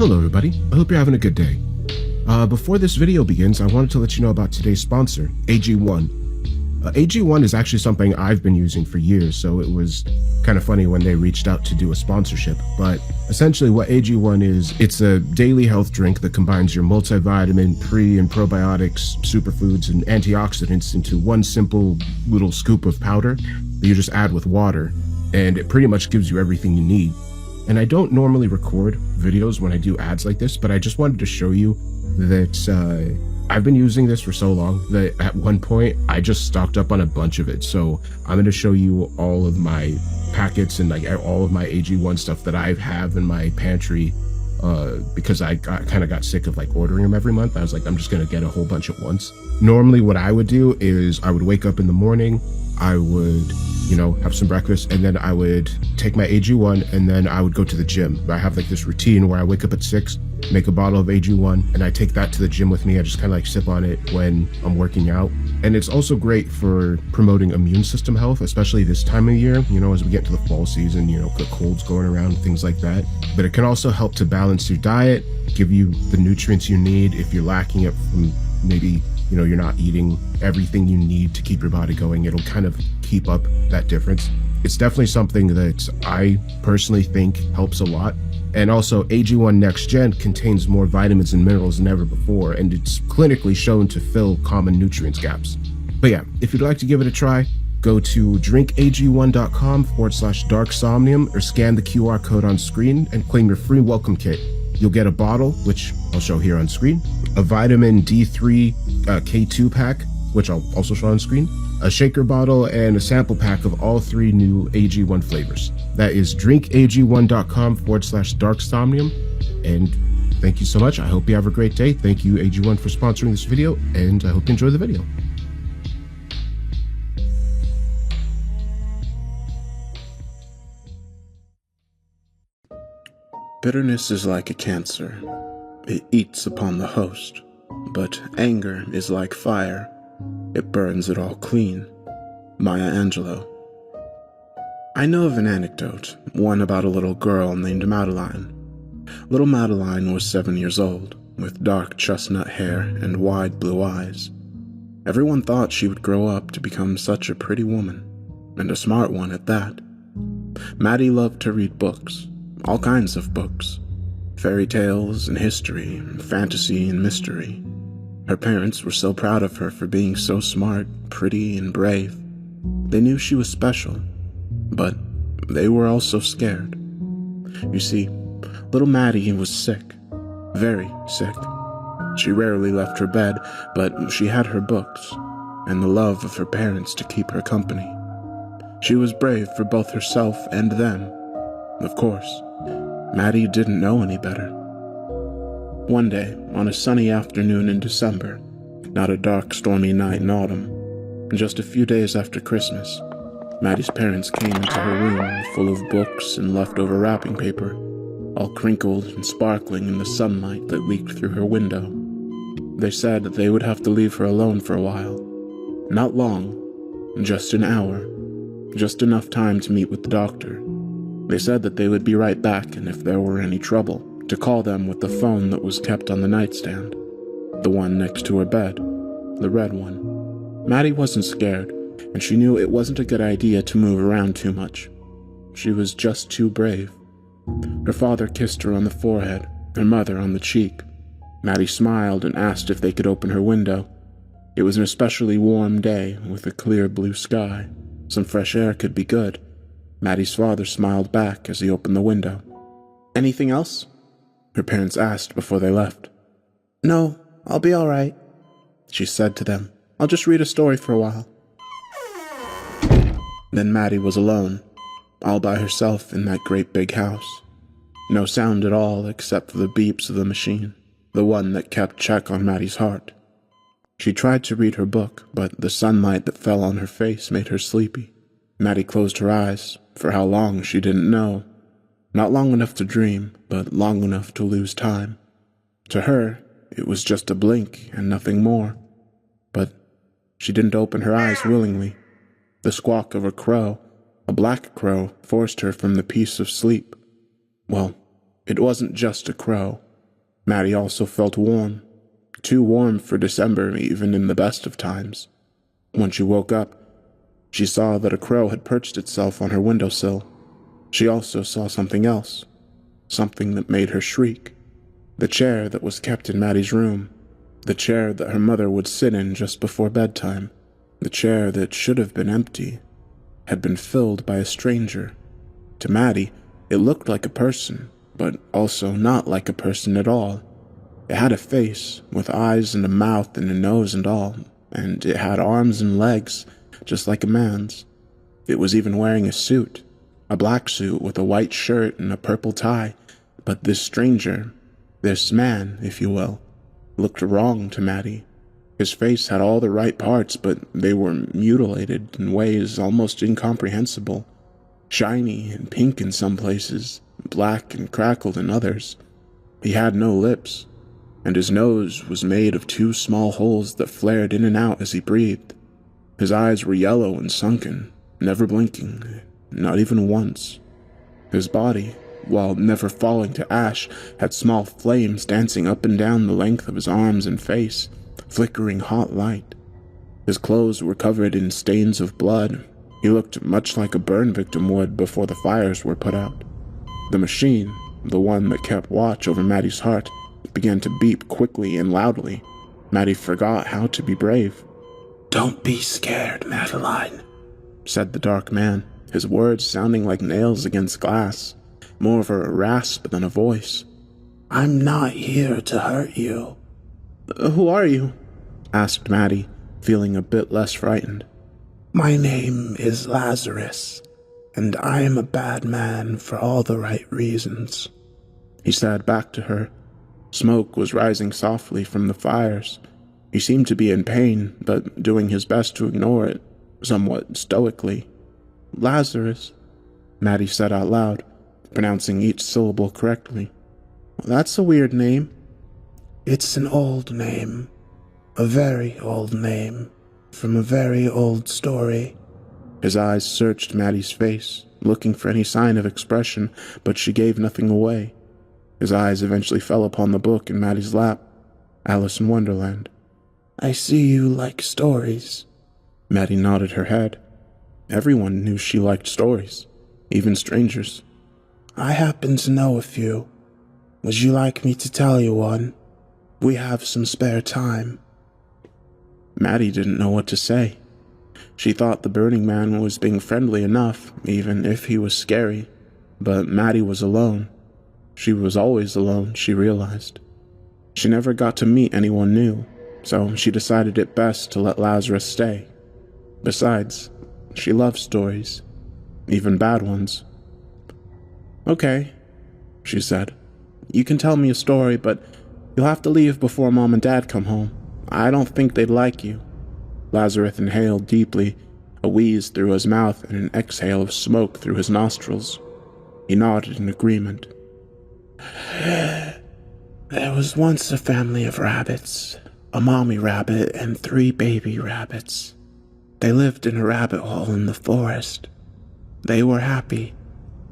Hello everybody, I hope you're having a good day. Before this video begins, I wanted to let you know about today's sponsor, AG1. AG1 is actually something I've been using for years, so it was kind of funny when they reached out to do a sponsorship. But essentially what AG1 is, it's a daily health drink that combines your multivitamin, pre and probiotics, superfoods, and antioxidants into one simple little scoop of powder that you just add with water, and it pretty much gives you everything you need. And I don't normally record videos when I do ads like this, but I just wanted to show you that I've been using this for so long that at one point I just stocked up on a bunch of it. So I'm going to show you all of my packets and like all of my AG1 stuff that I have in my pantry because I kind of got sick of like ordering them every month. I was like, I'm just going to get a whole bunch at once. Normally what I would do is I would wake up in the morning, I would, have some breakfast, and then I would take my AG1 and then I would go to the gym. I have like this routine where I wake up at 6, make a bottle of AG1, and I take that to the gym with me. I just kind of like sip on it when I'm working out. And it's also great for promoting immune system health, especially this time of year, as we get to the fall season, the colds going around, things like that. But it can also help to balance your diet, give you the nutrients you need if you're lacking it from maybe you're not eating everything you need to keep your body going. It'll kind of keep up that difference. It's definitely something that I personally think helps a lot. And also AG1 Next Gen contains more vitamins and minerals than ever before, and it's clinically shown to fill common nutrients gaps. But yeah, if you'd like to give it a try, go to drinkag1.com/darksomnium or scan the QR code on screen and claim your free welcome kit. You'll get a bottle, which I'll show here on screen, a vitamin D3 K2 pack, which I'll also show on screen, a shaker bottle, and a sample pack of all 3 new AG1 flavors. That is drinkag1.com/darksomnium. And thank you so much. I hope you have a great day. Thank you, AG1, for sponsoring this video, and I hope you enjoy the video. Bitterness is like a cancer. It eats upon the host. But anger is like fire. It burns it all clean. Maya Angelou. I know of an anecdote, one about a little girl named Madeline. Little Madeline was 7 years old, with dark chestnut hair and wide blue eyes. Everyone thought she would grow up to become such a pretty woman, and a smart one at that. Maddie loved to read books. All kinds of books. Fairy tales and history, fantasy and mystery. Her parents were so proud of her for being so smart, pretty, and brave. They knew she was special, but they were also scared. You see, little Maddie was sick, very sick. She rarely left her bed, but she had her books, and the love of her parents to keep her company. She was brave for both herself and them. Of course, Maddie didn't know any better. One day, on a sunny afternoon in December, not a dark, stormy night in autumn, just a few days after Christmas, Maddie's parents came into her room full of books and leftover wrapping paper, all crinkled and sparkling in the sunlight that leaked through her window. They said that they would have to leave her alone for a while. Not long, just an hour, just enough time to meet with the doctor. They said that they would be right back, and if there were any trouble, to call them with the phone that was kept on the nightstand, the one next to her bed, the red one. Maddie wasn't scared, and she knew it wasn't a good idea to move around too much. She was just too brave. Her father kissed her on the forehead, her mother on the cheek. Maddie smiled and asked if they could open her window. It was an especially warm day with a clear blue sky. Some fresh air could be good. Maddie's father smiled back as he opened the window. "Anything else?" her parents asked before they left. "No, I'll be all right," she said to them. "I'll just read a story for a while." Then Maddie was alone, all by herself in that great big house. No sound at all except for the beeps of the machine, the one that kept check on Maddie's heart. She tried to read her book, but the sunlight that fell on her face made her sleepy. Maddie closed her eyes, for how long she didn't know. Not long enough to dream, but long enough to lose time. To her, it was just a blink and nothing more. But she didn't open her eyes willingly. The squawk of a crow, a black crow, forced her from the peace of sleep. Well, it wasn't just a crow. Maddie also felt warm, too warm for December even in the best of times. When she woke up, she saw that a crow had perched itself on her windowsill. She also saw something else, something that made her shriek. The chair that was kept in Maddie's room, the chair that her mother would sit in just before bedtime, the chair that should have been empty, had been filled by a stranger. To Maddie, it looked like a person, but also not like a person at all. It had a face, with eyes and a mouth and a nose and all, and it had arms and legs, just like a man's. It was even wearing a suit, a black suit with a white shirt and a purple tie, but this stranger, this man, if you will, looked wrong to Maddie. His face had all the right parts, but they were mutilated in ways almost incomprehensible. Shiny and pink in some places, black and crackled in others. He had no lips, and his nose was made of two small holes that flared in and out as he breathed. His eyes were yellow and sunken, never blinking, not even once. His body, while never falling to ash, had small flames dancing up and down the length of his arms and face, flickering hot light. His clothes were covered in stains of blood. He looked much like a burn victim would before the fires were put out. The machine, the one that kept watch over Maddie's heart, began to beep quickly and loudly. Maddie forgot how to be brave. "Don't be scared, Madeline," said the dark man, his words sounding like nails against glass, more of a rasp than a voice. "I'm not here to hurt you." Who are you?" asked Maddie, feeling a bit less frightened. "My name is Lazarus, and I am a bad man for all the right reasons," he said back to her. Smoke was rising softly from the fires. He seemed to be in pain, but doing his best to ignore it, somewhat stoically. "Lazarus," Maddie said out loud, pronouncing each syllable correctly. "That's a weird name." "It's an old name, a very old name, from a very old story." His eyes searched Maddie's face, looking for any sign of expression, but she gave nothing away. His eyes eventually fell upon the book in Maddie's lap, Alice in Wonderland. "I see you like stories." Maddie nodded her head. Everyone knew she liked stories, even strangers. "I happen to know a few. Would you like me to tell you one? We have some spare time." Maddie didn't know what to say. She thought the Burning Man was being friendly enough, even if he was scary, but Maddie was alone. She was always alone, she realized. She never got to meet anyone new, so she decided it best to let Lazarus stay. Besides, she loved stories, even bad ones. "Okay," she said. "You can tell me a story, but you'll have to leave before Mom and Dad come home. I don't think they'd like you." Lazarus inhaled deeply, a wheeze through his mouth and an exhale of smoke through his nostrils. He nodded in agreement. "There was once a family of rabbits, a mommy rabbit and 3 baby rabbits. They lived in a rabbit hole in the forest. They were happy.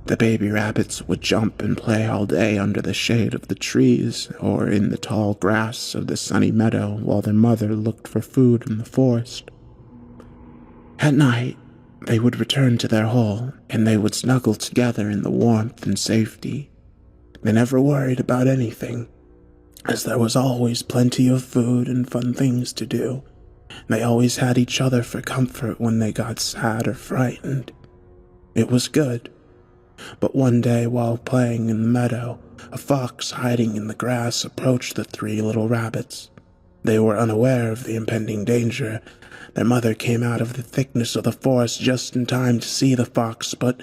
The baby rabbits would jump and play all day under the shade of the trees or in the tall grass of the sunny meadow while their mother looked for food in the forest. At night, they would return to their hole and they would snuggle together in the warmth and safety. They never worried about anything, as there was always plenty of food and fun things to do. They always had each other for comfort when they got sad or frightened. It was good. But one day while playing in the meadow, a fox hiding in the grass approached the 3 little rabbits. They were unaware of the impending danger. Their mother came out of the thickness of the forest just in time to see the fox, but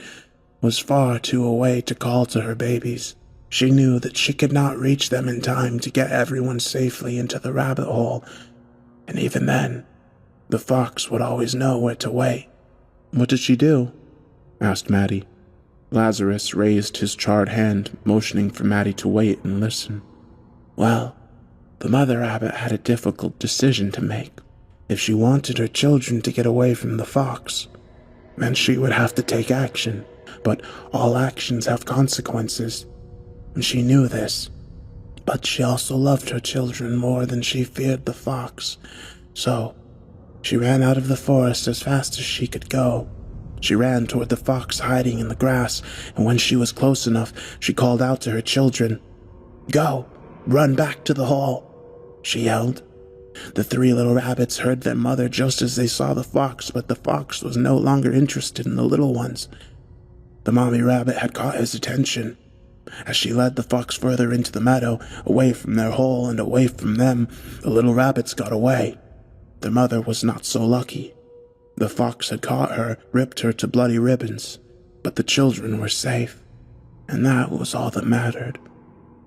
was far too away to call to her babies. She knew that she could not reach them in time to get everyone safely into the rabbit hole, and even then, the fox would always know where to wait. "What did she do?" asked Maddie. Lazarus raised his charred hand, motioning for Maddie to wait and listen. "Well, the mother rabbit had a difficult decision to make. If she wanted her children to get away from the fox, then she would have to take action, but all actions have consequences. And she knew this. But she also loved her children more than she feared the fox, so she ran out of the forest as fast as she could go. She ran toward the fox hiding in the grass, and when she was close enough, she called out to her children. "Go! Run back to the hall!" she yelled. The 3 little rabbits heard their mother just as they saw the fox, but the fox was no longer interested in the little ones. The mommy rabbit had caught his attention. As she led the fox further into the meadow, away from their hole and away from them, the little rabbits got away. Their mother was not so lucky. The fox had caught her, ripped her to bloody ribbons, but the children were safe, and that was all that mattered.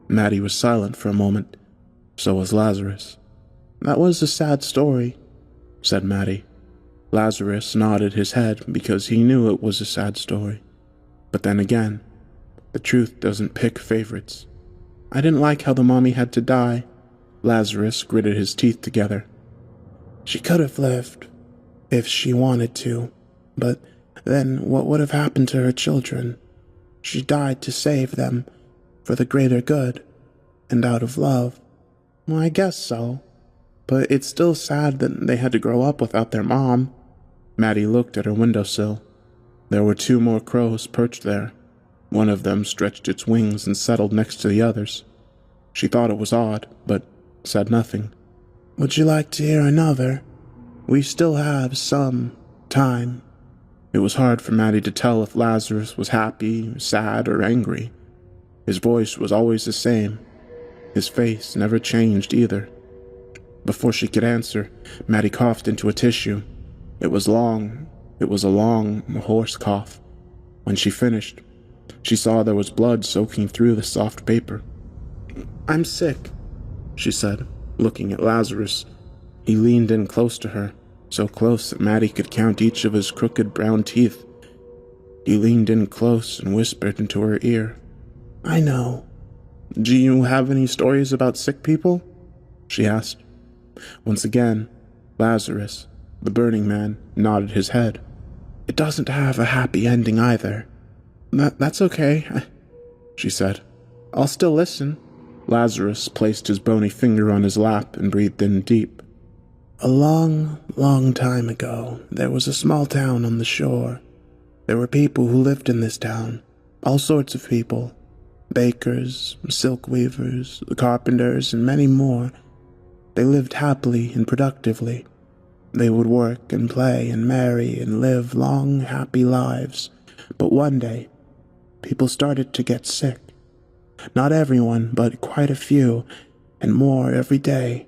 Maddie was silent for a moment. So was Lazarus. "That was a sad story," said Maddie. Lazarus nodded his head because he knew it was a sad story. But then again, the truth doesn't pick favorites. "I didn't like how the mommy had to die." Lazarus gritted his teeth together. "She could have lived, if she wanted to, but then what would have happened to her children? She died to save them, for the greater good, and out of love." "Well, I guess so, but it's still sad that they had to grow up without their mom." Maddie looked at her windowsill. There were 2 more crows perched there. One of them stretched its wings and settled next to the others. She thought it was odd, but said nothing. "Would you like to hear another? We still have some time." It was hard for Maddie to tell if Lazarus was happy, sad, or angry. His voice was always the same. His face never changed either. Before she could answer, Maddie coughed into a tissue. It was long. It was a long, hoarse cough. When she finished, she saw there was blood soaking through the soft paper. "I'm sick," she said, looking at Lazarus. He leaned in close to her, so close that Maddie could count each of his crooked brown teeth. He leaned in close and whispered into her ear. "I know." "Do you have any stories about sick people?" she asked. Once again, Lazarus, the burning man, nodded his head. "It doesn't have a happy ending either." That's okay," she said. "I'll still listen." Lazarus placed his bony finger on his lap and breathed in deep. "A long, long time ago, there was a small town on the shore. There were people who lived in this town, all sorts of people. Bakers, silk weavers, carpenters, and many more. They lived happily and productively. They would work and play and marry and live long, happy lives. But one day, people started to get sick. Not everyone, but quite a few, and more every day.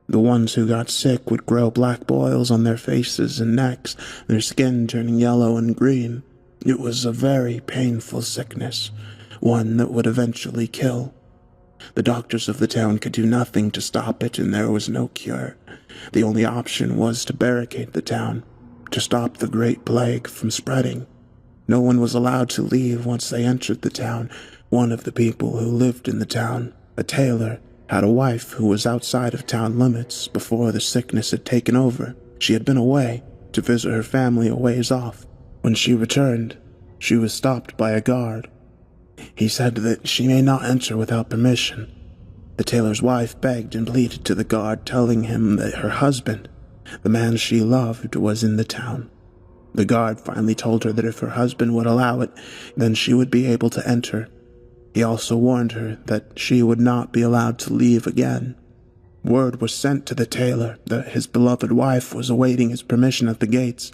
The ones who got sick would grow black boils on their faces and necks, their skin turning yellow and green. It was a very painful sickness, one that would eventually kill. The doctors of the town could do nothing to stop it, and there was no cure. The only option was to barricade the town, to stop the great plague from spreading. No one was allowed to leave once they entered the town. One of the people who lived in the town, a tailor, had a wife who was outside of town limits before the sickness had taken over. She had been away to visit her family a ways off. When she returned, she was stopped by a guard. He said that she may not enter without permission. The tailor's wife begged and pleaded to the guard, telling him that her husband, the man she loved, was in the town. The guard finally told her that if her husband would allow it, then she would be able to enter. He also warned her that she would not be allowed to leave again. Word was sent to the tailor that his beloved wife was awaiting his permission at the gates.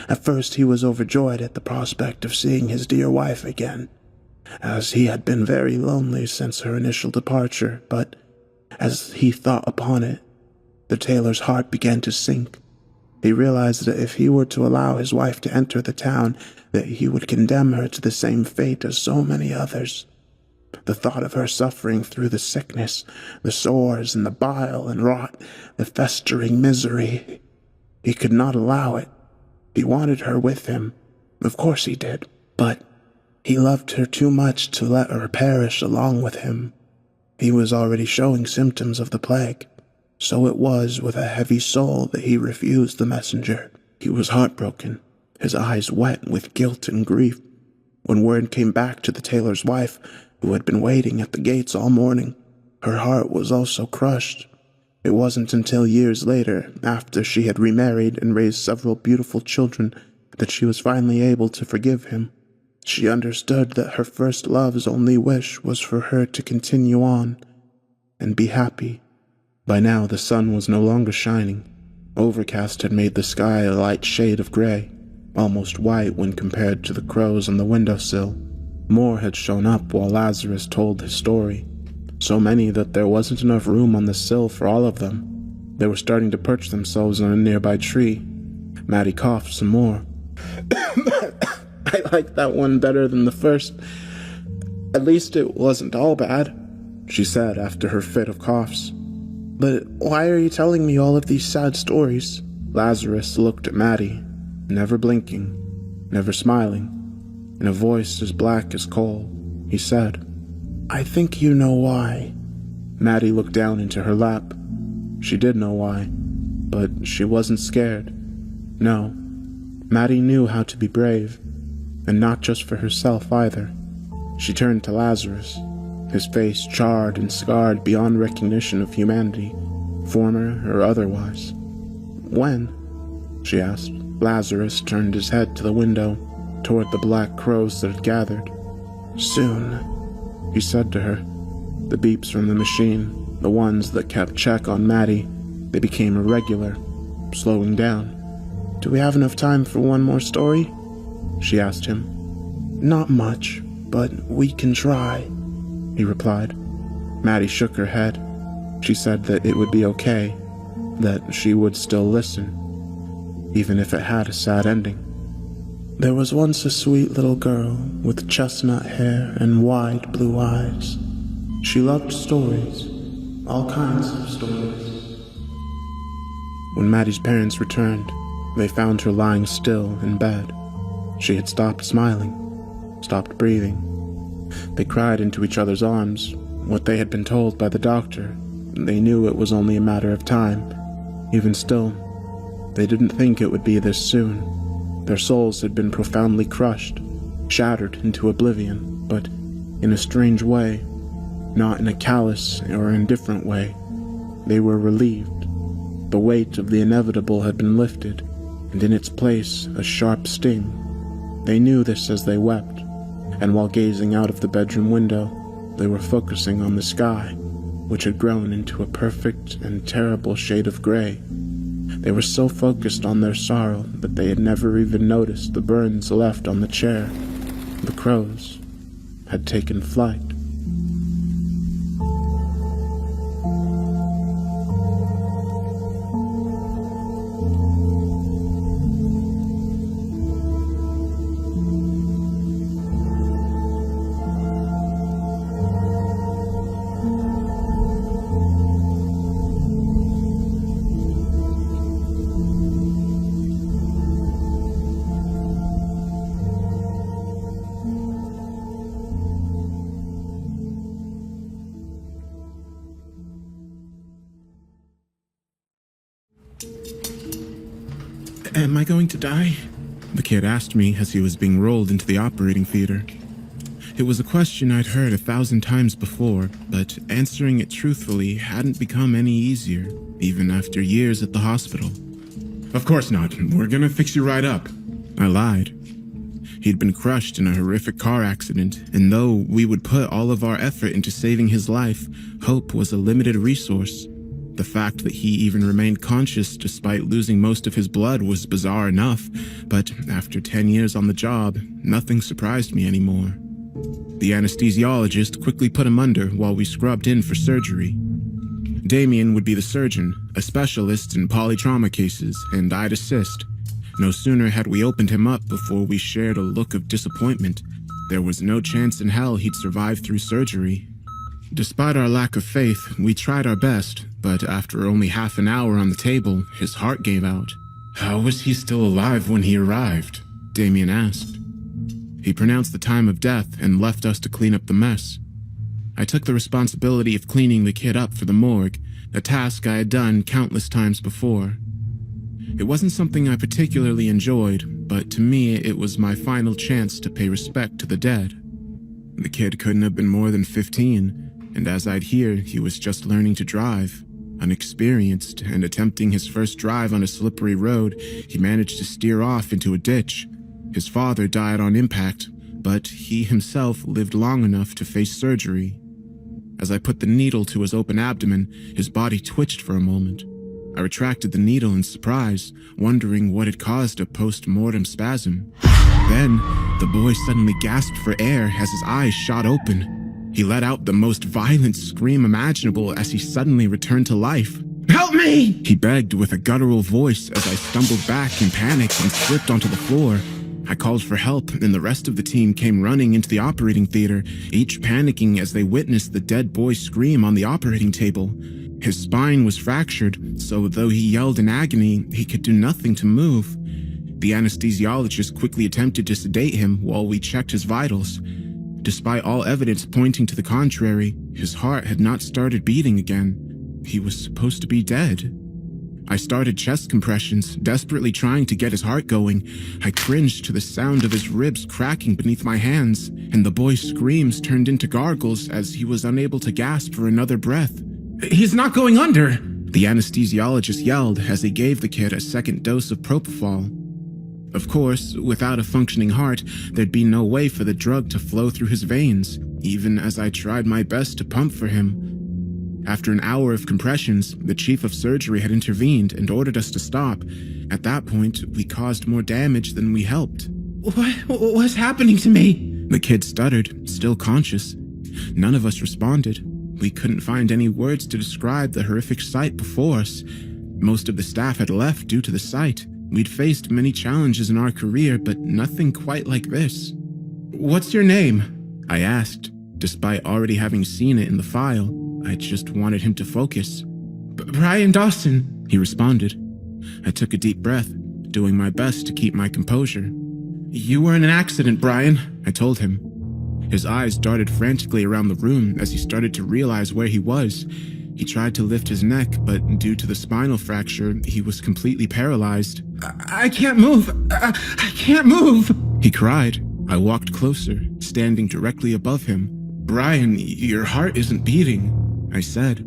At first he was overjoyed at the prospect of seeing his dear wife again, as he had been very lonely since her initial departure, but as he thought upon it, the tailor's heart began to sink. He realized that if he were to allow his wife to enter the town, that he would condemn her to the same fate as so many others. The thought of her suffering through the sickness, the sores and the bile and rot, the festering misery, he could not allow it. He wanted her with him. Of course he did, but he loved her too much to let her perish along with him. He was already showing symptoms of the plague, so it was with a heavy soul that he refused the messenger. He was heartbroken, his eyes wet with guilt and grief. When word came back to the tailor's wife, who had been waiting at the gates all morning, Her heart was also crushed. It wasn't until years later, after she had remarried and raised several beautiful children, that she was finally able to forgive him. She understood that her first love's only wish was for her to continue on and be happy. By now the sun was no longer shining. Overcast had made the sky a light shade of gray, almost white when compared to the crows on the windowsill. More had shown up while Lazarus told his story. So many that there wasn't enough room on the sill for all of them. They were starting to perch themselves on a nearby tree. Maddie coughed some more. I like that one better than the first. At least it wasn't all bad, she said after her fit of coughs. But why are you telling me all of these sad stories? Lazarus looked at Maddie, never blinking, never smiling. In a voice as black as coal, he said, I think you know why. Maddie looked down into her lap. She did know why, but she wasn't scared. No, Maddie knew how to be brave, and not just for herself either. She turned to Lazarus, his face charred and scarred beyond recognition of humanity, former or otherwise. When? She asked. Lazarus turned his head to the window, toward the black crows that had gathered. Soon, he said to her. The beeps from the machine, the ones that kept check on Maddie, they became irregular, slowing down. Do we have enough time for one more story? She asked him. Not much, but we can try, he replied. Maddie shook her head. She said that it would be okay, that she would still listen, even if it had a sad ending. There was once a sweet little girl with chestnut hair and wide blue eyes. She loved stories, all kinds of stories. When Maddie's parents returned, they found her lying still in bed. She had stopped smiling, stopped breathing. They cried into each other's arms, what they had been told by the doctor. They knew it was only a matter of time. Even still, they didn't think it would be this soon. Their souls had been profoundly crushed, shattered into oblivion, but in a strange way, not in a callous or indifferent way. They were relieved. The weight of the inevitable had been lifted, and in its place a sharp sting. They knew this as they wept, and while gazing out of the bedroom window, they were focusing on the sky, which had grown into a perfect and terrible shade of gray. They were so focused on their sorrow that they had never even noticed the burns left on the chair. The crows had taken flight. Am I going to die? The kid asked me as he was being rolled into the operating theater. It was a question I'd heard 1,000 times before, but answering it truthfully hadn't become any easier, even after years at the hospital. Of course not. We're gonna fix you right up. I lied. He'd been crushed in a horrific car accident, and though we would put all of our effort into saving his life, hope was a limited resource. The fact that he even remained conscious despite losing most of his blood was bizarre enough, but after 10 years on the job, nothing surprised me anymore. The anesthesiologist quickly put him under while we scrubbed in for surgery. Damien would be the surgeon, a specialist in polytrauma cases, and I'd assist. No sooner had we opened him up before we shared a look of disappointment. There was no chance in hell he'd survive through surgery. Despite our lack of faith, we tried our best, but after only half an hour on the table, his heart gave out. How was he still alive when he arrived? Damien asked. He pronounced the time of death and left us to clean up the mess. I took the responsibility of cleaning the kid up for the morgue, a task I had done countless times before. It wasn't something I particularly enjoyed, but to me it was my final chance to pay respect to the dead. The kid couldn't have been more than 15. And as I'd hear, he was just learning to drive. Unexperienced, and attempting his first drive on a slippery road, he managed to steer off into a ditch. His father died on impact, but he himself lived long enough to face surgery. As I put the needle to his open abdomen, his body twitched for a moment. I retracted the needle in surprise, wondering what had caused a post-mortem spasm. Then, the boy suddenly gasped for air as his eyes shot open. He let out the most violent scream imaginable as he suddenly returned to life. "Help me!" he begged with a guttural voice as I stumbled back in panic and slipped onto the floor. I called for help, and the rest of the team came running into the operating theater, each panicking as they witnessed the dead boy scream on the operating table. His spine was fractured, so though he yelled in agony, he could do nothing to move. The anesthesiologist quickly attempted to sedate him while we checked his vitals. Despite all evidence pointing to the contrary, his heart had not started beating again. He was supposed to be dead. I started chest compressions, desperately trying to get his heart going. I cringed to the sound of his ribs cracking beneath my hands, and the boy's screams turned into gargles as he was unable to gasp for another breath. "He's not going under!" the anesthesiologist yelled as he gave the kid a second dose of propofol. Of course, without a functioning heart, there'd be no way for the drug to flow through his veins, even as I tried my best to pump for him. After an hour of compressions, the chief of surgery had intervened and ordered us to stop. At that point, we caused more damage than we helped. What's happening to me?" the kid stuttered, still conscious. None of us responded. We couldn't find any words to describe the horrific sight before us. Most of the staff had left due to the sight. We'd faced many challenges in our career, but nothing quite like this. "What's your name?" I asked. Despite already having seen it in the file, I just wanted him to focus. "Brian Dawson," he responded. I took a deep breath, doing my best to keep my composure. "You were in an accident, Brian," I told him. His eyes darted frantically around the room as he started to realize where he was. He tried to lift his neck, but due to the spinal fracture, he was completely paralyzed. I can't move! I can't move!" he cried. I walked closer, standing directly above him. "Brian, your heart isn't beating," I said.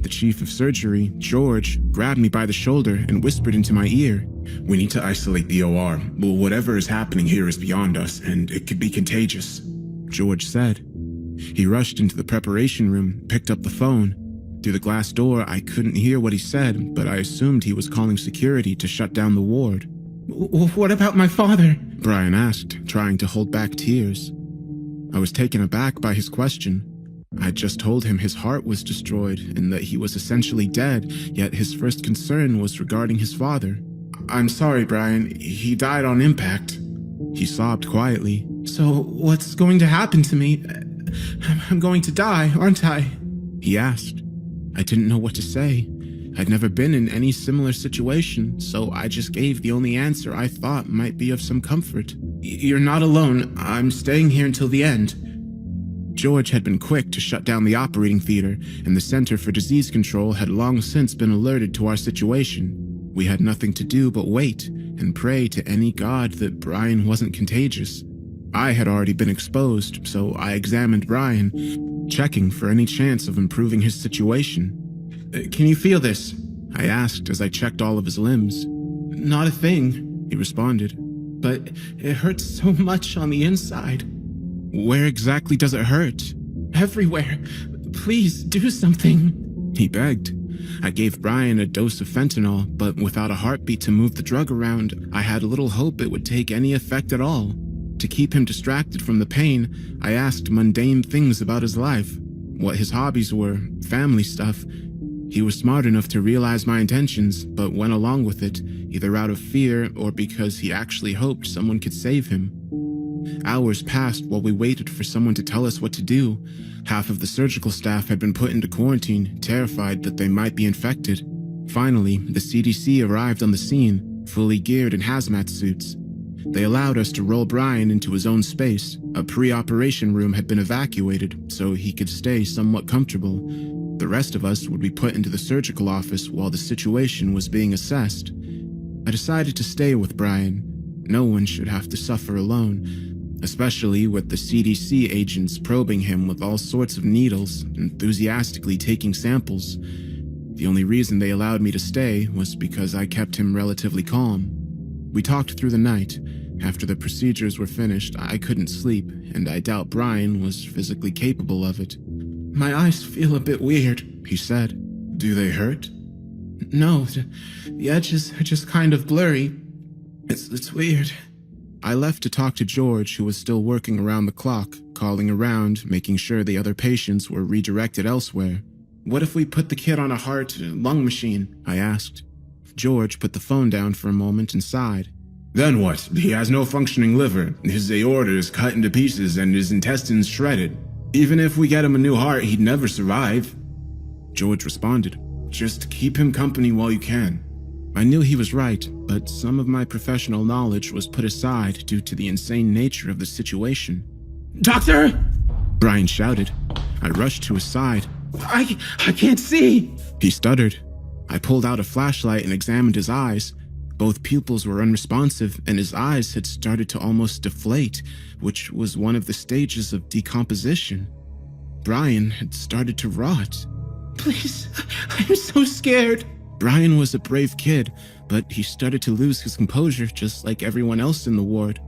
The chief of surgery, George, grabbed me by the shoulder and whispered into my ear. "We need to isolate the OR. Whatever is happening here is beyond us, and it could be contagious," George said. He rushed into the preparation room, picked up the phone. Through the glass door, I couldn't hear what he said, but I assumed he was calling security to shut down the ward. "What about my father?" Brian asked, trying to hold back tears. I was taken aback by his question. I just told him his heart was destroyed and that he was essentially dead, yet his first concern was regarding his father. "I'm sorry, Brian. He died on impact." He sobbed quietly. "So what's going to happen to me? I'm going to die, aren't I?" he asked. I didn't know what to say. I'd never been in any similar situation, so I just gave the only answer I thought might be of some comfort. "You're not alone. I'm staying here until the end." George had been quick to shut down the operating theater, and the Center for Disease Control had long since been alerted to our situation. We had nothing to do but wait and pray to any god that Brian wasn't contagious. I had already been exposed, so I examined Brian, checking for any chance of improving his situation. "Can you feel this?" I asked as I checked all of his limbs. "Not a thing," he responded, "but it hurts so much on the inside." "Where exactly does it hurt?" "Everywhere. Please do something," he begged. I gave Brian a dose of fentanyl, but without a heartbeat to move the drug around, I had little hope it would take any effect at all. To keep him distracted from the pain, I asked mundane things about his life, what his hobbies were, family stuff. He was smart enough to realize my intentions, but went along with it, either out of fear or because he actually hoped someone could save him. Hours passed while we waited for someone to tell us what to do. Half of the surgical staff had been put into quarantine, terrified that they might be infected. Finally, the CDC arrived on the scene, fully geared in hazmat suits. They allowed us to roll Brian into his own space. A pre-operation room had been evacuated, so he could stay somewhat comfortable. The rest of us would be put into the surgical office while the situation was being assessed. I decided to stay with Brian. No one should have to suffer alone. especially with the CDC agents probing him with all sorts of needles, enthusiastically taking samples. The only reason they allowed me to stay was because I kept him relatively calm. We talked through the night. After the procedures were finished, I couldn't sleep, and I doubt Brian was physically capable of it. "My eyes feel a bit weird," he said. "Do they hurt?" "No, the edges are just kind of blurry. It's weird." I left to talk to George, who was still working around the clock, calling around, making sure the other patients were redirected elsewhere. "What if we put the kid on a heart-lung machine?" I asked. George put the phone down for a moment and sighed. "Then what? He has no functioning liver, his aorta is cut into pieces, and his intestines shredded. Even if we get him a new heart, he'd never survive." George responded, "Just keep him company while you can." I knew he was right, but some of my professional knowledge was put aside due to the insane nature of the situation. "Doctor!" Brian shouted. I rushed to his side. I can't see!" He stuttered. I pulled out a flashlight and examined his eyes. Both pupils were unresponsive, and his eyes had started to almost deflate, which was one of the stages of decomposition. Brian had started to rot. "Please, I'm so scared." Brian was a brave kid, but he started to lose his composure just like everyone else in the ward.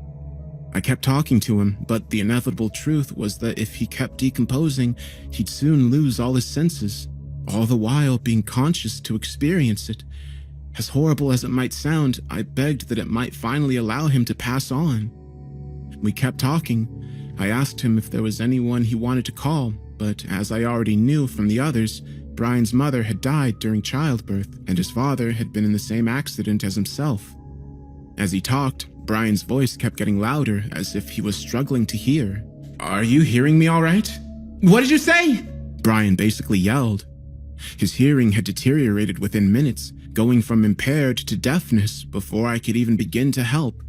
I kept talking to him, but the inevitable truth was that if he kept decomposing, he'd soon lose all his senses, all the while being conscious to experience it. As horrible as it might sound, I begged that it might finally allow him to pass on. We kept talking. I asked him if there was anyone he wanted to call, but as I already knew from the others, Brian's mother had died during childbirth, and his father had been in the same accident as himself. As he talked, Brian's voice kept getting louder, as if he was struggling to hear. "Are you hearing me all right?" "What did you say?" Brian basically yelled. His hearing had deteriorated within minutes, going from impaired to deafness before I could even begin to help.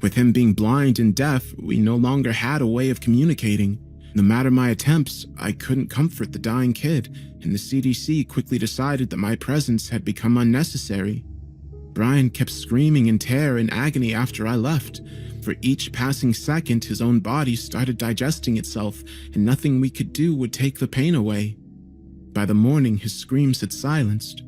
With him being blind and deaf, we no longer had a way of communicating. No matter my attempts, I couldn't comfort the dying kid, and the CDC quickly decided that my presence had become unnecessary. Brian kept screaming in terror and agony after I left. For each passing second, his own body started digesting itself, and nothing we could do would take the pain away. By the morning, his screams had silenced.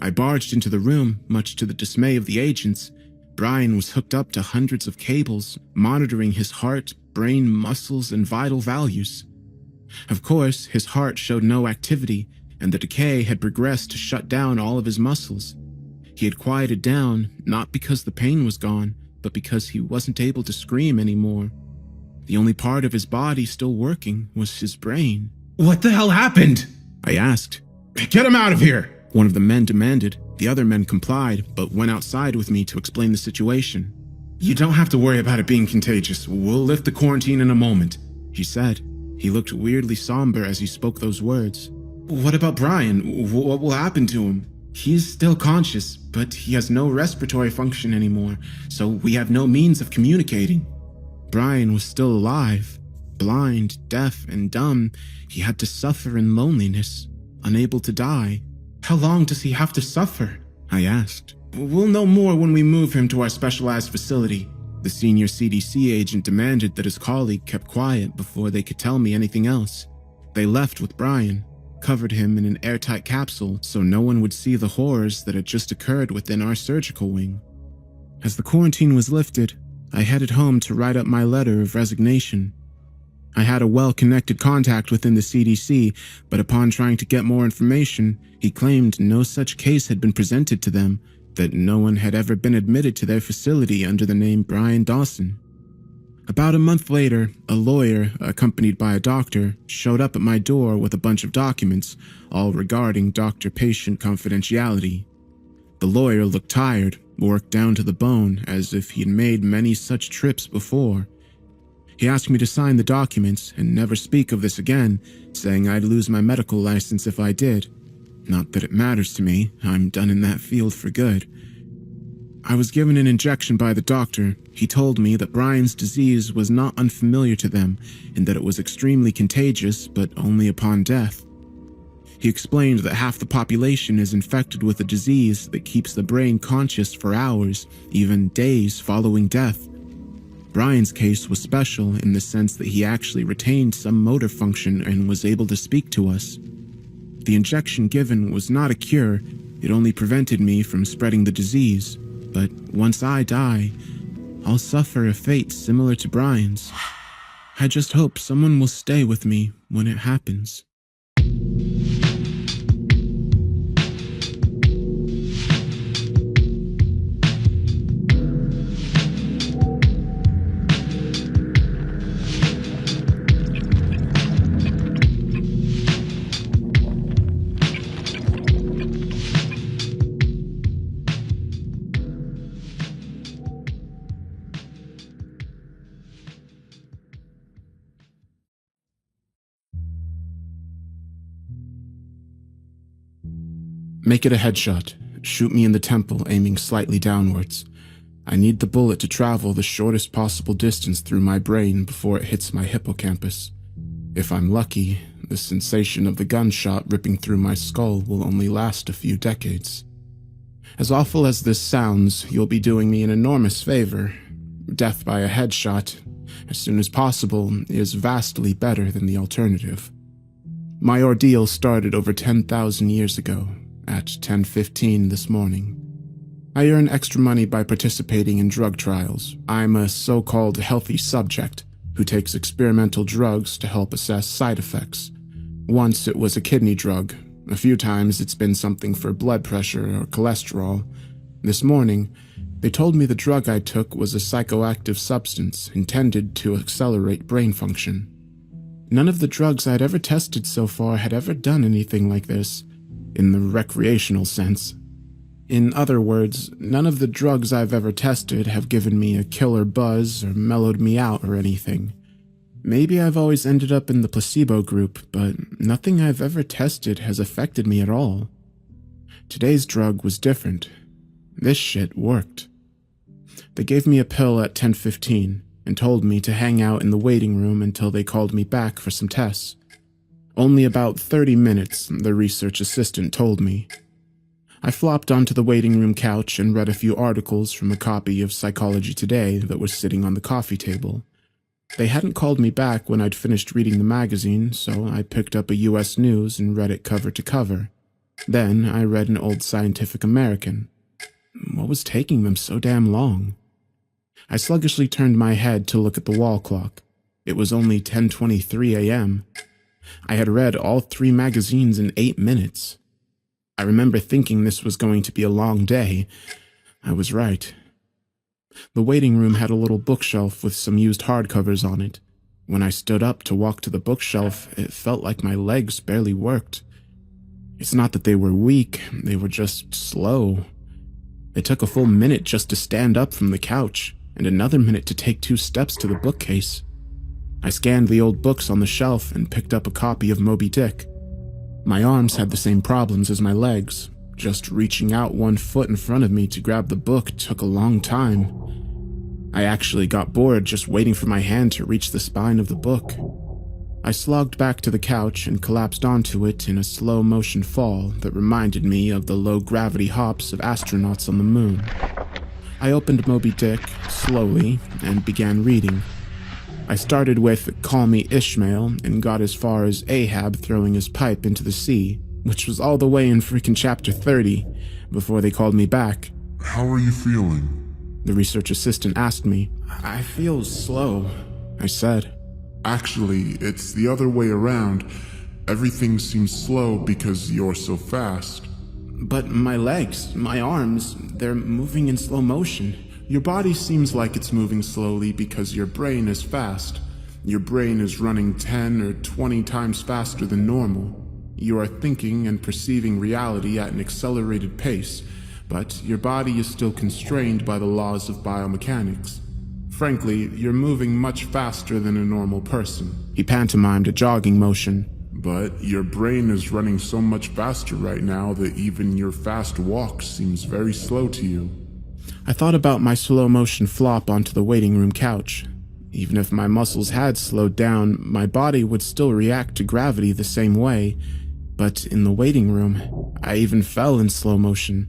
I barged into the room, much to the dismay of the agents. Brian was hooked up to hundreds of cables, monitoring his heart, brain, muscles, and vital values. Of course, his heart showed no activity, and the decay had progressed to shut down all of his muscles. He had quieted down, not because the pain was gone, but because he wasn't able to scream anymore. The only part of his body still working was his brain. "What the hell happened?" I asked. "Get him out of here!" One of the men demanded. The other men complied, but went outside with me to explain the situation. "You don't have to worry about it being contagious. We'll lift the quarantine in a moment," he said. He looked weirdly somber as he spoke those words. "What about Brian? What will happen to him? He's still conscious, but he has no respiratory function anymore, so we have no means of communicating." Brian was still alive. Blind, deaf, and dumb, he had to suffer in loneliness, unable to die. "How long does he have to suffer?" I asked. "We'll know more when we move him to our specialized facility." The senior CDC agent demanded that his colleague kept quiet before they could tell me anything else. They left with Brian, covered him in an airtight capsule so no one would see the horrors that had just occurred within our surgical wing. As the quarantine was lifted, I headed home to write up my letter of resignation. I had a well-connected contact within the CDC, but upon trying to get more information, he claimed no such case had been presented to them, that no one had ever been admitted to their facility under the name Brian Dawson. About a month later, a lawyer, accompanied by a doctor, showed up at my door with a bunch of documents, all regarding doctor-patient confidentiality. The lawyer looked tired, worked down to the bone, as if he'd made many such trips before. He asked me to sign the documents and never speak of this again, saying I'd lose my medical license if I did. Not that it matters to me, I'm done in that field for good. I was given an injection by the doctor. He told me that Brian's disease was not unfamiliar to them, and that it was extremely contagious, but only upon death. He explained that half the population is infected with a disease that keeps the brain conscious for hours, even days following death. Brian's case was special in the sense that he actually retained some motor function and was able to speak to us. The injection given was not a cure, it only prevented me from spreading the disease. But once I die, I'll suffer a fate similar to Brian's. I just hope someone will stay with me when it happens. Make it a headshot. Shoot me in the temple, aiming slightly downwards. I need the bullet to travel the shortest possible distance through my brain before it hits my hippocampus. If I'm lucky, the sensation of the gunshot ripping through my skull will only last a few decades. As awful as this sounds, you'll be doing me an enormous favor. Death by a headshot, as soon as possible, is vastly better than the alternative. My ordeal started over 10,000 years ago, at 10:15 this morning. I earn extra money by participating in drug trials. I'm a so-called healthy subject who takes experimental drugs to help assess side effects. Once it was a kidney drug. A few times it's been something for blood pressure or cholesterol. This morning, they told me the drug I took was a psychoactive substance intended to accelerate brain function. None of the drugs I'd ever tested so far had ever done anything like this, in the recreational sense. In other words, none of the drugs I've ever tested have given me a killer buzz or mellowed me out or anything. Maybe I've always ended up in the placebo group, but nothing I've ever tested has affected me at all. Today's drug was different. This shit worked. They gave me a pill at 10:15 and told me to hang out in the waiting room until they called me back for some tests. Only about 30 minutes, the research assistant told me. I flopped onto the waiting room couch and read a few articles from a copy of Psychology Today that was sitting on the coffee table. They hadn't called me back when I'd finished reading the magazine, so I picked up a US News and read it cover to cover. Then I read an old Scientific American. What was taking them so damn long? I sluggishly turned my head to look at the wall clock. It was only 10:23 a.m. I had read all 3 magazines in 8 minutes. I remember thinking this was going to be a long day. I was right. The waiting room had a little bookshelf with some used hardcovers on it. When I stood up to walk to the bookshelf, it felt like my legs barely worked. It's not that they were weak, they were just slow. It took a full minute just to stand up from the couch, and another minute to take 2 steps to the bookcase. I scanned the old books on the shelf and picked up a copy of Moby Dick. My arms had the same problems as my legs. Just reaching out 1 foot in front of me to grab the book took a long time. I actually got bored just waiting for my hand to reach the spine of the book. I slogged back to the couch and collapsed onto it in a slow-motion fall that reminded me of the low-gravity hops of astronauts on the moon. I opened Moby Dick slowly and began reading. I started with "Call Me Ishmael" and got as far as Ahab throwing his pipe into the sea, which was all the way in freaking chapter 30, before they called me back. How are you feeling? The research assistant asked me. I feel slow, I said. Actually, it's the other way around. Everything seems slow because you're so fast. But my legs, my arms, they're moving in slow motion. Your body seems like it's moving slowly because your brain is fast. Your brain is running 10 or 20 times faster than normal. You are thinking and perceiving reality at an accelerated pace, but your body is still constrained by the laws of biomechanics. Frankly, you're moving much faster than a normal person. He pantomimed a jogging motion. But your brain is running so much faster right now that even your fast walk seems very slow to you. I thought about my slow-motion flop onto the waiting room couch. Even if my muscles had slowed down, my body would still react to gravity the same way. But in the waiting room, I even fell in slow motion.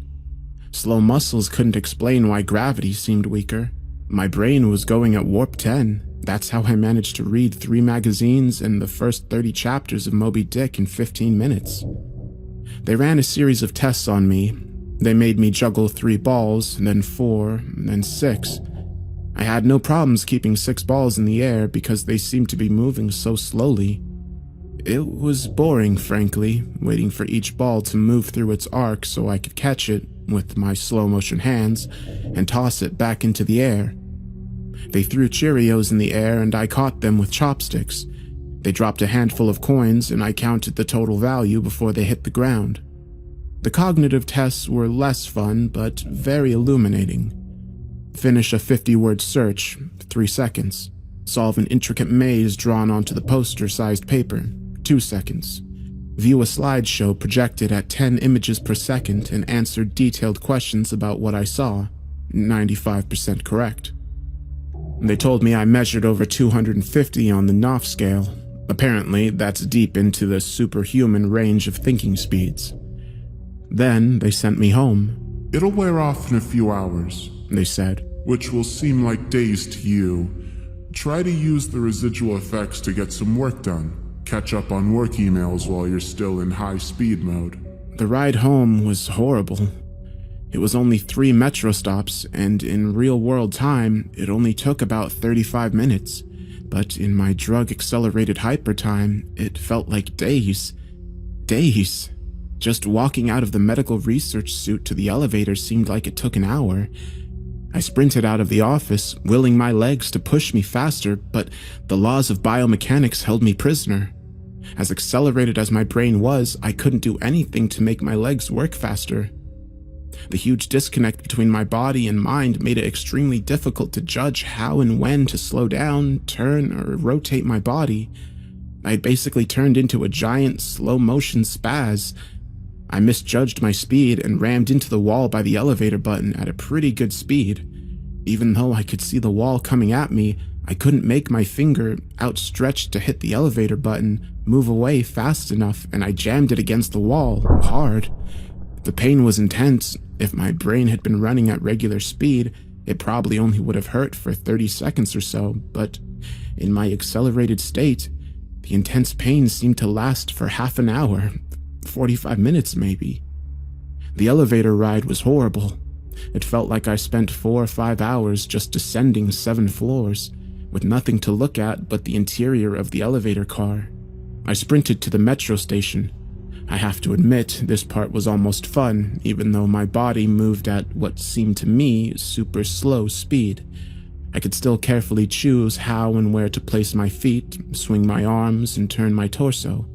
Slow muscles couldn't explain why gravity seemed weaker. My brain was going at warp 10. That's how I managed to read 3 magazines and the first 30 chapters of Moby Dick in 15 minutes. They ran a series of tests on me. They made me juggle 3 balls, then 4, then 6. I had no problems keeping 6 balls in the air because they seemed to be moving so slowly. It was boring, frankly, waiting for each ball to move through its arc so I could catch it with my slow-motion hands and toss it back into the air. They threw Cheerios in the air and I caught them with chopsticks. They dropped a handful of coins and I counted the total value before they hit the ground. The cognitive tests were less fun, but very illuminating. Finish a 50-word search, 3 seconds. Solve an intricate maze drawn onto the poster-sized paper, 2 seconds. View a slideshow projected at 10 images per second and answer detailed questions about what I saw, 95% correct. They told me I measured over 250 on the Knopf scale. Apparently, that's deep into the superhuman range of thinking speeds. Then they sent me home. It'll wear off in a few hours, They said. which will seem like days to you. Try to use the residual effects to get some work done. Catch up on work emails while you're still in high speed mode. The ride home was horrible. It was only 3 metro stops, and in real-world time, it only took about 35 minutes. But in my drug-accelerated hyper time, it felt like days. Days. Just walking out of the medical research suite to the elevator seemed like it took an hour. I sprinted out of the office, willing my legs to push me faster, but the laws of biomechanics held me prisoner. As accelerated as my brain was, I couldn't do anything to make my legs work faster. The huge disconnect between my body and mind made it extremely difficult to judge how and when to slow down, turn, or rotate my body. I had basically turned into a giant slow-motion spaz. I misjudged my speed and rammed into the wall by the elevator button at a pretty good speed. Even though I could see the wall coming at me, I couldn't make my finger, outstretched to hit the elevator button, move away fast enough, and I jammed it against the wall, hard. The pain was intense. If my brain had been running at regular speed, it probably only would have hurt for 30 seconds or so, but in my accelerated state, the intense pain seemed to last for half an hour, 45 minutes maybe. The elevator ride was horrible. It felt like I spent 4 or 5 hours just descending 7 floors, with nothing to look at but the interior of the elevator car. I sprinted to the metro station. I have to admit, this part was almost fun, even though my body moved at what seemed to me super slow speed. I could still carefully choose how and where to place my feet, swing my arms, and turn my torso.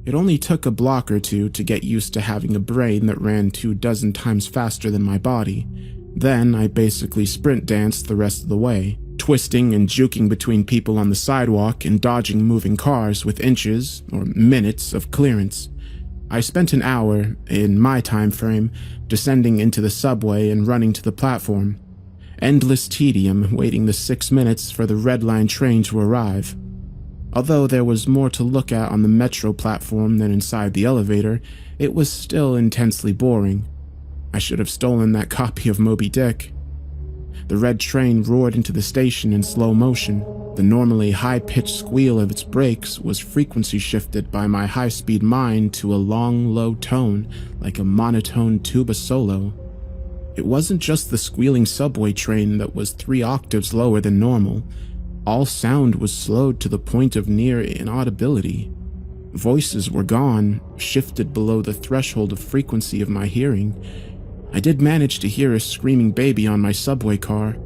It only took a block or two to get used to having a brain that ran 24 times faster than my body. Then I basically sprint danced the rest of the way, twisting and juking between people on the sidewalk and dodging moving cars with inches or minutes of clearance. I spent an hour, in my time frame, descending into the subway and running to the platform. Endless tedium waiting the 6 minutes for the Red Line train to arrive. Although there was more to look at on the metro platform than inside the elevator, it was still intensely boring. I should have stolen that copy of Moby Dick. The red train roared into the station in slow motion. The normally high-pitched squeal of its brakes was frequency shifted by my high-speed mind to a long, low tone, like a monotone tuba solo. It wasn't just the squealing subway train that was 3 octaves lower than normal. All sound was slowed to the point of near inaudibility. Voices were gone, shifted below the threshold of frequency of my hearing. I did manage to hear a screaming baby on my subway car.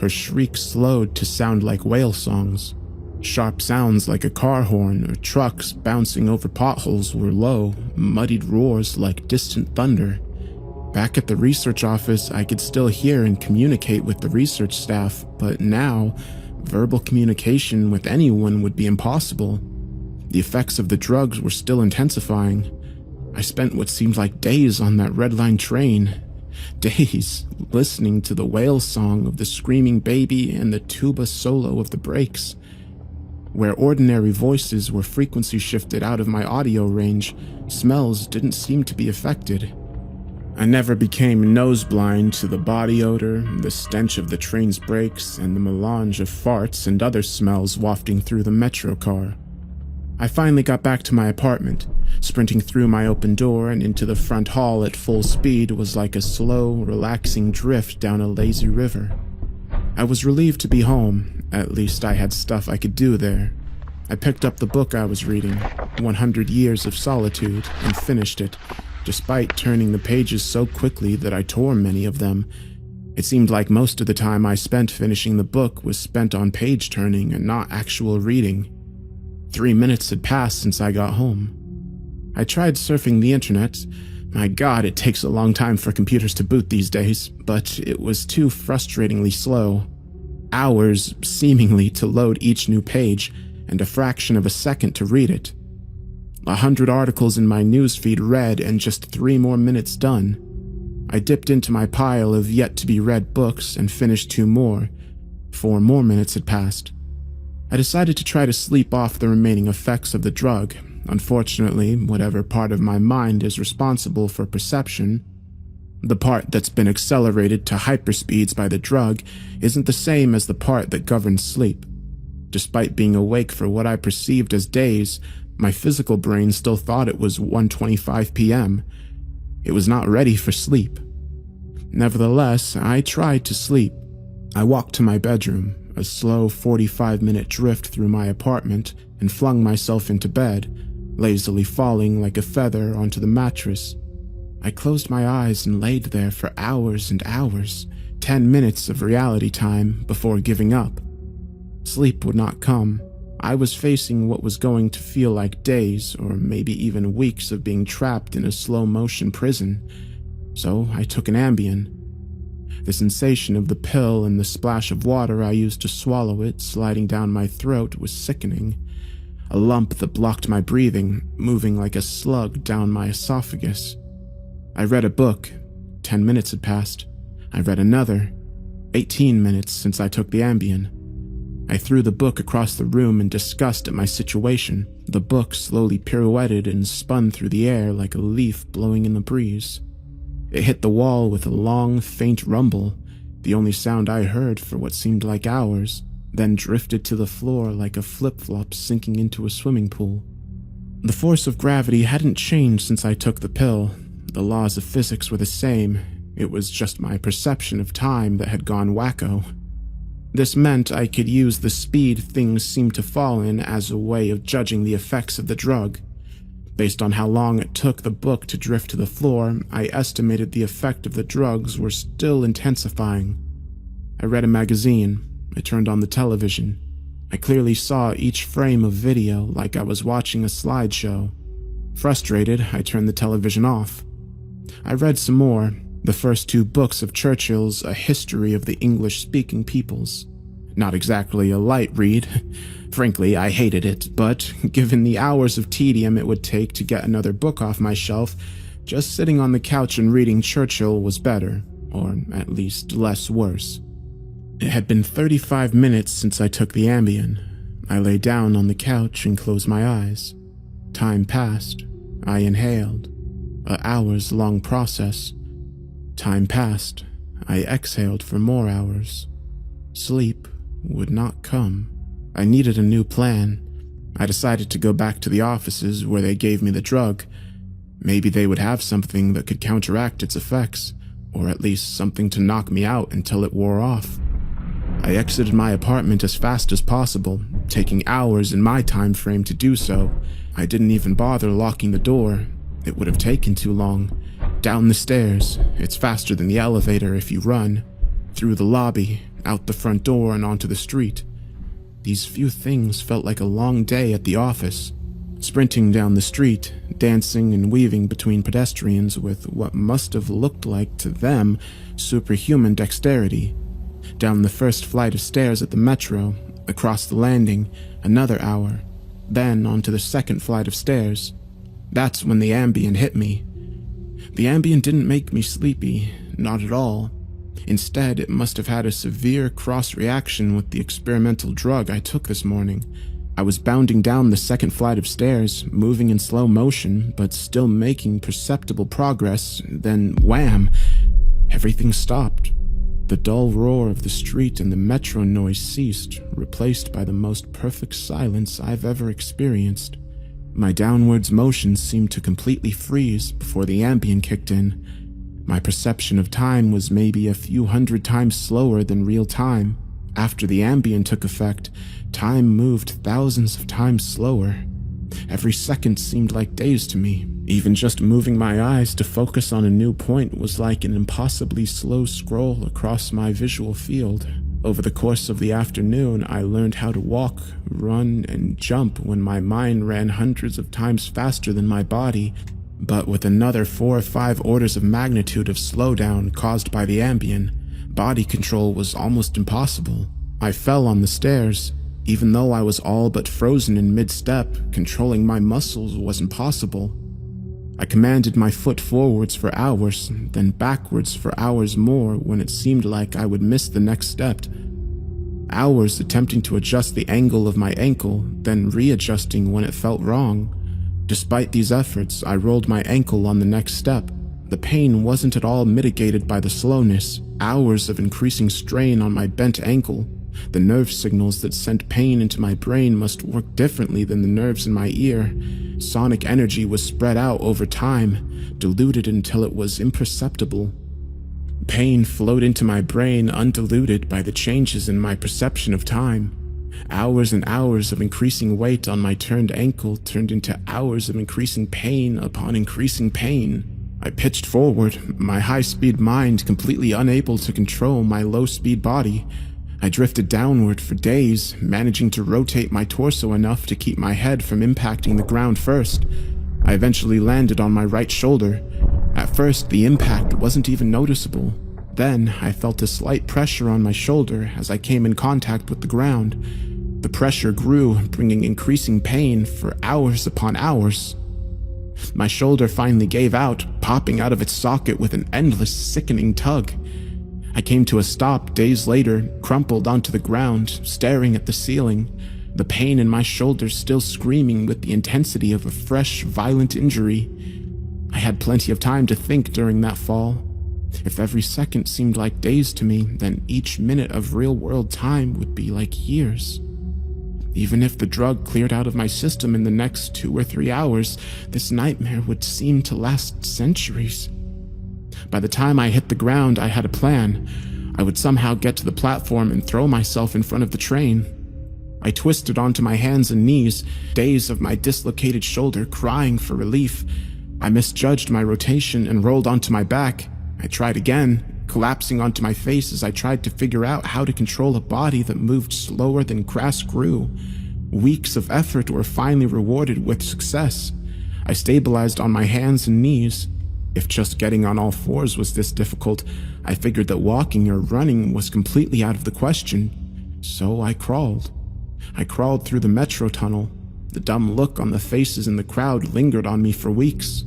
Her shrieks slowed to sound like whale songs. Sharp sounds like a car horn or trucks bouncing over potholes were low, muddied roars like distant thunder. Back at the research office, I could still hear and communicate with the research staff, but now, verbal communication with anyone would be impossible. The effects of the drugs were still intensifying. I spent what seemed like days on that Red Line train. Days listening to the whale song of the screaming baby and the tuba solo of the brakes. Where ordinary voices were frequency shifted out of my audio range, smells didn't seem to be affected. I never became nose-blind to the body odor, the stench of the train's brakes, and the melange of farts and other smells wafting through the metro car. I finally got back to my apartment. Sprinting through my open door and into the front hall at full speed was like a slow, relaxing drift down a lazy river. I was relieved to be home. At least I had stuff I could do there. I picked up the book I was reading, 100 Years of Solitude, and finished it, despite turning the pages so quickly that I tore many of them. It seemed like most of the time I spent finishing the book was spent on page turning and not actual reading. 3 minutes had passed since I got home. I tried surfing the internet. My God, it takes a long time for computers to boot these days, but it was too frustratingly slow. Hours, seemingly, to load each new page, and a fraction of a second to read it. 100 articles in my newsfeed read and just 3 more minutes done. I dipped into my pile of yet-to-be-read books and finished 2 more. 4 more minutes had passed. I decided to try to sleep off the remaining effects of the drug. Unfortunately, whatever part of my mind is responsible for perception, the part that's been accelerated to hyperspeeds by the drug, isn't the same as the part that governs sleep. Despite being awake for what I perceived as days, my physical brain still thought it was 1:25 p.m. It was not ready for sleep. Nevertheless, I tried to sleep. I walked to my bedroom, a slow 45-minute drift through my apartment, and flung myself into bed, lazily falling like a feather onto the mattress. I closed my eyes and laid there for hours and hours, 10 minutes of reality time before giving up. Sleep would not come. I was facing what was going to feel like days or maybe even weeks of being trapped in a slow-motion prison, so I took an Ambien. The sensation of the pill and the splash of water I used to swallow it sliding down my throat was sickening. A lump that blocked my breathing, moving like a slug down my esophagus. I read a book. 10 minutes had passed. I read another. 18 minutes since I took the Ambien. I threw the book across the room in disgust at my situation. The book slowly pirouetted and spun through the air like a leaf blowing in the breeze. It hit the wall with a long, faint rumble, the only sound I heard for what seemed like hours, then drifted to the floor like a flip-flop sinking into a swimming pool. The force of gravity hadn't changed since I took the pill. The laws of physics were the same. It was just my perception of time that had gone wacko. This meant I could use the speed things seemed to fall in as a way of judging the effects of the drug. Based on how long it took the book to drift to the floor, I estimated the effect of the drugs were still intensifying. I read a magazine. I turned on the television. I clearly saw each frame of video like I was watching a slideshow. Frustrated, I turned the television off. I read some more. The first 2 books of Churchill's A History of the English-Speaking Peoples. Not exactly a light read. Frankly, I hated it, but given the hours of tedium it would take to get another book off my shelf, just sitting on the couch and reading Churchill was better, or at least less worse. It had been 35 minutes since I took the Ambien. I lay down on the couch and closed my eyes. Time passed. I inhaled. An hours-long process. Time passed. I exhaled for more hours. Sleep would not come. I needed a new plan. I decided to go back to the offices where they gave me the drug. Maybe they would have something that could counteract its effects, or at least something to knock me out until it wore off. I exited my apartment as fast as possible, taking hours in my time frame to do so. I didn't even bother locking the door. It would have taken too long. Down the stairs, it's faster than the elevator if you run. Through the lobby, out the front door and onto the street. These few things felt like a long day at the office. Sprinting down the street, dancing and weaving between pedestrians with what must have looked like to them superhuman dexterity. Down the first flight of stairs at the metro, across the landing, another hour. Then onto the second flight of stairs. That's when the Ambien hit me. The Ambien didn't make me sleepy, not at all. Instead, it must have had a severe cross-reaction with the experimental drug I took this morning. I was bounding down the second flight of stairs, moving in slow motion, but still making perceptible progress. Then, wham! Everything stopped. The dull roar of the street and the metro noise ceased, replaced by the most perfect silence I've ever experienced. My downwards motion seemed to completely freeze before the ambient kicked in. My perception of time was maybe a few hundred times slower than real time. After the ambient took effect, time moved thousands of times slower. Every second seemed like days to me. Even just moving my eyes to focus on a new point was like an impossibly slow scroll across my visual field. Over the course of the afternoon, I learned how to walk, run, and jump when my mind ran hundreds of times faster than my body, but with another 4 or 5 orders of magnitude of slowdown caused by the ambient, body control was almost impossible. I fell on the stairs. Even though I was all but frozen in mid-step, controlling my muscles was impossible. I commanded my foot forwards for hours, then backwards for hours more when it seemed like I would miss the next step. Hours attempting to adjust the angle of my ankle, then readjusting when it felt wrong. Despite these efforts, I rolled my ankle on the next step. The pain wasn't at all mitigated by the slowness. Hours of increasing strain on my bent ankle. The nerve signals that sent pain into my brain must work differently than the nerves in my ear. Sonic energy was spread out over time, diluted until it was imperceptible. Pain flowed into my brain undiluted by the changes in my perception of time. Hours and hours of increasing weight on my turned ankle turned into hours of increasing pain upon increasing pain. I pitched forward, my high-speed mind completely unable to control my low-speed body. I drifted downward for days, managing to rotate my torso enough to keep my head from impacting the ground first. I eventually landed on my right shoulder. At first, the impact wasn't even noticeable. Then, I felt a slight pressure on my shoulder as I came in contact with the ground. The pressure grew, bringing increasing pain for hours upon hours. My shoulder finally gave out, popping out of its socket with an endless, sickening tug. I came to a stop days later, crumpled onto the ground, staring at the ceiling, the pain in my shoulder still screaming with the intensity of a fresh, violent injury. I had plenty of time to think during that fall. If every second seemed like days to me, then each minute of real-world time would be like years. Even if the drug cleared out of my system in the next 2 or 3 hours, this nightmare would seem to last centuries. By the time I hit the ground, I had a plan. I would somehow get to the platform and throw myself in front of the train. I twisted onto my hands and knees, days of my dislocated shoulder crying for relief. I misjudged my rotation and rolled onto my back. I tried again, collapsing onto my face as I tried to figure out how to control a body that moved slower than grass grew. Weeks of effort were finally rewarded with success. I stabilized on my hands and knees. If just getting on all fours was this difficult, I figured that walking or running was completely out of the question. So I crawled. I crawled through the metro tunnel. The dumb look on the faces in the crowd lingered on me for weeks.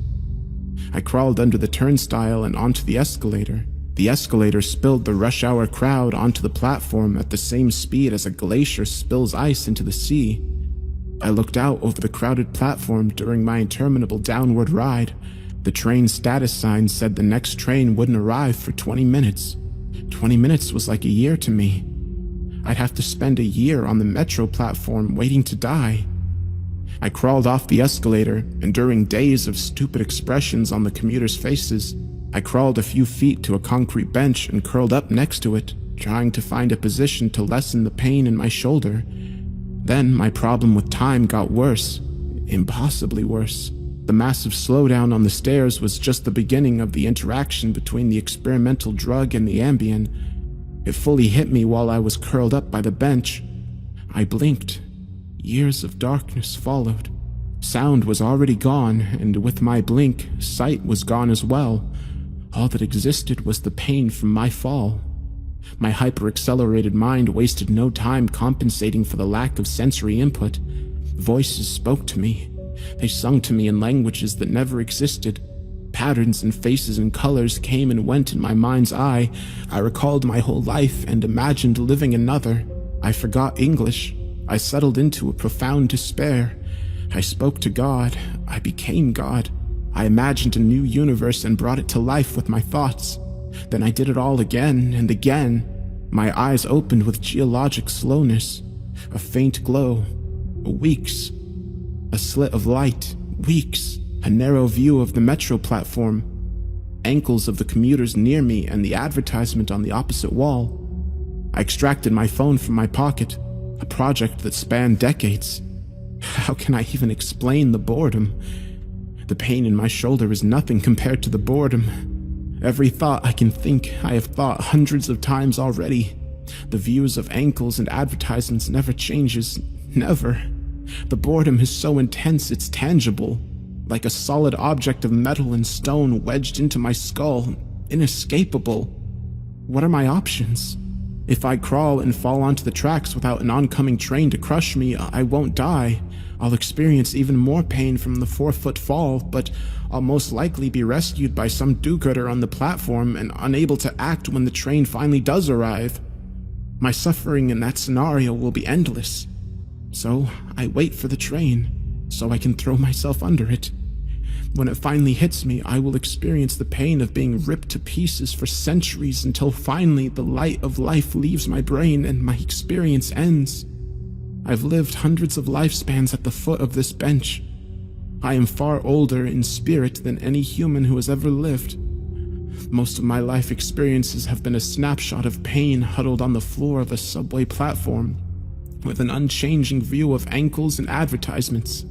I crawled under the turnstile and onto the escalator. The escalator spilled the rush hour crowd onto the platform at the same speed as a glacier spills ice into the sea. I looked out over the crowded platform during my interminable downward ride. The train status sign said the next train wouldn't arrive for 20 minutes. 20 minutes was like a year to me. I'd have to spend a year on the metro platform waiting to die. I crawled off the escalator, enduring days of stupid expressions on the commuters' faces. I crawled a few feet to a concrete bench and curled up next to it, trying to find a position to lessen the pain in my shoulder. Then my problem with time got worse, impossibly worse. The massive slowdown on the stairs was just the beginning of the interaction between the experimental drug and the Ambien. It fully hit me while I was curled up by the bench. I blinked. Years of darkness followed. Sound was already gone, and with my blink, sight was gone as well. All that existed was the pain from my fall. My hyper-accelerated mind wasted no time compensating for the lack of sensory input. Voices spoke to me. They sung to me in languages that never existed. Patterns and faces and colors came and went in my mind's eye. I recalled my whole life and imagined living another. I forgot English. I settled into a profound despair. I spoke to God. I became God. I imagined a new universe and brought it to life with my thoughts. Then I did it all again and again. My eyes opened with geologic slowness. A faint glow. Weeks. A slit of light. Weeks. A narrow view of the metro platform. Ankles of the commuters near me and the advertisement on the opposite wall. I extracted my phone from my pocket. A project that spanned decades. How can I even explain the boredom? The pain in my shoulder is nothing compared to the boredom. Every thought I can think, I have thought hundreds of times already. The views of ankles and advertisements never changes. Never. The boredom is so intense it's tangible. Like a solid object of metal and stone wedged into my skull. Inescapable. What are my options? If I crawl and fall onto the tracks without an oncoming train to crush me, I won't die. I'll experience even more pain from the 4-foot fall, but I'll most likely be rescued by some do-gooder on the platform and unable to act when the train finally does arrive. My suffering in that scenario will be endless. So I wait for the train, so I can throw myself under it. When it finally hits me, I will experience the pain of being ripped to pieces for centuries until finally the light of life leaves my brain and my experience ends. I've lived hundreds of lifespans at the foot of this bench. I am far older in spirit than any human who has ever lived. Most of my life experiences have been a snapshot of pain huddled on the floor of a subway platform, with an unchanging view of ankles and advertisements.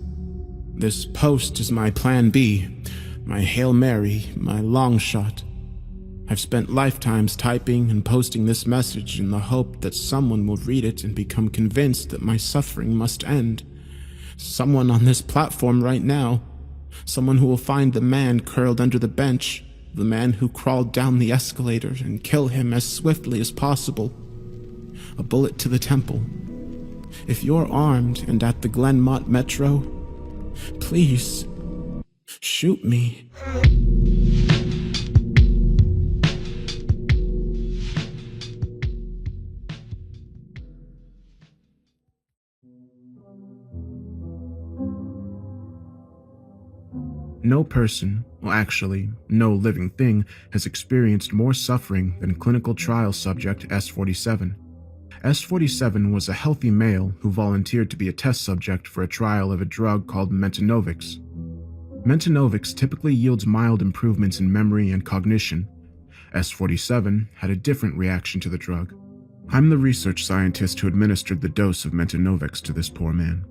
This post is my plan B, my Hail Mary, my long shot. I've spent lifetimes typing and posting this message in the hope that someone will read it and become convinced that my suffering must end. Someone on this platform right now. Someone who will find the man curled under the bench, the man who crawled down the escalator, and kill him as swiftly as possible. A bullet to the temple. If you're armed and at the Glenmont Metro, please, shoot me. No person, well actually, no living thing, has experienced more suffering than clinical trial subject S-47. S-47 was a healthy male who volunteered to be a test subject for a trial of a drug called Mentinovix. Mentinovix typically yields mild improvements in memory and cognition. S-47 had a different reaction to the drug. I'm the research scientist who administered the dose of Mentinovix to this poor man,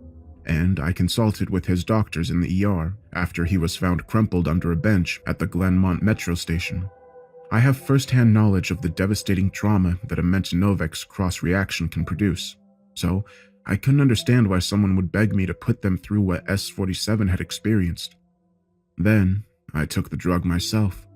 and I consulted with his doctors in the ER after he was found crumpled under a bench at the Glenmont Metro station. I have first-hand knowledge of the devastating trauma that a Mentinovix cross-reaction can produce, so I couldn't understand why someone would beg me to put them through what S-47 had experienced. Then, I took the drug myself.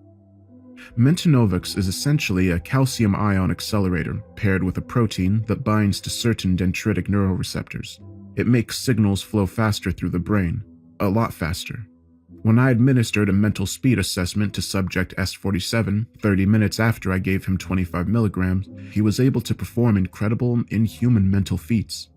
Mentinovix is essentially a calcium ion accelerator paired with a protein that binds to certain dendritic neuroreceptors. It makes signals flow faster through the brain, a lot faster. When I administered a mental speed assessment to subject S-47 30 minutes after I gave him 25 milligrams, he was able to perform incredible, inhuman mental feats.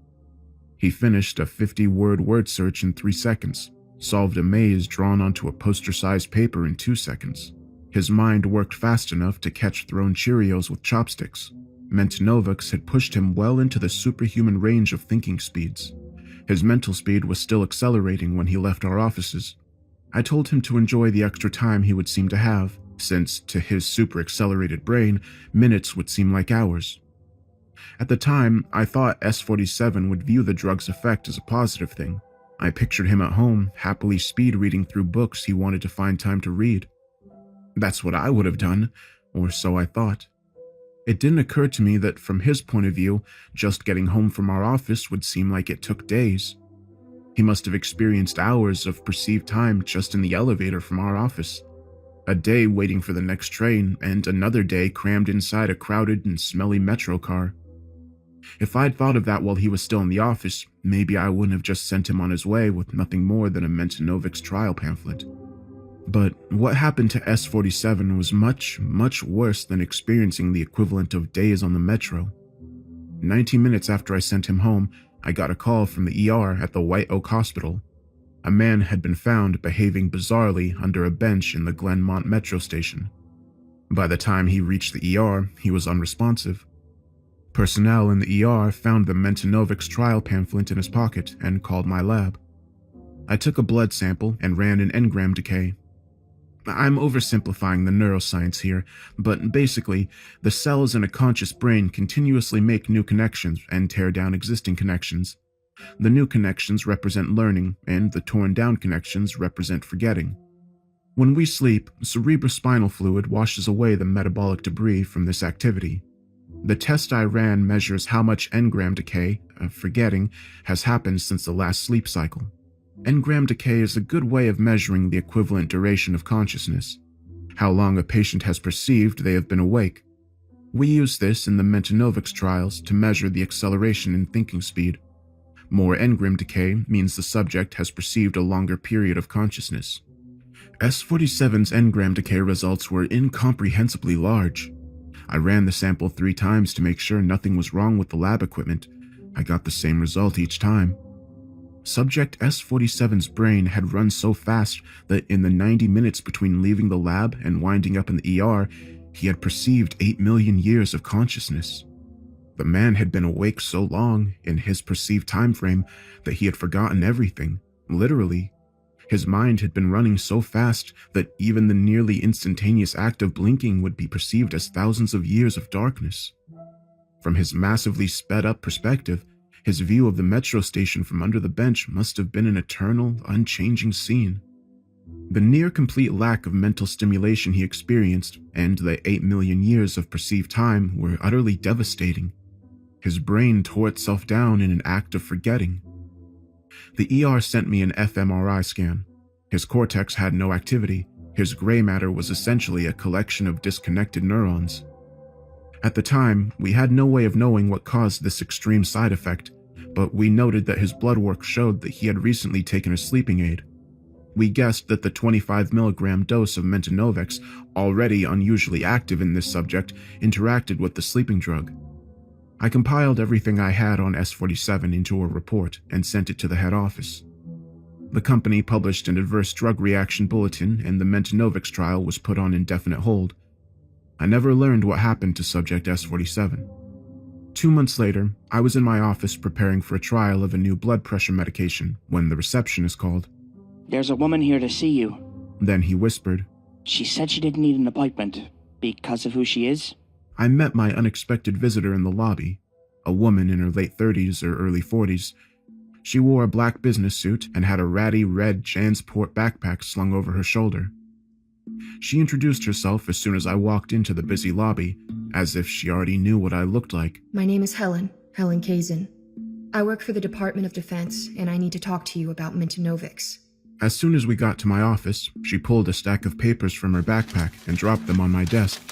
He finished a 50-word word search in 3 seconds, solved a maze drawn onto a poster-sized paper in 2 seconds. His mind worked fast enough to catch thrown Cheerios with chopsticks. Mentinovix had pushed him well into the superhuman range of thinking speeds. His mental speed was still accelerating when he left our offices. I told him to enjoy the extra time he would seem to have, since, to his super-accelerated brain, minutes would seem like hours. At the time, I thought S-47 would view the drug's effect as a positive thing. I pictured him at home, happily speed-reading through books he wanted to find time to read. That's what I would have done, or so I thought. It didn't occur to me that from his point of view, just getting home from our office would seem like it took days. He must have experienced hours of perceived time just in the elevator from our office. A day waiting for the next train, and another day crammed inside a crowded and smelly metro car. If I'd thought of that while he was still in the office, maybe I wouldn't have just sent him on his way with nothing more than a Mentinovix trial pamphlet. But what happened to S-47 was much, much worse than experiencing the equivalent of days on the metro. 90 minutes after I sent him home, I got a call from the ER at the White Oak Hospital. A man had been found behaving bizarrely under a bench in the Glenmont metro station. By the time he reached the ER, he was unresponsive. Personnel in the ER found the Mentanovics trial pamphlet in his pocket and called my lab. I took a blood sample and ran an engram decay. I'm oversimplifying the neuroscience here, but basically, the cells in a conscious brain continuously make new connections and tear down existing connections. The new connections represent learning, and the torn down connections represent forgetting. When we sleep, cerebrospinal fluid washes away the metabolic debris from this activity. The test I ran measures how much engram decay, forgetting, has happened since the last sleep cycle. Engram decay is a good way of measuring the equivalent duration of consciousness, how long a patient has perceived they have been awake. We use this in the Mentanovics trials to measure the acceleration in thinking speed. More engram decay means the subject has perceived a longer period of consciousness. S47's engram decay results were incomprehensibly large. I ran the sample 3 times to make sure nothing was wrong with the lab equipment. I got the same result each time. Subject S47's brain had run so fast that in the 90 minutes between leaving the lab and winding up in the ER, he had perceived 8 million years of consciousness. The man had been awake so long in his perceived time frame that he had forgotten everything, literally. His mind had been running so fast that even the nearly instantaneous act of blinking would be perceived as thousands of years of darkness. From his massively sped-up perspective, his view of the metro station from under the bench must have been an eternal, unchanging scene. The near-complete lack of mental stimulation he experienced and the 8 million years of perceived time were utterly devastating. His brain tore itself down in an act of forgetting. The ER sent me an fMRI scan. His cortex had no activity. His gray matter was essentially a collection of disconnected neurons. At the time, we had no way of knowing what caused this extreme side effect, but we noted that his blood work showed that he had recently taken a sleeping aid. We guessed that the 25 milligram dose of Mentanovics, already unusually active in this subject, interacted with the sleeping drug. I compiled everything I had on S47 into a report and sent it to the head office. The company published an adverse drug reaction bulletin and the Mentanovics trial was put on indefinite hold. I never learned what happened to subject S47. 2 months later, I was in my office preparing for a trial of a new blood pressure medication when the receptionist called. "There's a woman here to see you." Then he whispered. "She said she didn't need an appointment because of who she is." I met my unexpected visitor in the lobby, a woman in her late 30s or early 40s. She wore a black business suit and had a ratty red Jansport backpack slung over her shoulder. She introduced herself as soon as I walked into the busy lobby, as if she already knew what I looked like. My name is Helen Kazin. I work for the Department of Defense, and I need to talk to you about Mentanovics. As soon as we got to my office, she pulled a stack of papers from her backpack and dropped them on my desk.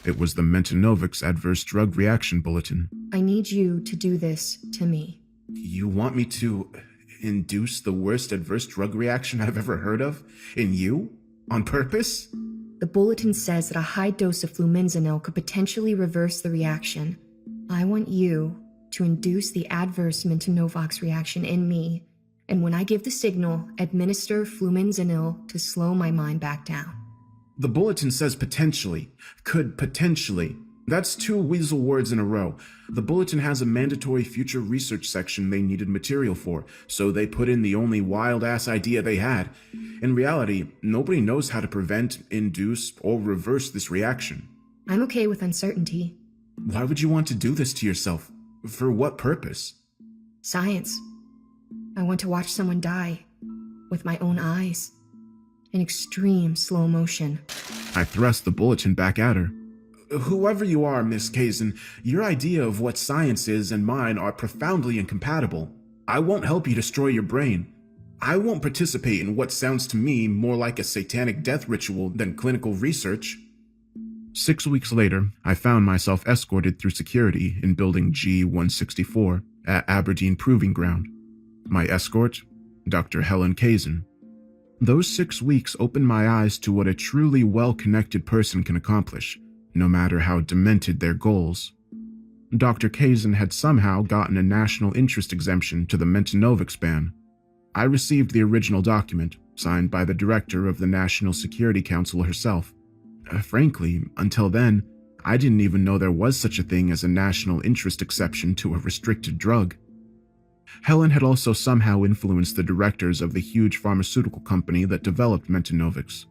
It was the Mentanovics Adverse Drug Reaction Bulletin. I need you to do this to me. You want me to induce the worst adverse drug reaction I've ever heard of? In you? On purpose? The bulletin says that a high dose of flumenzenil could potentially reverse the reaction. I want you to induce the adverse Mentanovics reaction in me, and when I give the signal, administer flumenzenil to slow my mind back down. The bulletin says potentially. Could potentially. That's 2 weasel words in a row. The bulletin has a mandatory future research section they needed material for, so they put in the only wild-ass idea they had. In reality, nobody knows how to prevent, induce, or reverse this reaction. I'm okay with uncertainty. Why would you want to do this to yourself? For what purpose? Science. I want to watch someone die with my own eyes. In extreme slow motion. I thrust the bulletin back at her. Whoever you are, Miss Kazin, your idea of what science is and mine are profoundly incompatible. I won't help you destroy your brain. I won't participate in what sounds to me more like a satanic death ritual than clinical research. 6 weeks later, I found myself escorted through security in building G164 at Aberdeen Proving Ground. My escort, Dr. Helen Kazin. Those 6 weeks opened my eyes to what a truly well-connected person can accomplish, no matter how demented their goals. Dr. Kazin had somehow gotten a national interest exemption to the Mentanovics ban. I received the original document, signed by the director of the National Security Council herself. Frankly, until then, I didn't even know there was such a thing as a national interest exception to a restricted drug. Helen had also somehow influenced the directors of the huge pharmaceutical company that developed Mentanovics.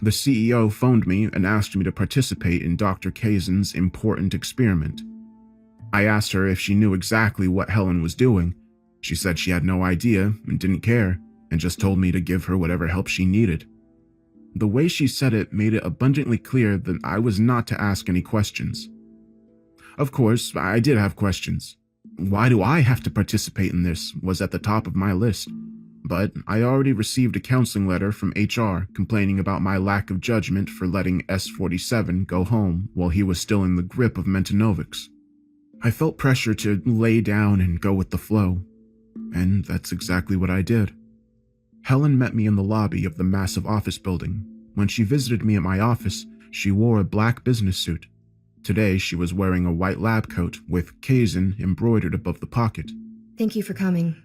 The CEO phoned me and asked me to participate in Dr. Kazin's important experiment. I asked her if she knew exactly what Helen was doing. She said she had no idea and didn't care, and just told me to give her whatever help she needed. The way she said it made it abundantly clear that I was not to ask any questions. Of course, I did have questions. Why do I have to participate in this was at the top of my list. But I already received a counseling letter from HR complaining about my lack of judgment for letting S-47 go home while he was still in the grip of Mentanovics. I felt pressure to lay down and go with the flow, and that's exactly what I did. Helen met me in the lobby of the massive office building. When she visited me at my office, she wore a black business suit. Today, she was wearing a white lab coat with Kazin embroidered above the pocket. Thank you for coming.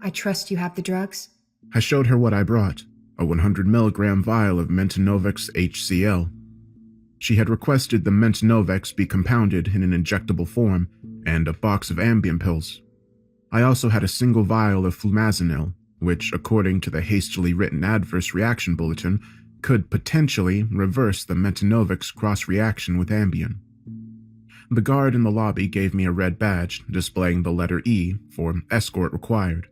I trust you have the drugs? I showed her what I brought, a 100 milligram vial of Mentanovics HCl. She had requested the Mentanovics be compounded in an injectable form and a box of Ambien pills. I also had a single vial of flumazenil, which, according to the hastily written adverse reaction bulletin, could potentially reverse the Mentanovics cross-reaction with Ambien. The guard in the lobby gave me a red badge displaying the letter E for escort required,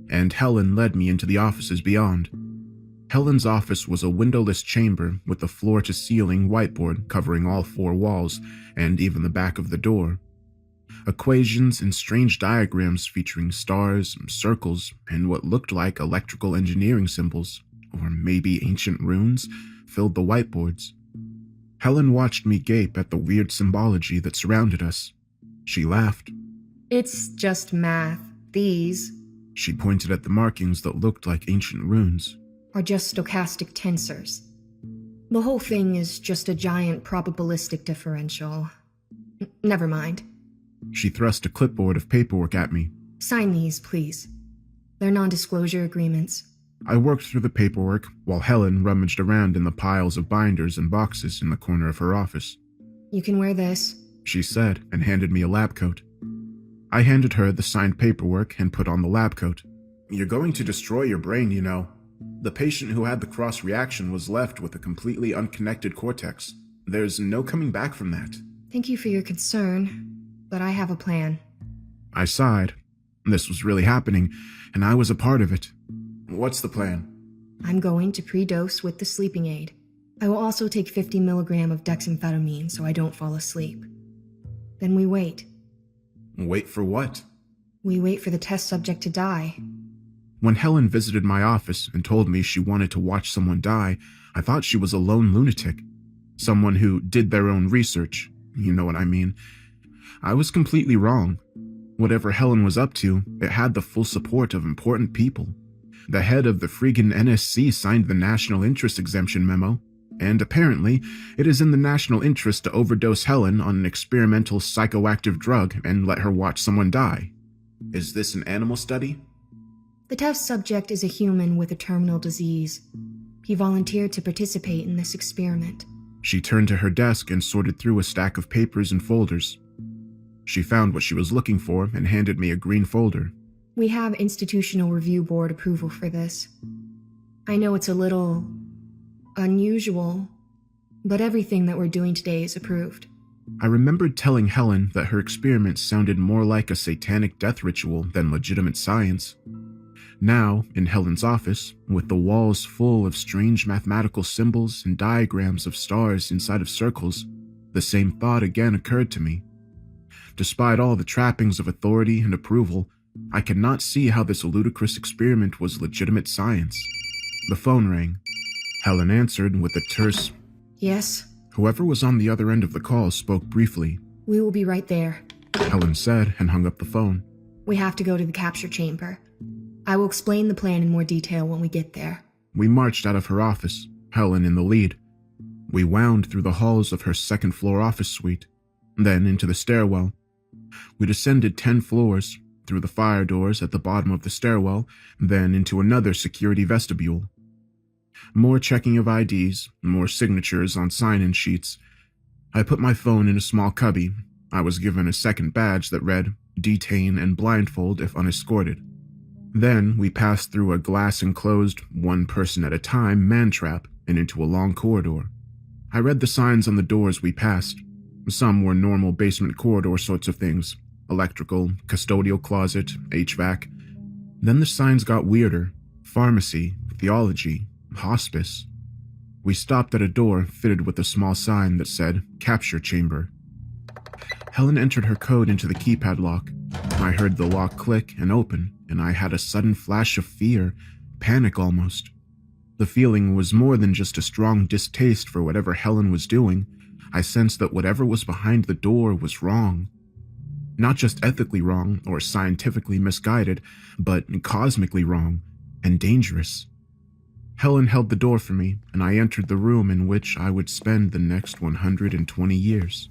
and Helen led me into the offices beyond. Helen's office was a windowless chamber with a floor-to-ceiling whiteboard covering all four walls and even the back of the door. Equations and strange diagrams featuring stars, circles, and what looked like electrical engineering symbols, or maybe ancient runes, filled the whiteboards. Helen watched me gape at the weird symbology that surrounded us. She laughed. It's just math. These, she pointed at the markings that looked like ancient runes, are just stochastic tensors. The whole thing is just a giant probabilistic differential. Never mind. She thrust a clipboard of paperwork at me. Sign these, please. They're non-disclosure agreements. I worked through the paperwork while Helen rummaged around in the piles of binders and boxes in the corner of her office. You can wear this, she said, and handed me a lab coat. I handed her the signed paperwork and put on the lab coat. You're going to destroy your brain, you know. The patient who had the cross-reaction was left with a completely unconnected cortex. There's no coming back from that. Thank you for your concern, but I have a plan. I sighed. This was really happening, and I was a part of it. What's the plan? I'm going to pre-dose with the sleeping aid. I will also take 50 milligram of dexamphetamine so I don't fall asleep. Then we wait. Wait for what? We wait for the test subject to die. When Helen visited my office and told me she wanted to watch someone die, I thought she was a lone lunatic. Someone who did their own research. You know what I mean. I was completely wrong. Whatever Helen was up to, it had the full support of important people. The head of the friggin' NSC signed the National Interest Exemption memo, and apparently, it is in the national interest to overdose Helen on an experimental psychoactive drug and let her watch someone die. Is this an animal study? The test subject is a human with a terminal disease. He volunteered to participate in this experiment. She turned to her desk and sorted through a stack of papers and folders. She found what she was looking for and handed me a green folder. We have Institutional Review Board approval for this. I know it's a little unusual, but everything that we're doing today is approved. I remembered telling Helen that her experiment sounded more like a satanic death ritual than legitimate science. Now, in Helen's office, with the walls full of strange mathematical symbols and diagrams of stars inside of circles, the same thought again occurred to me. Despite all the trappings of authority and approval, I could not see how this ludicrous experiment was legitimate science. The phone rang. Helen answered with a terse, Yes? Whoever was on the other end of the call spoke briefly. We will be right there. Helen said and hung up the phone. We have to go to the capture chamber. I will explain the plan in more detail when we get there. We marched out of her office, Helen in the lead. We wound through the halls of her second-floor office suite, then into the stairwell. We descended 10 floors, through the fire doors at the bottom of the stairwell, then into another security vestibule. More checking of IDs, more signatures on sign-in sheets. I put my phone in a small cubby. I was given a second badge that read, "Detain and blindfold if unescorted." Then we passed through a glass-enclosed, one person at a time man-trap and into a long corridor. I read the signs on the doors we passed. Some were normal basement corridor sorts of things. Electrical, custodial closet, HVAC. Then the signs got weirder. Pharmacy, theology, hospice. We stopped at a door fitted with a small sign that said, "Capture Chamber." Helen entered her code into the keypad lock. I heard the lock click and open, and I had a sudden flash of fear, panic almost. The feeling was more than just a strong distaste for whatever Helen was doing. I sensed that whatever was behind the door was wrong. Not just ethically wrong or scientifically misguided, but cosmically wrong and dangerous. Helen held the door for me, and I entered the room in which I would spend the next 120 years.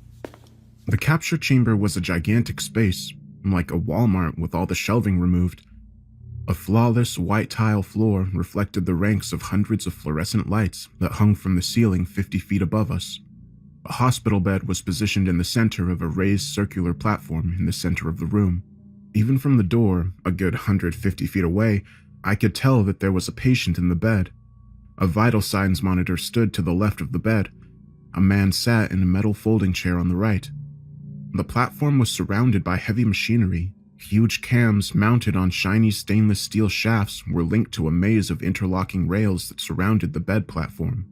The capture chamber was a gigantic space, like a Walmart with all the shelving removed. A flawless white tile floor reflected the ranks of hundreds of fluorescent lights that hung from the ceiling 50 feet above us. A hospital bed was positioned in the center of a raised circular platform in the center of the room. Even from the door, a good 150 feet away, I could tell that there was a patient in the bed. A vital signs monitor stood to the left of the bed. A man sat in a metal folding chair on the right. The platform was surrounded by heavy machinery. Huge cams mounted on shiny stainless steel shafts were linked to a maze of interlocking rails that surrounded the bed platform.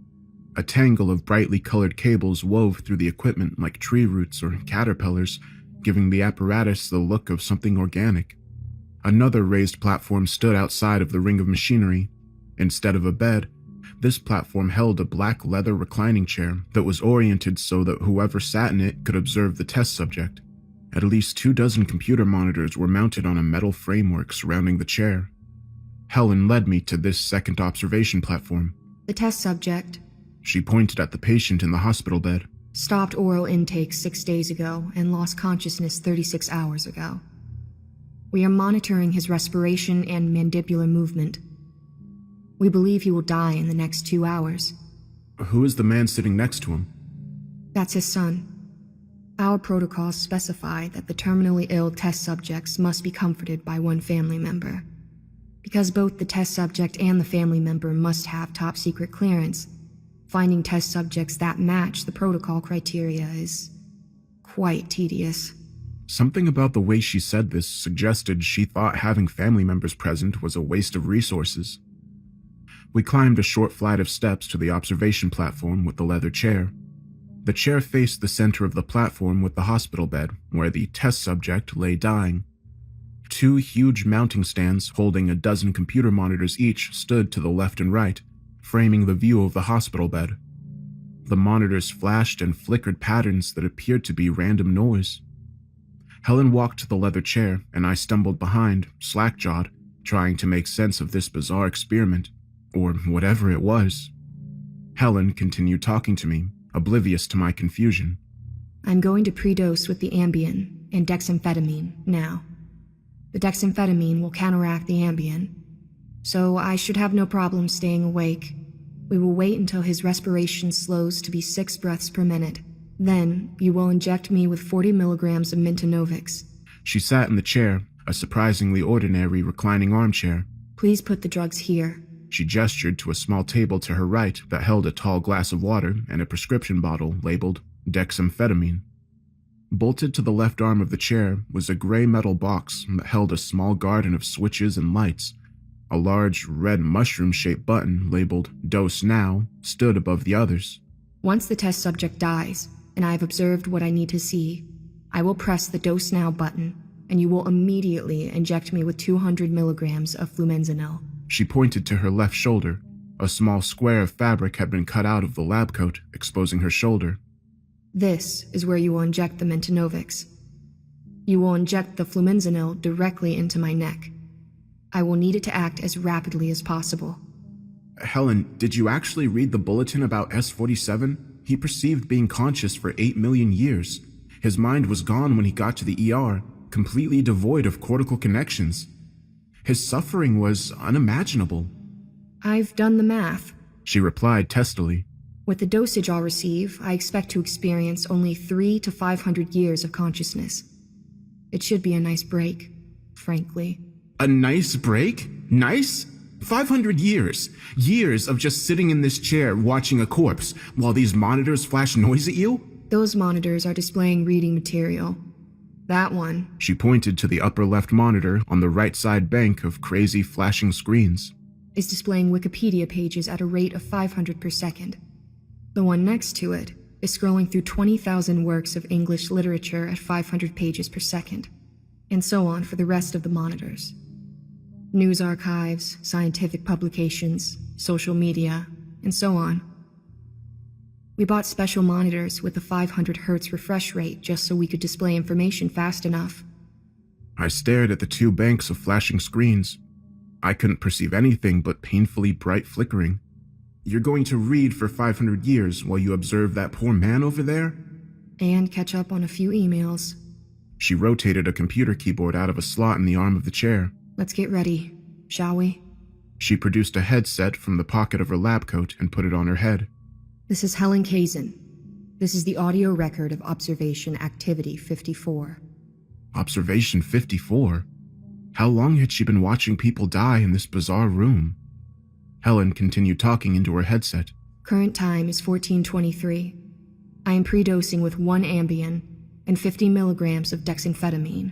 A tangle of brightly colored cables wove through the equipment like tree roots or caterpillars, giving the apparatus the look of something organic. Another raised platform stood outside of the ring of machinery. Instead of a bed, this platform held a black leather reclining chair that was oriented so that whoever sat in it could observe the test subject. At least 24 computer monitors were mounted on a metal framework surrounding the chair. Helen led me to this second observation platform. The test subject She pointed at the patient in the hospital bed. stopped oral intake 6 days ago and lost consciousness 36 hours ago. We are monitoring his respiration and mandibular movement. We believe he will die in the next 2 hours. Who is the man sitting next to him? That's his son. Our protocols specify that the terminally ill test subjects must be comforted by one family member. Because both the test subject and the family member must have top secret clearance, finding test subjects that match the protocol criteria is quite tedious. Something about the way she said this suggested she thought having family members present was a waste of resources. We climbed a short flight of steps to the observation platform with the leather chair. The chair faced the center of the platform with the hospital bed, where the test subject lay dying. 2 huge mounting stands holding a dozen computer monitors each stood to the left and right, framing the view of the hospital bed. The monitors flashed and flickered patterns that appeared to be random noise. Helen walked to the leather chair, and I stumbled behind, slack-jawed, trying to make sense of this bizarre experiment, or whatever it was. Helen continued talking to me, oblivious to my confusion. I'm going to predose with the Ambien and dexamphetamine now. The dexamphetamine will counteract the Ambien, so I should have no problem staying awake. We will wait until his respiration slows to be 6 breaths per minute. Then, you will inject me with 40 milligrams of Mintonovix. She sat in the chair, a surprisingly ordinary reclining armchair. Please put the drugs here. She gestured to a small table to her right that held a tall glass of water and a prescription bottle labeled dexamphetamine. Bolted to the left arm of the chair was a gray metal box that held a small garden of switches and lights. A large red mushroom-shaped button labeled Dose Now stood above the others. Once the test subject dies, and I have observed what I need to see, I will press the Dose Now button, and you will immediately inject me with 200 milligrams of flumenzenil. She pointed to her left shoulder. A small square of fabric had been cut out of the lab coat, exposing her shoulder. This is where you will inject the Mintonovix. You will inject the flumenzenil directly into my neck. I will need it to act as rapidly as possible. Helen, did you actually read the bulletin about S-47? He perceived being conscious for 8 million years. His mind was gone when he got to the ER, completely devoid of cortical connections. His suffering was unimaginable. I've done the math. She replied testily. With the dosage I'll receive, I expect to experience only 300 to 500 years of consciousness. It should be a nice break, frankly. A nice break? Nice? 500 years. Years of just sitting in this chair watching a corpse while these monitors flash noise at you? Those monitors are displaying reading material. That one. She pointed to the upper left monitor on the right side bank of crazy flashing screens. Is displaying Wikipedia pages at a rate of 500 per second. The one next to it is scrolling through 20,000 works of English literature at 500 pages per second, and so on for the rest of the monitors. News archives, scientific publications, social media, and so on. We bought special monitors with a 500 Hz refresh rate just so we could display information fast enough. I stared at the two banks of flashing screens. I couldn't perceive anything but painfully bright flickering. You're going to read for 500 years while you observe that poor man over there? And catch up on a few emails. She rotated a computer keyboard out of a slot in the arm of the chair. Let's get ready, shall we? She produced a headset from the pocket of her lab coat and put it on her head. This is Helen Kazin. This is the audio record of Observation Activity 54. Observation 54? How long had she been watching people die in this bizarre room? Helen continued talking into her headset. Current time is 14:23. I am pre-dosing with 1 Ambien and 50 milligrams of dexamphetamine.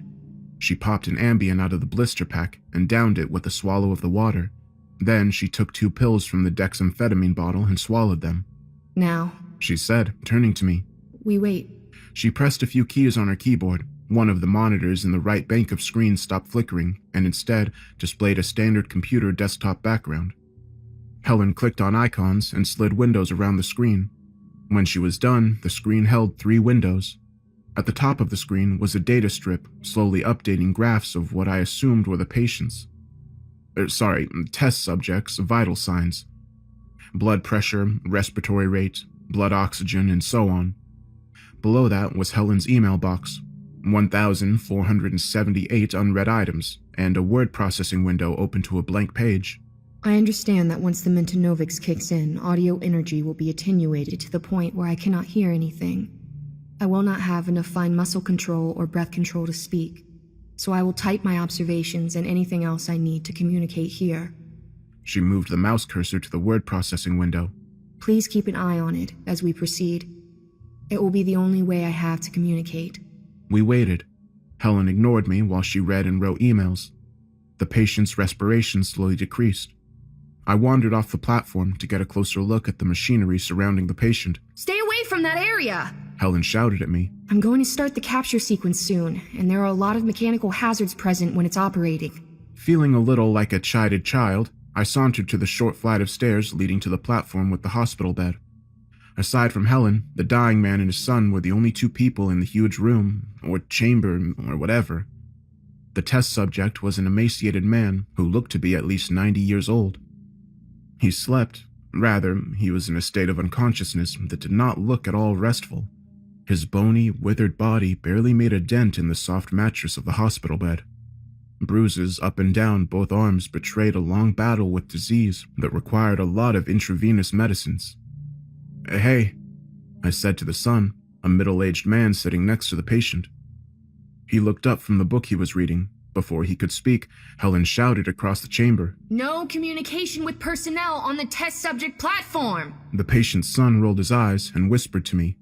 She popped an Ambien out of the blister pack and downed it with a swallow of the water. Then she took 2 pills from the dexamphetamine bottle and swallowed them. Now, she said, turning to me. We wait. She pressed a few keys on her keyboard. One of the monitors in the right bank of screens stopped flickering and instead displayed a standard computer desktop background. Helen clicked on icons and slid windows around the screen. When she was done, the screen held 3 windows. At the top of the screen was a data strip slowly updating graphs of what I assumed were the patient's. Test subjects' vital signs. Blood pressure, respiratory rate, blood oxygen, and so on. Below that was Helen's email box, 1,478 unread items, and a word processing window open to a blank page. I understand that once the Mintonovix kicks in, audio energy will be attenuated to the point where I cannot hear anything. I will not have enough fine muscle control or breath control to speak, so I will type my observations and anything else I need to communicate here. She moved the mouse cursor to the word processing window. Please keep an eye on it as we proceed. It will be the only way I have to communicate. We waited. Helen ignored me while she read and wrote emails. The patient's respiration slowly decreased. I wandered off the platform to get a closer look at the machinery surrounding the patient. Stay away from that area! Helen shouted at me. I'm going to start the capture sequence soon, and there are a lot of mechanical hazards present when it's operating. Feeling a little like a chided child, I sauntered to the short flight of stairs leading to the platform with the hospital bed. Aside from Helen, the dying man and his son were the only 2 people in the huge room, or chamber, or whatever. The test subject was an emaciated man who looked to be at least 90 years old. He slept. Rather, he was in a state of unconsciousness that did not look at all restful. His bony, withered body barely made a dent in the soft mattress of the hospital bed. Bruises up and down both arms betrayed a long battle with disease that required a lot of intravenous medicines. "Hey," I said to the son, a middle-aged man sitting next to the patient. He looked up from the book he was reading. Before he could speak, Helen shouted across the chamber. No communication with personnel on the test subject platform! The patient's son rolled his eyes and whispered to me.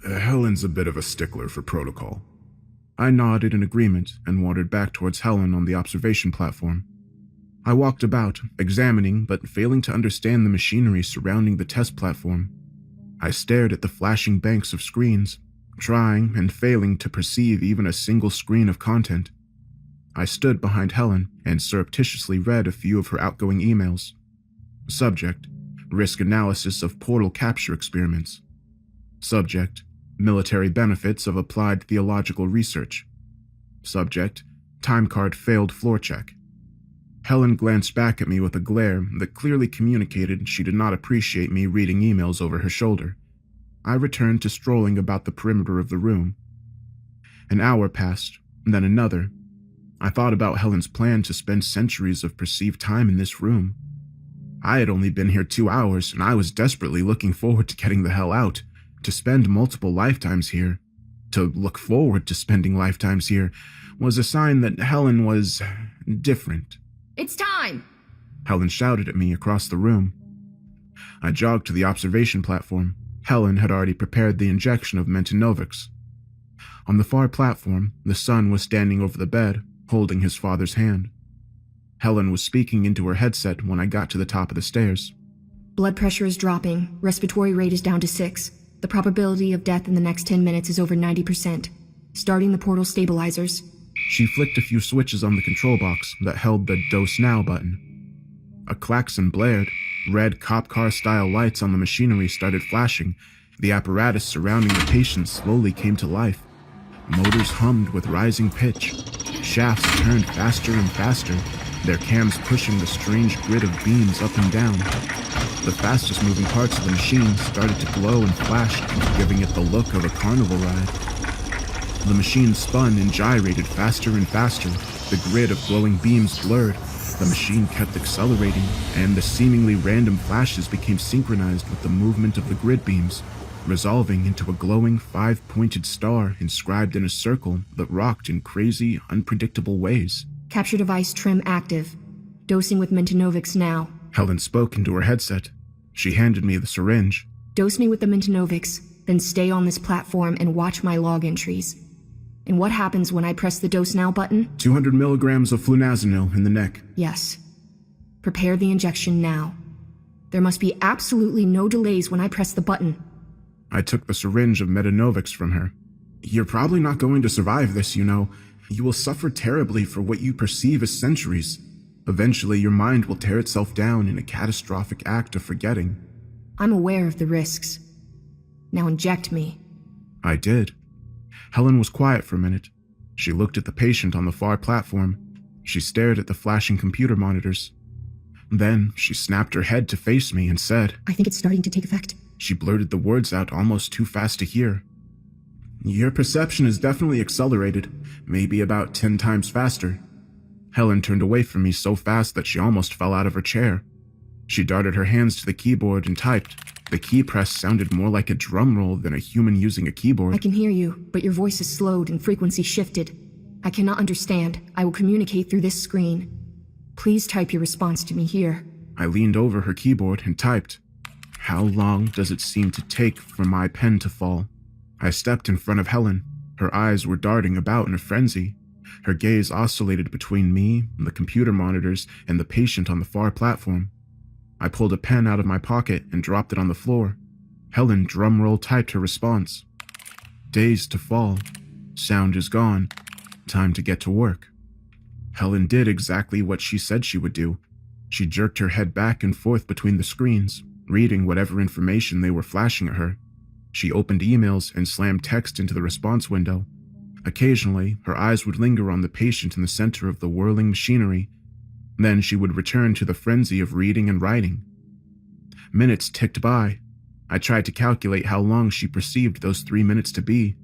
Helen's a bit of a stickler for protocol. I nodded in agreement and wandered back towards Helen on the observation platform. I walked about, examining but failing to understand the machinery surrounding the test platform. I stared at the flashing banks of screens, trying and failing to perceive even a single screen of content. I stood behind Helen and surreptitiously read a few of her outgoing emails. Subject: risk analysis of portal capture experiments. Subject: military benefits of applied theological research. Subject: time card failed floor check. Helen glanced back at me with a glare that clearly communicated she did not appreciate me reading emails over her shoulder. I returned to strolling about the perimeter of the room. An hour passed, and then another. I thought about Helen's plan to spend centuries of perceived time in this room. I had only been here 2 hours, and I was desperately looking forward to getting the hell out, to spend multiple lifetimes here. To look forward to spending lifetimes here was a sign that Helen was different. It's time! Helen shouted at me across the room. I jogged to the observation platform. Helen had already prepared the injection of Mentinovics. On the far platform, the son was standing over the bed, holding his father's hand. Helen was speaking into her headset when I got to the top of the stairs. Blood pressure is dropping. Respiratory rate is down to 6. The probability of death in the next 10 minutes is over 90%. Starting the portal stabilizers. She flicked a few switches on the control box that held the Dose Now button. A klaxon blared. Red cop car-style lights on the machinery started flashing. The apparatus surrounding the patient slowly came to life. Motors hummed with rising pitch. Shafts turned faster and faster, their cams pushing the strange grid of beams up and down. The fastest moving parts of the machine started to glow and flash, giving it the look of a carnival ride. The machine spun and gyrated faster and faster. The grid of glowing beams blurred. The machine kept accelerating, and the seemingly random flashes became synchronized with the movement of the grid beams, resolving into a glowing 5-pointed star inscribed in a circle that rocked in crazy, unpredictable ways. Capture device trim active. Dosing with Mentinovics now. Helen spoke into her headset. She handed me the syringe. Dose me with the Mentinovics, then stay on this platform and watch my log entries. And what happens when I press the Dose Now button? 200 milligrams of flunazinil in the neck. Yes. Prepare the injection now. There must be absolutely no delays when I press the button. I took the syringe of Metanovics from her. You're probably not going to survive this, you know. You will suffer terribly for what you perceive as centuries. Eventually, your mind will tear itself down in a catastrophic act of forgetting. I'm aware of the risks. Now inject me. I did. Helen was quiet for a minute. She looked at the patient on the far platform. She stared at the flashing computer monitors. Then she snapped her head to face me and said, I think it's starting to take effect. She blurted the words out almost too fast to hear. Your perception is definitely accelerated, maybe about 10 times faster. Helen turned away from me so fast that she almost fell out of her chair. She darted her hands to the keyboard and typed. The key press sounded more like a drum roll than a human using a keyboard. I can hear you, but your voice is slowed and frequency shifted. I cannot understand. I will communicate through this screen. Please type your response to me here. I leaned over her keyboard and typed. How long does it seem to take for my pen to fall? I stepped in front of Helen. Her eyes were darting about in a frenzy. Her gaze oscillated between me, the computer monitors, and the patient on the far platform. I pulled a pen out of my pocket and dropped it on the floor. Helen drumroll typed her response. Days to fall. Sound is gone. Time to get to work. Helen did exactly what she said she would do. She jerked her head back and forth between the screens, reading whatever information they were flashing at her. She opened emails and slammed text into the response window. Occasionally, her eyes would linger on the patient in the center of the whirling machinery. Then she would return to the frenzy of reading and writing. Minutes ticked by. I tried to calculate how long she perceived those 3 minutes to be.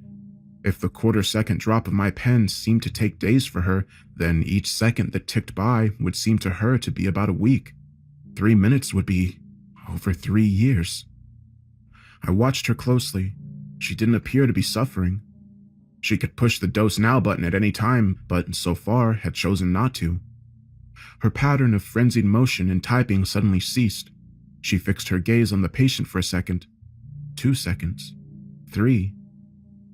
If the quarter-second drop of my pen seemed to take days for her, then each second that ticked by would seem to her to be about a week. 3 minutes would be over 3 years. I watched her closely. She didn't appear to be suffering. She could push the Dose Now button at any time, but so far had chosen not to. Her pattern of frenzied motion and typing suddenly ceased. She fixed her gaze on the patient for a second. 2 seconds. 3.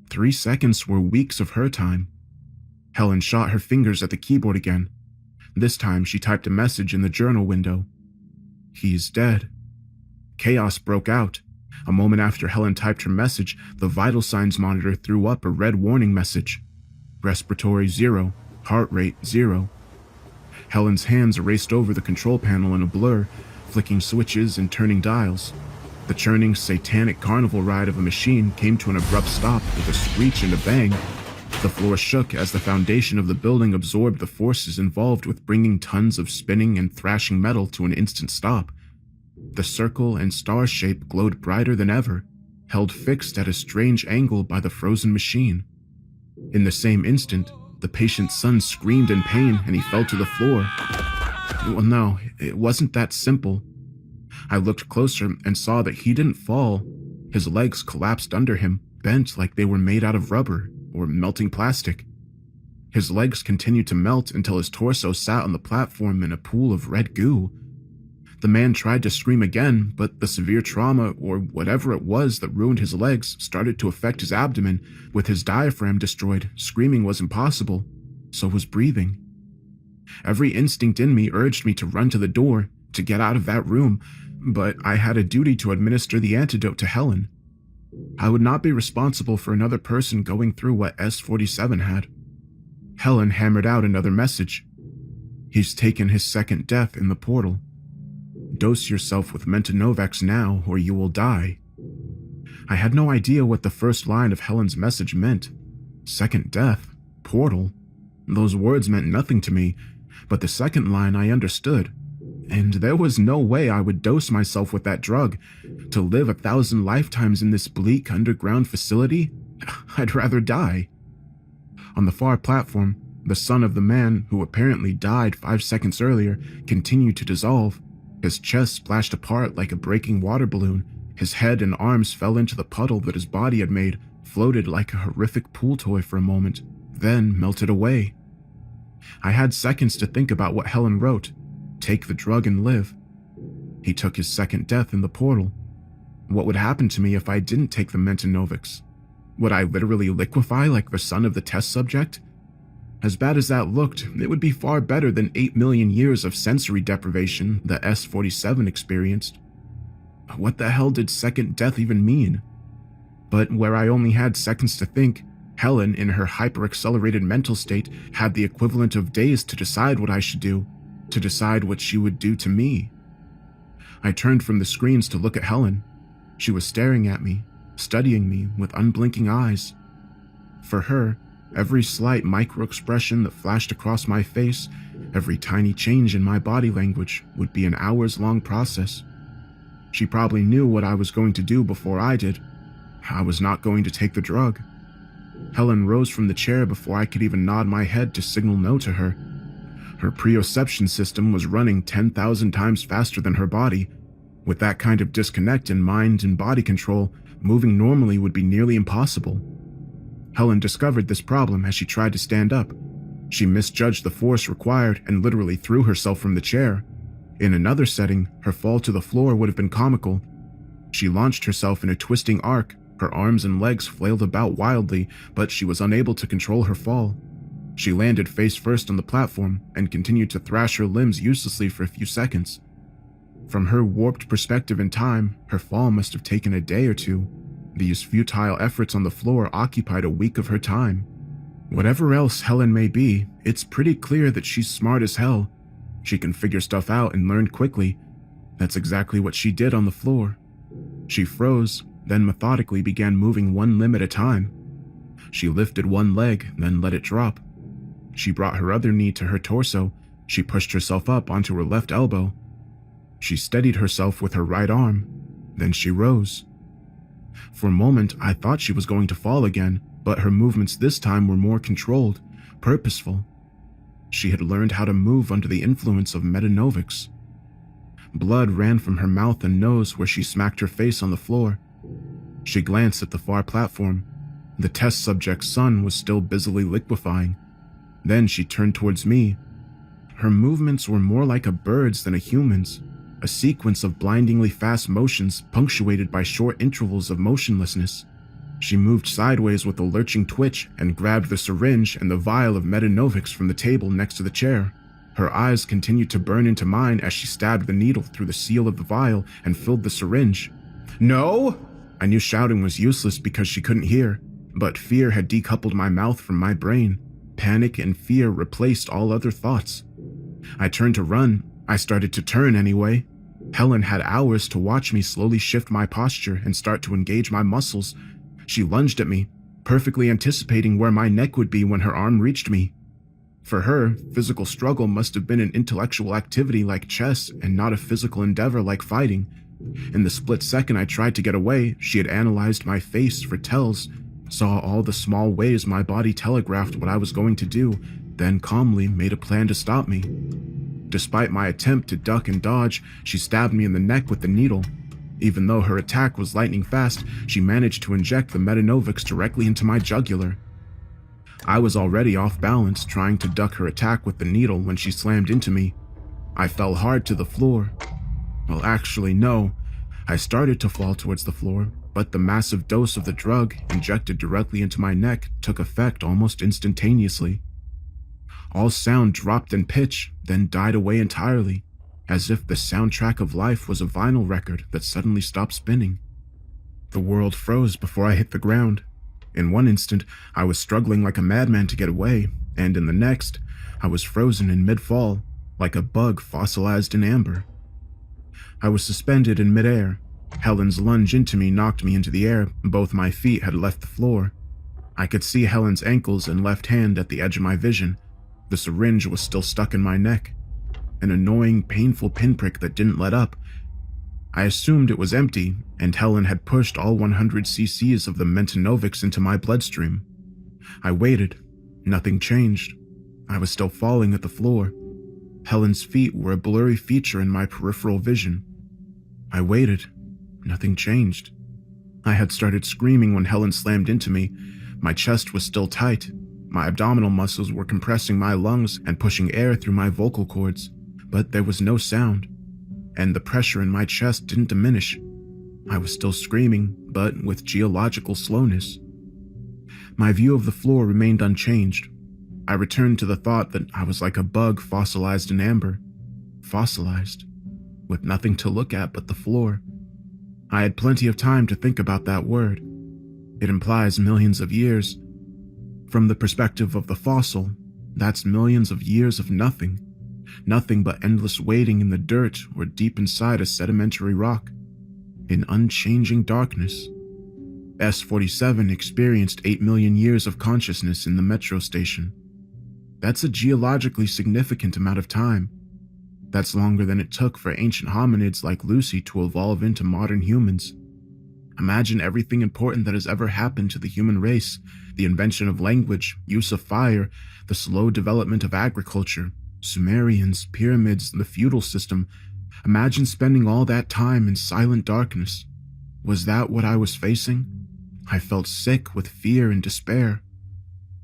3 seconds were weeks of her time. Helen shot her fingers at the keyboard again. This time she typed a message in the journal window. He's dead. Chaos broke out. A moment after Helen typed her message, the vital signs monitor threw up a red warning message. Respiratory 0, heart rate 0. Helen's hands raced over the control panel in a blur, flicking switches and turning dials. The churning, satanic carnival ride of a machine came to an abrupt stop with a screech and a bang. The floor shook as the foundation of the building absorbed the forces involved with bringing tons of spinning and thrashing metal to an instant stop. The circle and star shape glowed brighter than ever, held fixed at a strange angle by the frozen machine. In the same instant, the patient's son screamed in pain and he fell to the floor. Well, no, it wasn't that simple. I looked closer and saw that he didn't fall. His legs collapsed under him, bent like they were made out of rubber or melting plastic. His legs continued to melt until his torso sat on the platform in a pool of red goo. The man tried to scream again, but the severe trauma, or whatever it was that ruined his legs, started to affect his abdomen. With his diaphragm destroyed, screaming was impossible. So was breathing. Every instinct in me urged me to run to the door, to get out of that room, but I had a duty to administer the antidote to Helen. I would not be responsible for another person going through what S-47 had. Helen hammered out another message. He's taken his second death in the portal. Dose yourself with Mentanovax now or you will die. I had no idea what the first line of Helen's message meant. Second death? Portal? Those words meant nothing to me, but the second line I understood. And there was no way I would dose myself with that drug. To live 1,000 lifetimes in this bleak underground facility? I'd rather die. On the far platform, the son of the man who apparently died 5 seconds earlier continued to dissolve. His chest splashed apart like a breaking water balloon. His head and arms fell into the puddle that his body had made, floated like a horrific pool toy for a moment, then melted away. I had seconds to think about what Helen wrote. Take the drug and live. He took his second death in the portal. What would happen to me if I didn't take the Mentanovax? Would I literally liquefy like the son of the test subject? As bad as that looked, it would be far better than 8 million years of sensory deprivation the S-47 experienced. What the hell did second death even mean? But where I only had seconds to think, Helen, in her hyper-accelerated mental state, had the equivalent of days to decide what I should do, to decide what she would do to me. I turned from the screens to look at Helen. She was staring at me, studying me with unblinking eyes. For her, every slight micro-expression that flashed across my face, every tiny change in my body language would be an hours-long process. She probably knew what I was going to do before I did. I was not going to take the drug. Helen rose from the chair before I could even nod my head to signal no to her. Her proprioception system was running 10,000 times faster than her body. With that kind of disconnect in mind and body control, moving normally would be nearly impossible. Helen discovered this problem as she tried to stand up. She misjudged the force required and literally threw herself from the chair. In another setting, her fall to the floor would have been comical. She launched herself in a twisting arc. Her arms and legs flailed about wildly, but she was unable to control her fall. She landed face first on the platform and continued to thrash her limbs uselessly for a few seconds. From her warped perspective in time, her fall must have taken a day or two. These futile efforts on the floor occupied a week of her time. Whatever else Helen may be, it's pretty clear that she's smart as hell. She can figure stuff out and learn quickly. That's exactly what she did on the floor. She froze, then methodically began moving one limb at a time. She lifted one leg, then let it drop. She brought her other knee to her torso. She pushed herself up onto her left elbow. She steadied herself with her right arm. Then she rose. For a moment, I thought she was going to fall again, but her movements this time were more controlled, purposeful. She had learned how to move under the influence of Mentanovax. Blood ran from her mouth and nose where she smacked her face on the floor. She glanced at the far platform. The test subject's son was still busily liquefying. Then she turned towards me. Her movements were more like a bird's than a human's, a sequence of blindingly fast motions punctuated by short intervals of motionlessness. She moved sideways with a lurching twitch and grabbed the syringe and the vial of Mentanovax from the table next to the chair. Her eyes continued to burn into mine as she stabbed the needle through the seal of the vial and filled the syringe. No! I knew shouting was useless because she couldn't hear, but fear had decoupled my mouth from my brain. Panic and fear replaced all other thoughts. I turned to run. I started to turn anyway. Helen had hours to watch me slowly shift my posture and start to engage my muscles. She lunged at me, perfectly anticipating where my neck would be when her arm reached me. For her, physical struggle must have been an intellectual activity like chess and not a physical endeavor like fighting. In the split second I tried to get away, she had analyzed my face for tells. saw all the small ways my body telegraphed what I was going to do, then calmly made a plan to stop me. Despite my attempt to duck and dodge, she stabbed me in the neck with the needle. Even though her attack was lightning fast, she managed to inject the Metanovics directly into my jugular. I was already off balance trying to duck her attack with the needle when she slammed into me. I fell hard to the floor. Well, actually, no. I started to fall towards the floor, but the massive dose of the drug injected directly into my neck took effect almost instantaneously. All sound dropped in pitch, then died away entirely, as if the soundtrack of life was a vinyl record that suddenly stopped spinning. The world froze before I hit the ground. In one instant, I was struggling like a madman to get away, and in the next, I was frozen in mid-fall, like a bug fossilized in amber. I was suspended in midair. Helen's lunge into me knocked me into the air. Both my feet had left the floor. I could see Helen's ankles and left hand at the edge of my vision. The syringe was still stuck in my neck. An annoying, painful pinprick that didn't let up. I assumed it was empty, and Helen had pushed all 100 cc's of the Mentanovics into my bloodstream. I waited. Nothing changed. I was still falling at the floor. Helen's feet were a blurry feature in my peripheral vision. I waited. Nothing changed. I had started screaming when Helen slammed into me. My chest was still tight. My abdominal muscles were compressing my lungs and pushing air through my vocal cords, but there was no sound, and the pressure in my chest didn't diminish. I was still screaming, but with geological slowness. My view of the floor remained unchanged. I returned to the thought that I was like a bug fossilized in amber. Fossilized, with nothing to look at but the floor. I had plenty of time to think about that word. It implies millions of years. From the perspective of the fossil, that's millions of years of nothing. Nothing but endless waiting in the dirt or deep inside a sedimentary rock. In unchanging darkness. S-47 experienced 8 million years of consciousness in the metro station. That's a geologically significant amount of time. That's longer than it took for ancient hominids like Lucy to evolve into modern humans. Imagine everything important that has ever happened to the human race, the invention of language, use of fire, the slow development of agriculture, Sumerians, pyramids, the feudal system. Imagine spending all that time in silent darkness. Was that what I was facing? I felt sick with fear and despair.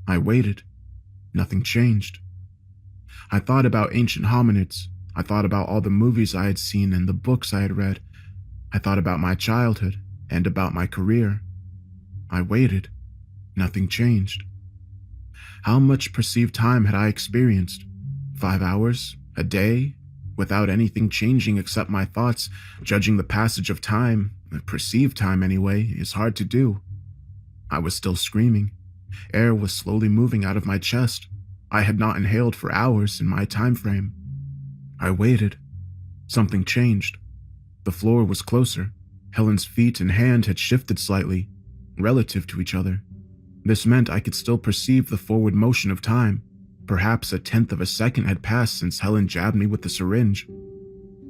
I waited. Nothing changed. I thought about ancient hominids. I thought about all the movies I had seen and the books I had read. I thought about my childhood and about my career. I waited. Nothing changed. How much perceived time had I experienced? 5 hours? A day? Without anything changing except my thoughts, judging the passage of time, perceived time anyway, is hard to do. I was still screaming. Air was slowly moving out of my chest. I had not inhaled for hours in my time frame. I waited. Something changed. The floor was closer. Helen's feet and hand had shifted slightly, relative to each other. This meant I could still perceive the forward motion of time. Perhaps a tenth of a second had passed since Helen jabbed me with the syringe.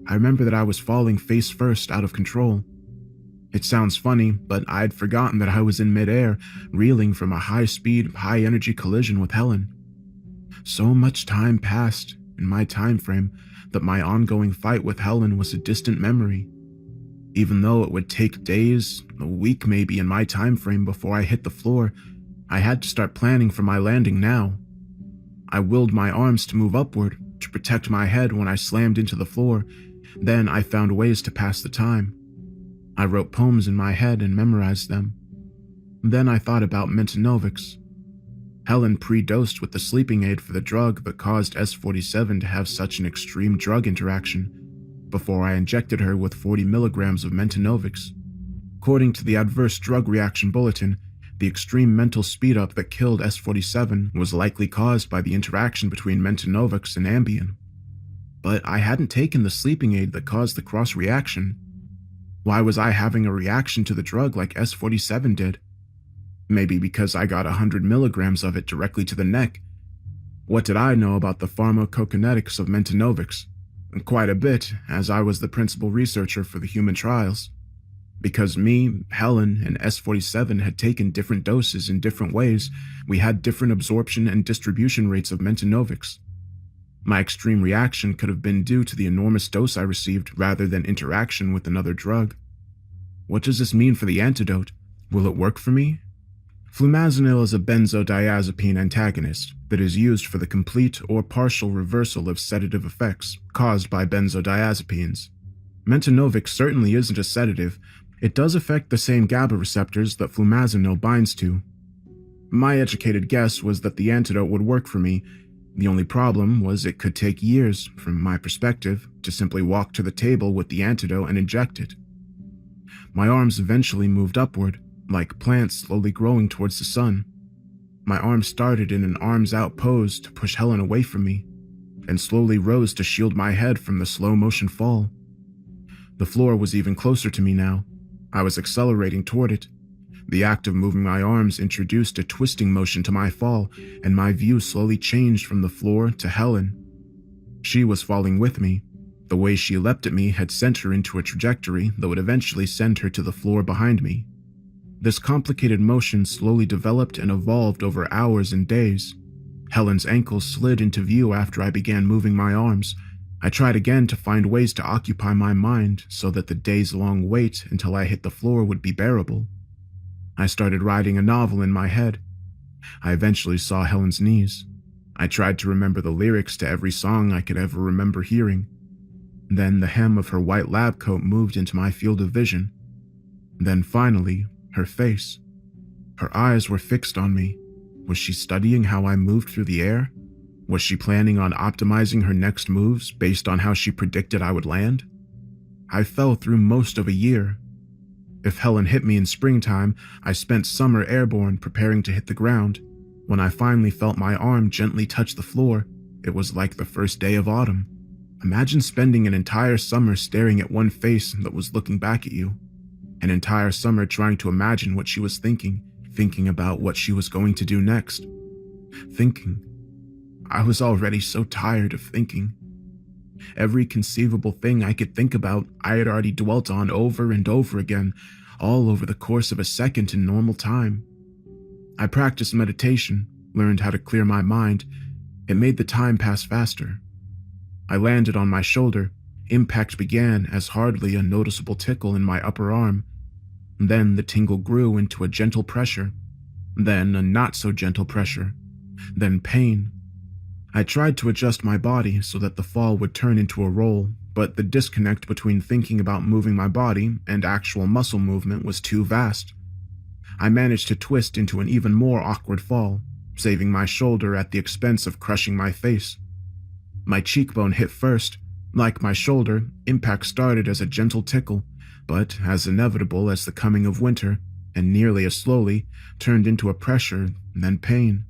I remember that I was falling face first out of control. It sounds funny, but I had forgotten that I was in midair, reeling from a high-speed, high-energy collision with Helen. So much time passed in my time frame that my ongoing fight with Helen was a distant memory. Even though it would take days, a week maybe in my time frame before I hit the floor, I had to start planning for my landing now. I willed my arms to move upward, to protect my head when I slammed into the floor. Then I found ways to pass the time. I wrote poems in my head and memorized them. Then I thought about Mentanovics. Helen pre-dosed with the sleeping aid for the drug that caused S-47 to have such an extreme drug interaction, before I injected her with 40 milligrams of Mentanovics. According to the Adverse Drug Reaction Bulletin, the extreme mental speed-up that killed S-47 was likely caused by the interaction between Mentanovics and Ambien. But I hadn't taken the sleeping aid that caused the cross-reaction. Why was I having a reaction to the drug like S-47 did? Maybe because I got 100 milligrams of it directly to the neck. What did I know about the pharmacokinetics of Mentanovics? Quite a bit, as I was the principal researcher for the human trials. Because me, Helen, and S-47 had taken different doses in different ways, we had different absorption and distribution rates of Mentanovics. My extreme reaction could have been due to the enormous dose I received rather than interaction with another drug. What does this mean for the antidote? Will it work for me? Flumazenil is a benzodiazepine antagonist that is used for the complete or partial reversal of sedative effects caused by benzodiazepines. Mentanovic certainly isn't a sedative. It does affect the same GABA receptors that flumazenil binds to. My educated guess was that the antidote would work for me. The only problem was it could take years, from my perspective, to simply walk to the table with the antidote and inject it. My arms eventually moved upward, like plants slowly growing towards the sun. My arms started in an arms-out pose to push Helen away from me, and slowly rose to shield my head from the slow-motion fall. The floor was even closer to me now. I was accelerating toward it. The act of moving my arms introduced a twisting motion to my fall, and my view slowly changed from the floor to Helen. She was falling with me. The way she leapt at me had sent her into a trajectory that would eventually send her to the floor behind me. This complicated motion slowly developed and evolved over hours and days. Helen's ankles slid into view after I began moving my arms. I tried again to find ways to occupy my mind so that the days-long wait until I hit the floor would be bearable. I started writing a novel in my head. I eventually saw Helen's knees. I tried to remember the lyrics to every song I could ever remember hearing. Then the hem of her white lab coat moved into my field of vision. Then finally, her face. Her eyes were fixed on me. Was she studying how I moved through the air? Was she planning on optimizing her next moves based on how she predicted I would land? I fell through most of a year. If Helen hit me in springtime, I spent summer airborne preparing to hit the ground. When I finally felt my arm gently touch the floor, it was like the first day of autumn. Imagine spending an entire summer staring at one face that was looking back at you. An entire summer trying to imagine what she was thinking about what she was going to do next. Thinking. I was already so tired of thinking. Every conceivable thing I could think about, I had already dwelt on over and over again, all over the course of a second in normal time. I practiced meditation, learned how to clear my mind. It made the time pass faster. I landed on my shoulder. Impact began as hardly a noticeable tickle in my upper arm. Then the tingle grew into a gentle pressure. Then a not-so-gentle pressure. Then pain. I tried to adjust my body so that the fall would turn into a roll, but the disconnect between thinking about moving my body and actual muscle movement was too vast. I managed to twist into an even more awkward fall, saving my shoulder at the expense of crushing my face. My cheekbone hit first. Like my shoulder, impact started as a gentle tickle, but as inevitable as the coming of winter, and nearly as slowly, turned into a pressure, then pain.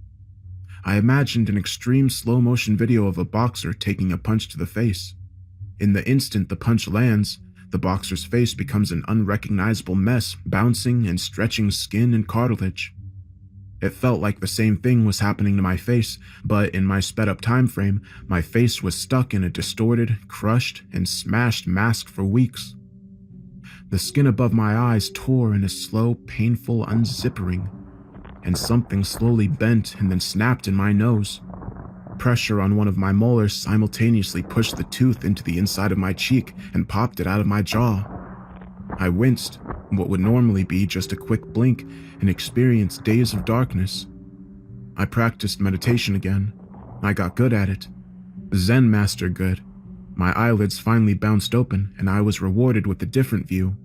I imagined an extreme slow-motion video of a boxer taking a punch to the face. In the instant the punch lands, the boxer's face becomes an unrecognizable mess, bouncing and stretching skin and cartilage. It felt like the same thing was happening to my face, but in my sped-up time frame, my face was stuck in a distorted, crushed, and smashed mask for weeks. The skin above my eyes tore in a slow, painful unzippering, and something slowly bent and then snapped in my nose. Pressure on one of my molars simultaneously pushed the tooth into the inside of my cheek and popped it out of my jaw. I winced, what would normally be just a quick blink, and experienced days of darkness. I practiced meditation again. I got good at it. Zen master good. My eyelids finally bounced open, and I was rewarded with a different view.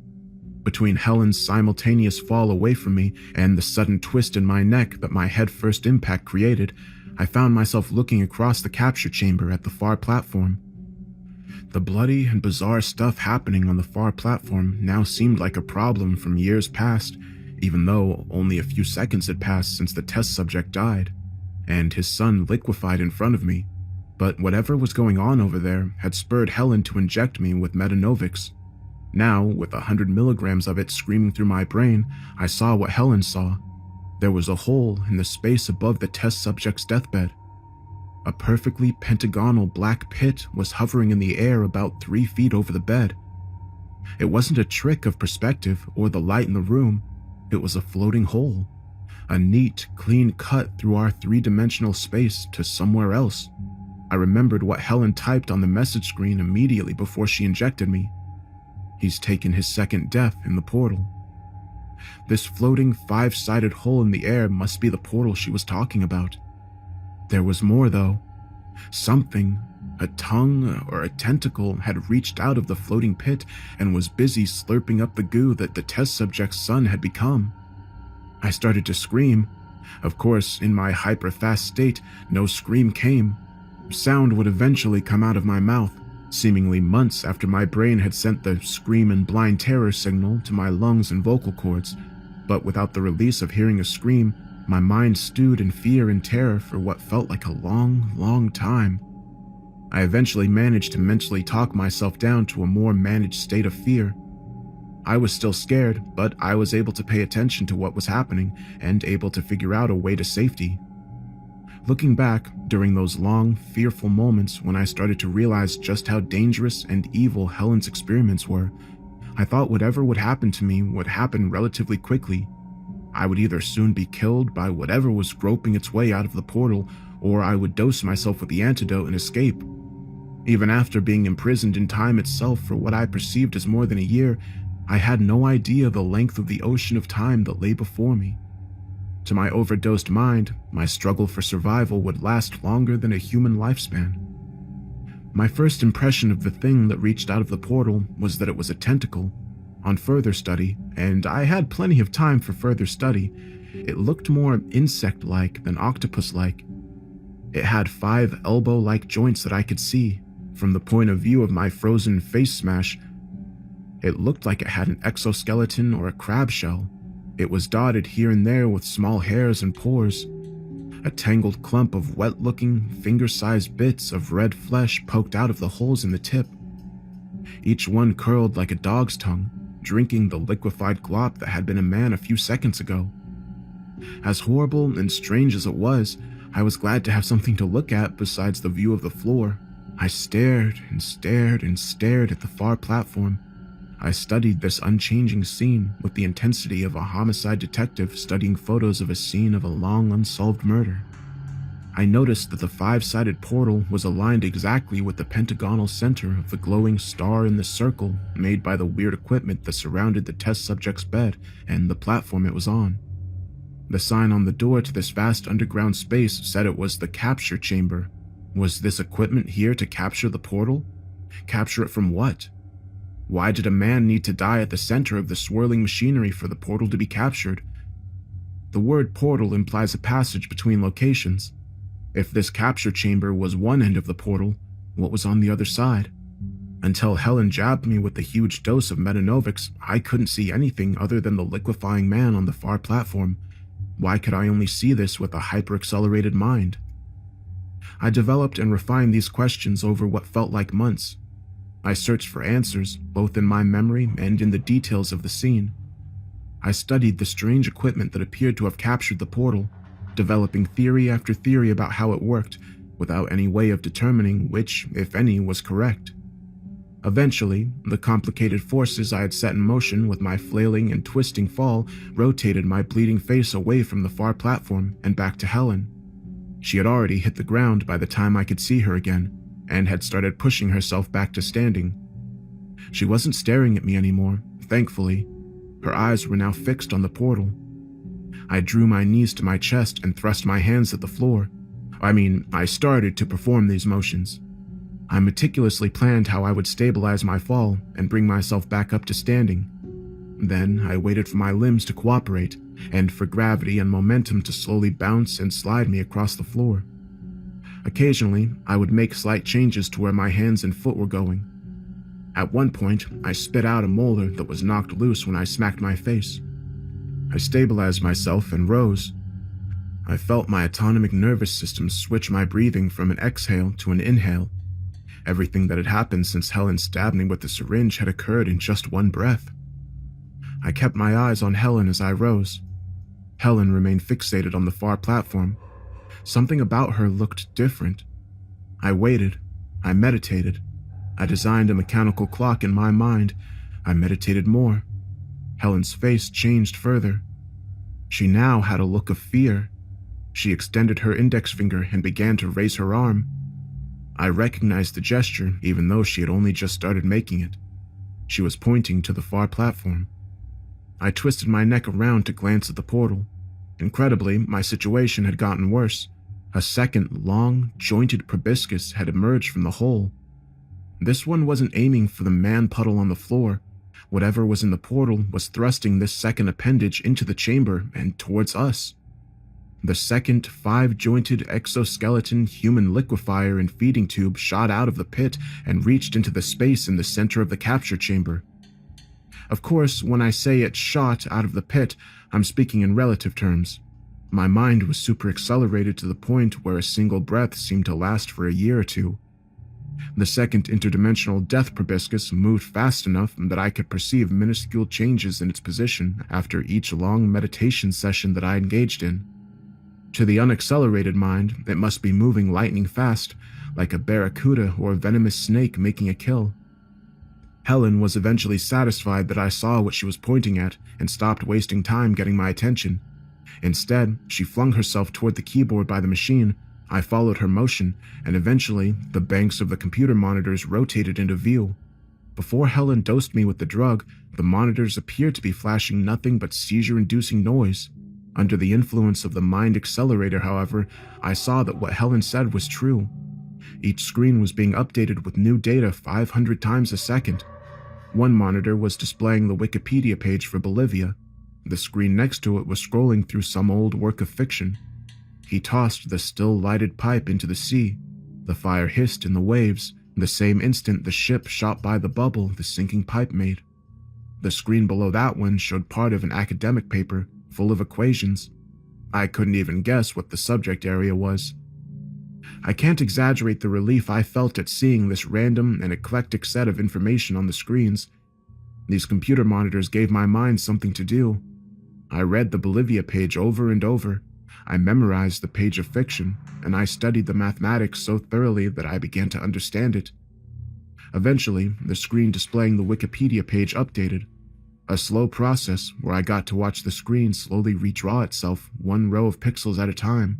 Between Helen's simultaneous fall away from me and the sudden twist in my neck that my head-first impact created, I found myself looking across the capture chamber at the far platform. The bloody and bizarre stuff happening on the far platform now seemed like a problem from years past, even though only a few seconds had passed since the test subject died, and his son liquefied in front of me. But whatever was going on over there had spurred Helen to inject me with Metanovics. Now, with 100 milligrams of it screaming through my brain, I saw what Helen saw. There was a hole in the space above the test subject's deathbed. A perfectly pentagonal black pit was hovering in the air about 3 feet over the bed. It wasn't a trick of perspective or the light in the room. It was a floating hole. A neat, clean cut through our three-dimensional space to somewhere else. I remembered what Helen typed on the message screen immediately before she injected me. He's taken his second death in the portal. This floating, five-sided hole in the air must be the portal she was talking about. There was more, though. Something, a tongue or a tentacle, had reached out of the floating pit and was busy slurping up the goo that the test subject's son had become. I started to scream. Of course, in my hyper-fast state, no scream came. Sound would eventually come out of my mouth, seemingly months after my brain had sent the scream and blind terror signal to my lungs and vocal cords, but without the release of hearing a scream, my mind stewed in fear and terror for what felt like a long, long time. I eventually managed to mentally talk myself down to a more managed state of fear. I was still scared, but I was able to pay attention to what was happening and able to figure out a way to safety. Looking back, during those long, fearful moments when I started to realize just how dangerous and evil Helen's experiments were, I thought whatever would happen to me would happen relatively quickly. I would either soon be killed by whatever was groping its way out of the portal, or I would dose myself with the antidote and escape. Even after being imprisoned in time itself for what I perceived as more than a year, I had no idea the length of the ocean of time that lay before me. To my overdosed mind, my struggle for survival would last longer than a human lifespan. My first impression of the thing that reached out of the portal was that it was a tentacle. On further study, and I had plenty of time for further study, it looked more insect-like than octopus-like. It had 5 elbow-like joints that I could see. From the point of view of my frozen face smash, it looked like it had an exoskeleton or a crab shell. It was dotted here and there with small hairs and pores. A tangled clump of wet-looking, finger-sized bits of red flesh poked out of the holes in the tip. Each one curled like a dog's tongue, drinking the liquefied glop that had been a man a few seconds ago. As horrible and strange as it was, I was glad to have something to look at besides the view of the floor. I stared and stared and stared at the far platform. I studied this unchanging scene with the intensity of a homicide detective studying photos of a scene of a long unsolved murder. I noticed that the 5-sided portal was aligned exactly with the pentagonal center of the glowing star in the circle made by the weird equipment that surrounded the test subject's bed and the platform it was on. The sign on the door to this vast underground space said it was the capture chamber. Was this equipment here to capture the portal? Capture it from what? Why did a man need to die at the center of the swirling machinery for the portal to be captured? The word portal implies a passage between locations. If this capture chamber was one end of the portal, what was on the other side? Until Helen jabbed me with the huge dose of Metanovics, I couldn't see anything other than the liquefying man on the far platform. Why could I only see this with a hyper-accelerated mind? I developed and refined these questions over what felt like months. I searched for answers, both in my memory and in the details of the scene. I studied the strange equipment that appeared to have captured the portal, developing theory after theory about how it worked, without any way of determining which, if any, was correct. Eventually, the complicated forces I had set in motion with my flailing and twisting fall rotated my bleeding face away from the far platform and back to Helen. She had already hit the ground by the time I could see her again, and had started pushing herself back to standing. She wasn't staring at me anymore, thankfully. Her eyes were now fixed on the portal. I drew my knees to my chest and thrust my hands at the floor. I started to perform these motions. I meticulously planned how I would stabilize my fall and bring myself back up to standing. Then I waited for my limbs to cooperate, and for gravity and momentum to slowly bounce and slide me across the floor. Occasionally, I would make slight changes to where my hands and foot were going. At one point, I spit out a molar that was knocked loose when I smacked my face. I stabilized myself and rose. I felt my autonomic nervous system switch my breathing from an exhale to an inhale. Everything that had happened since Helen stabbed me with the syringe had occurred in just one breath. I kept my eyes on Helen as I rose. Helen remained fixated on the far platform. Something about her looked different. I waited. I meditated. I designed a mechanical clock in my mind, I meditated more. Helen's face changed further. She now had a look of fear. She extended her index finger and began to raise her arm. I recognized the gesture, even though she had only just started making it. She was pointing to the far platform. I twisted my neck around to glance at the portal. Incredibly, my situation had gotten worse. A second, long, jointed proboscis had emerged from the hole. This one wasn't aiming for the man puddle on the floor. Whatever was in the portal was thrusting this second appendage into the chamber and towards us. The second 5-jointed exoskeleton human liquefier and feeding tube shot out of the pit and reached into the space in the center of the capture chamber. Of course, when I say it shot out of the pit, I'm speaking in relative terms. My mind was super accelerated to the point where a single breath seemed to last for a year or two. The second interdimensional death proboscis moved fast enough that I could perceive minuscule changes in its position after each long meditation session that I engaged in. To the unaccelerated mind, it must be moving lightning fast, like a barracuda or a venomous snake making a kill. Helen was eventually satisfied that I saw what she was pointing at and stopped wasting time getting my attention. Instead, she flung herself toward the keyboard by the machine. I followed her motion, and eventually, the banks of the computer monitors rotated into view. Before Helen dosed me with the drug, the monitors appeared to be flashing nothing but seizure-inducing noise. Under the influence of the mind accelerator, however, I saw that what Helen said was true. Each screen was being updated with new data 500 times a second. One monitor was displaying the Wikipedia page for Bolivia. The screen next to it was scrolling through some old work of fiction. He tossed the still-lighted pipe into the sea. The fire hissed in the waves, the same instant the ship shot by the bubble the sinking pipe made. The screen below that one showed part of an academic paper full of equations. I couldn't even guess what the subject area was. I can't exaggerate the relief I felt at seeing this random and eclectic set of information on the screens. These computer monitors gave my mind something to do. I read the Bolivia page over and over. I memorized the page of fiction, and I studied the mathematics so thoroughly that I began to understand it. Eventually, the screen displaying the Wikipedia page updated. A slow process where I got to watch the screen slowly redraw itself, one row of pixels at a time.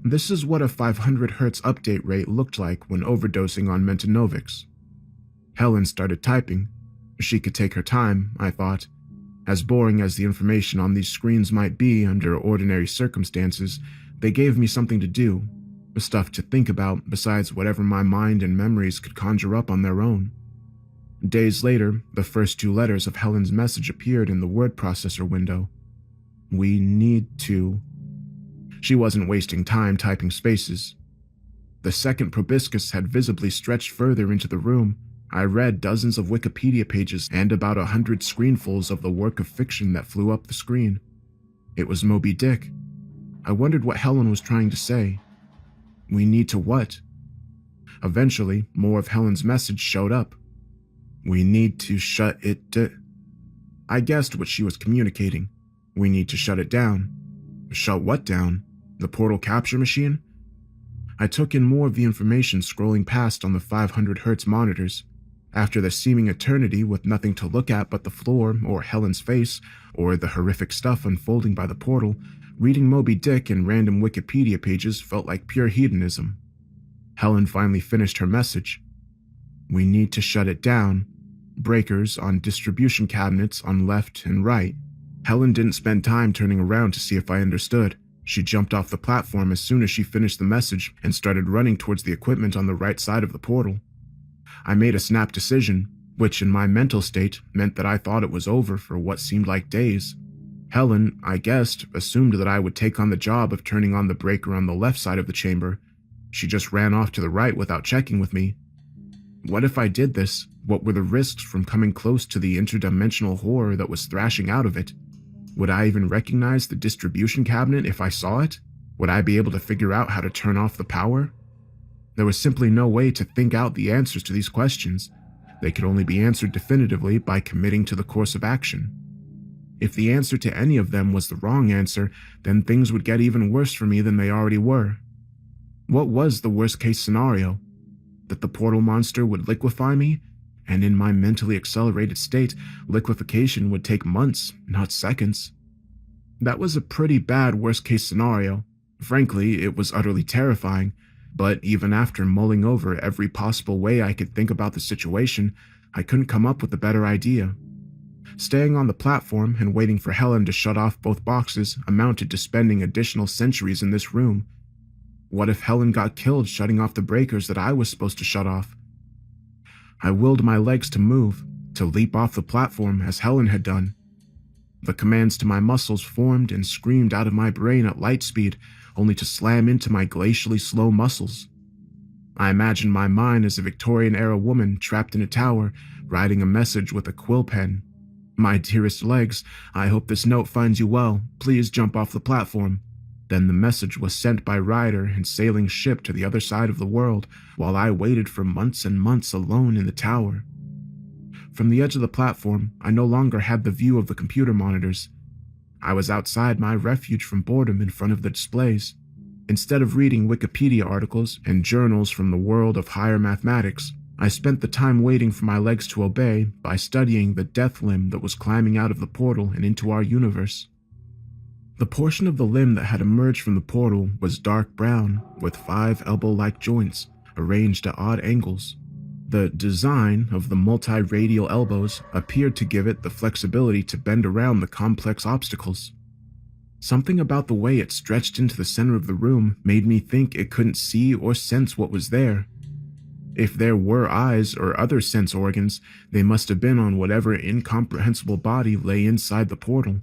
This is what a 500 Hz update rate looked like when overdosing on Mentanovics. Helen started typing. She could take her time, I thought. As boring as the information on these screens might be under ordinary circumstances, they gave me something to do, stuff to think about besides whatever my mind and memories could conjure up on their own. Days later, the first 2 letters of Helen's message appeared in the word processor window. We need to. She wasn't wasting time typing spaces. The second proboscis had visibly stretched further into the room. I read dozens of Wikipedia pages and about 100 screenfuls of the work of fiction that flew up the screen. It was Moby Dick. I wondered what Helen was trying to say. We need to what? Eventually, more of Helen's message showed up. We need to shut it I guessed what she was communicating. We need to shut it down. Shut what down? The portal capture machine? I took in more of the information scrolling past on the 500 Hz monitors. After the seeming eternity with nothing to look at but the floor or Helen's face or the horrific stuff unfolding by the portal, reading Moby Dick and random Wikipedia pages felt like pure hedonism. Helen finally finished her message. We need to shut it down. Breakers on distribution cabinets on left and right. Helen didn't spend time turning around to see if I understood. She jumped off the platform as soon as she finished the message and started running towards the equipment on the right side of the portal. I made a snap decision, which in my mental state meant that I thought it was over for what seemed like days. Helen, I guessed, assumed that I would take on the job of turning on the breaker on the left side of the chamber. She just ran off to the right without checking with me. What if I did this? What were the risks from coming close to the interdimensional horror that was thrashing out of it? Would I even recognize the distribution cabinet if I saw it? Would I be able to figure out how to turn off the power? There was simply no way to think out the answers to these questions. They could only be answered definitively by committing to the course of action. If the answer to any of them was the wrong answer, then things would get even worse for me than they already were. What was the worst-case scenario? That the portal monster would liquefy me, and in my mentally accelerated state, liquefaction would take months, not seconds. That was a pretty bad worst-case scenario. Frankly, it was utterly terrifying, but even after mulling over every possible way I could think about the situation, I couldn't come up with a better idea. Staying on the platform and waiting for Helen to shut off both boxes amounted to spending additional centuries in this room. What if Helen got killed shutting off the breakers that I was supposed to shut off? I willed my legs to move, to leap off the platform as Helen had done. The commands to my muscles formed and screamed out of my brain at light speed, only to slam into my glacially slow muscles. I imagined my mind as a Victorian-era woman trapped in a tower, writing a message with a quill pen. "My dearest legs, I hope this note finds you well. Please jump off the platform." Then the message was sent by Ryder and sailing ship to the other side of the world, while I waited for months and months alone in the tower. From the edge of the platform, I no longer had the view of the computer monitors. I was outside my refuge from boredom in front of the displays. Instead of reading Wikipedia articles and journals from the world of higher mathematics, I spent the time waiting for my legs to obey by studying the death limb that was climbing out of the portal and into our universe. The portion of the limb that had emerged from the portal was dark brown, with 5 elbow-like joints, arranged at odd angles. The design of the multi-radial elbows appeared to give it the flexibility to bend around the complex obstacles. Something about the way it stretched into the center of the room made me think it couldn't see or sense what was there. If there were eyes or other sense organs, they must have been on whatever incomprehensible body lay inside the portal.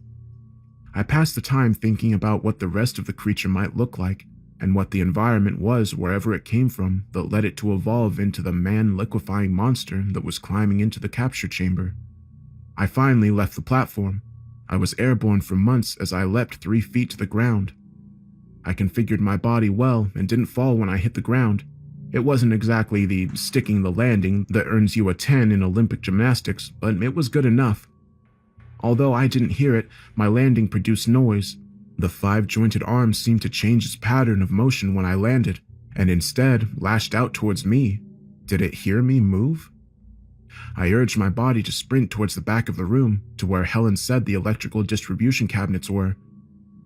I passed the time thinking about what the rest of the creature might look like, and what the environment was wherever it came from that led it to evolve into the man-liquefying monster that was climbing into the capture chamber. I finally left the platform. I was airborne for months as I leapt 3 feet to the ground. I configured my body well and didn't fall when I hit the ground. It wasn't exactly the sticking the landing that earns you a 10 in Olympic gymnastics, but it was good enough. Although I didn't hear it, my landing produced noise. The 5-jointed arm seemed to change its pattern of motion when I landed, and instead lashed out towards me. Did it hear me move? I urged my body to sprint towards the back of the room, to where Helen said the electrical distribution cabinets were.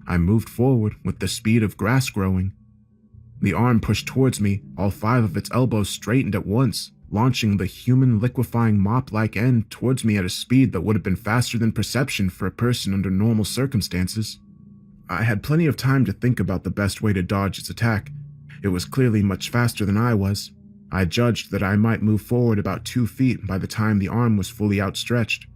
I moved forward with the speed of grass growing. The arm pushed towards me, all 5 of its elbows straightened at once, launching the human liquefying mop-like end towards me at a speed that would have been faster than perception for a person under normal circumstances. I had plenty of time to think about the best way to dodge its attack. It was clearly much faster than I was. I judged that I might move forward about 2 feet by the time the arm was fully outstretched.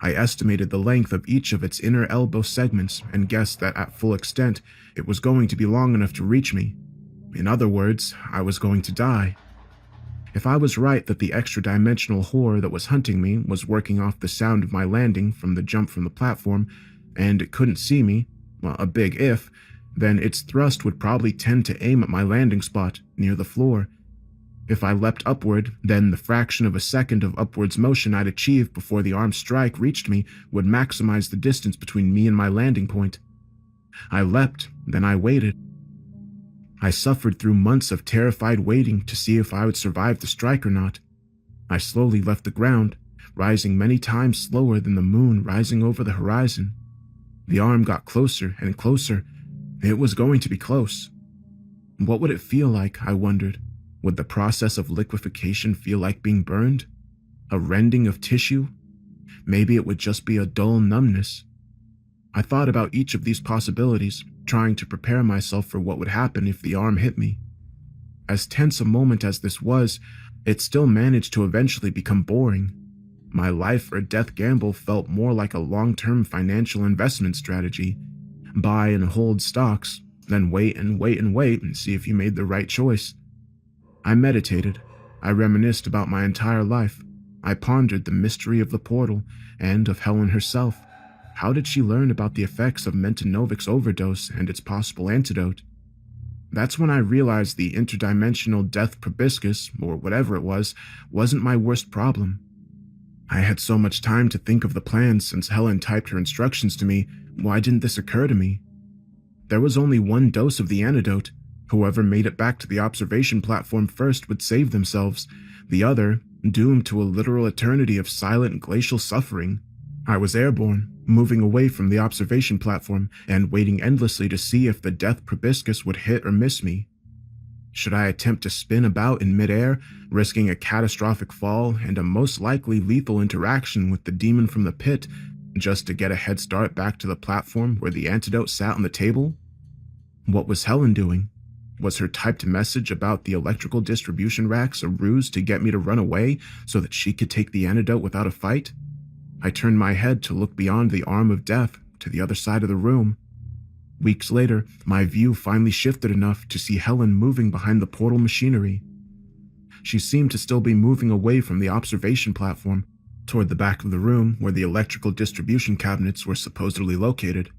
I estimated the length of each of its inner elbow segments and guessed that at full extent, it was going to be long enough to reach me. In other words, I was going to die. If I was right that the extra-dimensional horror that was hunting me was working off the sound of my landing from the jump from the platform, and it couldn't see me, well, a big if, then its thrust would probably tend to aim at my landing spot, near the floor. If I leapt upward, then the fraction of a second of upwards motion I'd achieve before the arm's strike reached me would maximize the distance between me and my landing point. I leapt, then I waited. I suffered through months of terrified waiting to see if I would survive the strike or not. I slowly left the ground, rising many times slower than the moon rising over the horizon. The arm got closer and closer. It was going to be close. What would it feel like, I wondered? Would the process of liquefaction feel like being burned? A rending of tissue? Maybe it would just be a dull numbness. I thought about each of these possibilities, trying to prepare myself for what would happen if the arm hit me. As tense a moment as this was, it still managed to eventually become boring. My life or death gamble felt more like a long-term financial investment strategy. Buy and hold stocks, then wait and wait and wait and see if you made the right choice. I meditated. I reminisced about my entire life. I pondered the mystery of the portal and of Helen herself. How did she learn about the effects of Mentinovic's overdose and its possible antidote? That's when I realized the interdimensional death proboscis, or whatever it was, wasn't my worst problem. I had so much time to think of the plan since Helen typed her instructions to me. Why didn't this occur to me? There was only 1 dose of the antidote. Whoever made it back to the observation platform first would save themselves. The other, doomed to a literal eternity of silent glacial suffering. I was airborne, moving away from the observation platform and waiting endlessly to see if the death proboscis would hit or miss me. Should I attempt to spin about in midair, risking a catastrophic fall and a most likely lethal interaction with the demon from the pit, just to get a head start back to the platform where the antidote sat on the table? What was Helen doing? Was her typed message about the electrical distribution racks a ruse to get me to run away so that she could take the antidote without a fight? I turned my head to look beyond the arm of death to the other side of the room. Weeks later, my view finally shifted enough to see Helen moving behind the portal machinery. She seemed to still be moving away from the observation platform, toward the back of the room where the electrical distribution cabinets were supposedly located.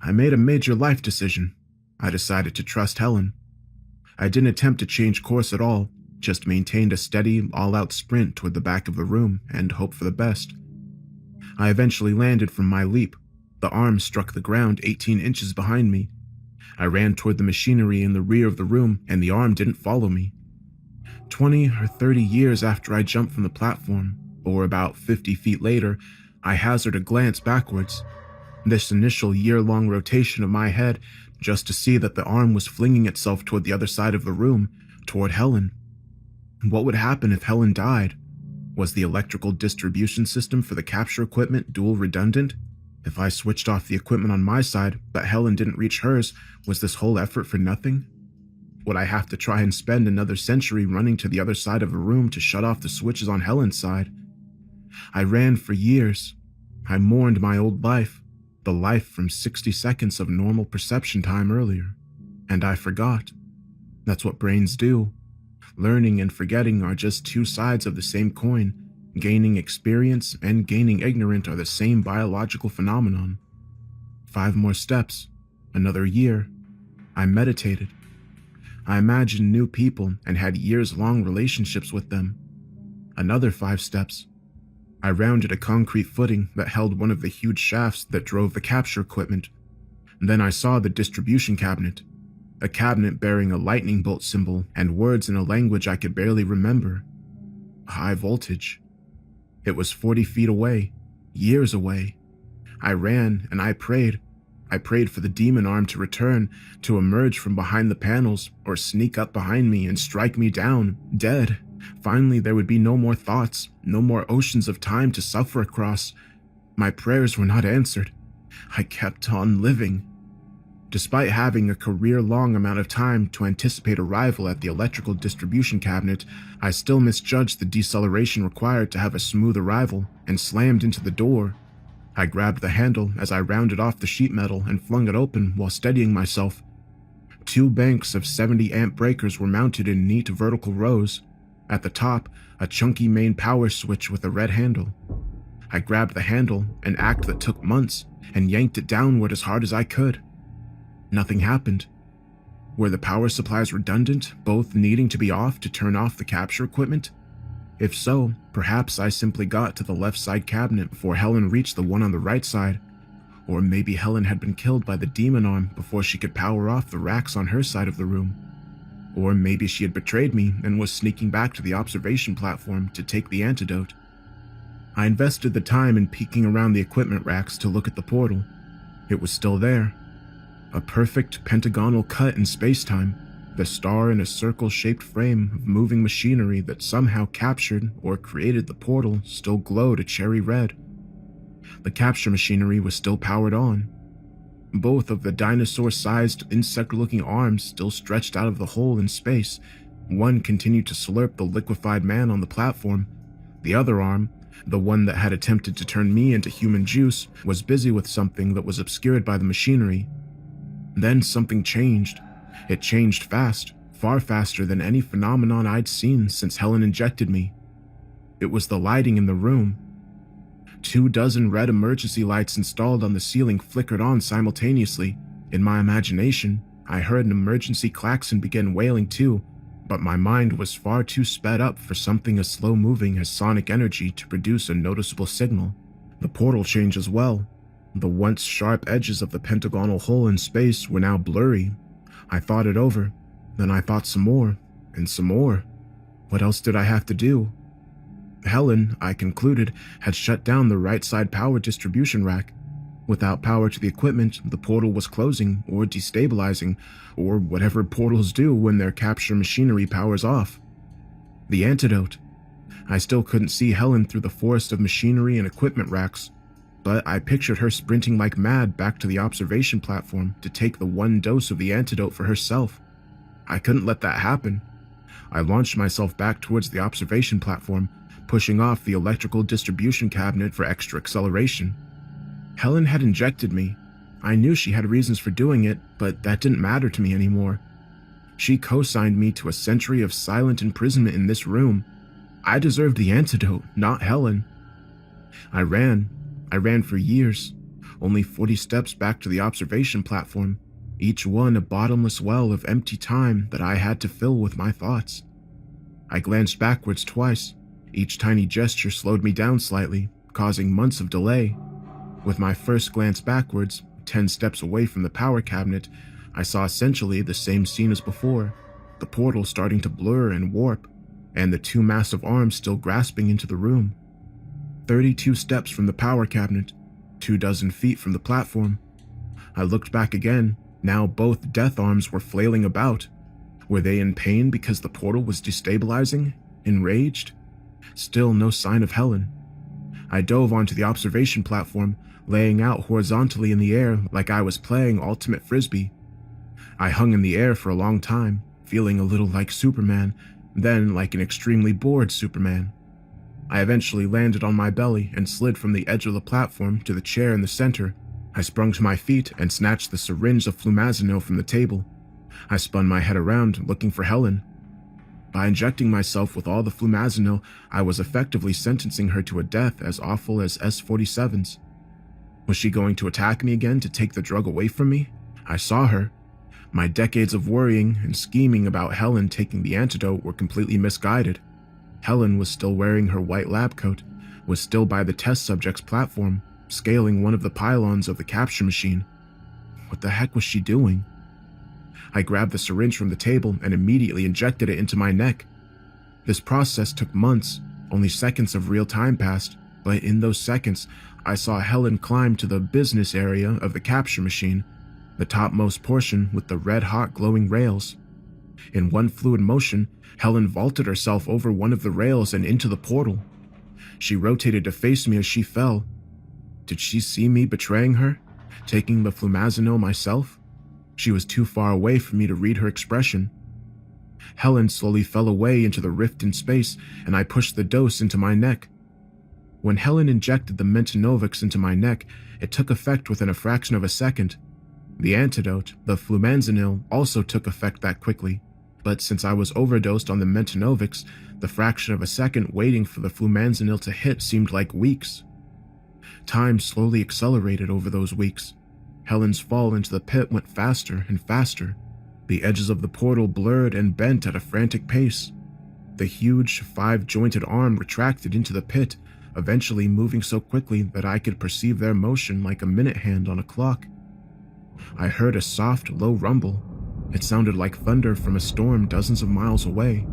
I made a major life decision. I decided to trust Helen. I didn't attempt to change course at all, just maintained a steady, all-out sprint toward the back of the room and hoped for the best. I eventually landed from my leap. The arm struck the ground 18 inches behind me. I ran toward the machinery in the rear of the room, and the arm didn't follow me. 20 or 30 years after I jumped from the platform, or about 50 feet later, I hazard a glance backwards. This initial year-long rotation of my head just to see that the arm was flinging itself toward the other side of the room, toward Helen. What would happen if Helen died? Was the electrical distribution system for the capture equipment dual redundant? If I switched off the equipment on my side, but Helen didn't reach hers, was this whole effort for nothing? Would I have to try and spend another century running to the other side of a room to shut off the switches on Helen's side? I ran for years. I mourned my old life, the life from 60 seconds of normal perception time earlier. And I forgot. That's what brains do. Learning and forgetting are just two sides of the same coin. Gaining experience and gaining ignorant are the same biological phenomenon. 5 more steps. Another year. I meditated. I imagined new people and had years-long relationships with them. Another 5 steps. I rounded a concrete footing that held one of the huge shafts that drove the capture equipment. Then I saw the distribution cabinet. A cabinet bearing a lightning bolt symbol and words in a language I could barely remember. High voltage. It was 40 feet away, years away. I ran and I prayed. I prayed for the demon arm to return, to emerge from behind the panels, or sneak up behind me and strike me down, dead. Finally, there would be no more thoughts, no more oceans of time to suffer across. My prayers were not answered. I kept on living. Despite having a career-long amount of time to anticipate arrival at the electrical distribution cabinet, I still misjudged the deceleration required to have a smooth arrival and slammed into the door. I grabbed the handle as I rounded off the sheet metal and flung it open while steadying myself. 2 banks of 70-amp breakers were mounted in neat vertical rows. At the top, a chunky main power switch with a red handle. I grabbed the handle, an act that took months, and yanked it downward as hard as I could. Nothing happened. Were the power supplies redundant, both needing to be off to turn off the capture equipment? If so, perhaps I simply got to the left side cabinet before Helen reached the one on the right side. Or maybe Helen had been killed by the demon arm before she could power off the racks on her side of the room. Or maybe she had betrayed me and was sneaking back to the observation platform to take the antidote. I invested the time in peeking around the equipment racks to look at the portal. It was still there. A perfect pentagonal cut in space-time, the star in a circle-shaped frame of moving machinery that somehow captured or created the portal still glowed a cherry red. The capture machinery was still powered on. Both of the dinosaur-sized, insect-looking arms still stretched out of the hole in space. One continued to slurp the liquefied man on the platform. The other arm, the one that had attempted to turn me into human juice, was busy with something that was obscured by the machinery. Then something changed. It changed fast, far faster than any phenomenon I'd seen since Helen injected me. It was the lighting in the room. 24 red emergency lights installed on the ceiling flickered on simultaneously. In my imagination, I heard an emergency klaxon begin wailing too, but my mind was far too sped up for something as slow-moving as sonic energy to produce a noticeable signal. The portal changed as well. The once sharp edges of the pentagonal hole in space were now blurry. I thought it over. Then I thought some more, and some more. What else did I have to do? Helen, I concluded, had shut down the right side power distribution rack. Without power to the equipment, the portal was closing or destabilizing, or whatever portals do when their capture machinery powers off. The antidote. I still couldn't see Helen through the forest of machinery and equipment racks, but I pictured her sprinting like mad back to the observation platform to take the one dose of the antidote for herself. I couldn't let that happen. I launched myself back towards the observation platform, pushing off the electrical distribution cabinet for extra acceleration. Helen had injected me. I knew she had reasons for doing it, but that didn't matter to me anymore. She co-signed me to a century of silent imprisonment in this room. I deserved the antidote, not Helen. I ran for years, only 40 steps back to the observation platform, each one a bottomless well of empty time that I had to fill with my thoughts. I glanced backwards twice. Each tiny gesture slowed me down slightly, causing months of delay. With my first glance backwards, 10 steps away from the power cabinet, I saw essentially the same scene as before, the portal starting to blur and warp, and the two massive arms still grasping into the room. 32 steps from the power cabinet, 24 feet from the platform. I looked back again. Now both death arms were flailing about. Were they in pain because the portal was destabilizing? Enraged? Still no sign of Helen. I dove onto the observation platform, laying out horizontally in the air like I was playing ultimate frisbee. I hung in the air for a long time, feeling a little like Superman, then like an extremely bored Superman. I eventually landed on my belly and slid from the edge of the platform to the chair in the center. I sprung to my feet and snatched the syringe of flumazenil from the table. I spun my head around, looking for Helen. By injecting myself with all the flumazenil, I was effectively sentencing her to a death as awful as S-47's. Was she going to attack me again to take the drug away from me? I saw her. My decades of worrying and scheming about Helen taking the antidote were completely misguided. Helen was still wearing her white lab coat, was still by the test subject's platform, scaling one of the pylons of the capture machine. What the heck was she doing? I grabbed the syringe from the table and immediately injected it into my neck. This process took months, only seconds of real time passed, but in those seconds, I saw Helen climb to the business area of the capture machine, the topmost portion with the red-hot glowing rails. In one fluid motion, Helen vaulted herself over one of the rails and into the portal. She rotated to face me as she fell. Did she see me betraying her, taking the flumazenil myself? She was too far away for me to read her expression. Helen slowly fell away into the rift in space, and I pushed the dose into my neck. When Helen injected the Mentanovics into my neck, it took effect within a fraction of a second. The antidote, the flumazenil, also took effect that quickly, but since I was overdosed on the Mentanovics, the fraction of a second waiting for the flumazenil to hit seemed like weeks. Time slowly accelerated over those weeks. Helen's fall into the pit went faster and faster. The edges of the portal blurred and bent at a frantic pace. The huge, 5-jointed arm retracted into the pit, eventually moving so quickly that I could perceive their motion like a minute hand on a clock. I heard a soft, low rumble. It sounded like thunder from a storm dozens of miles away.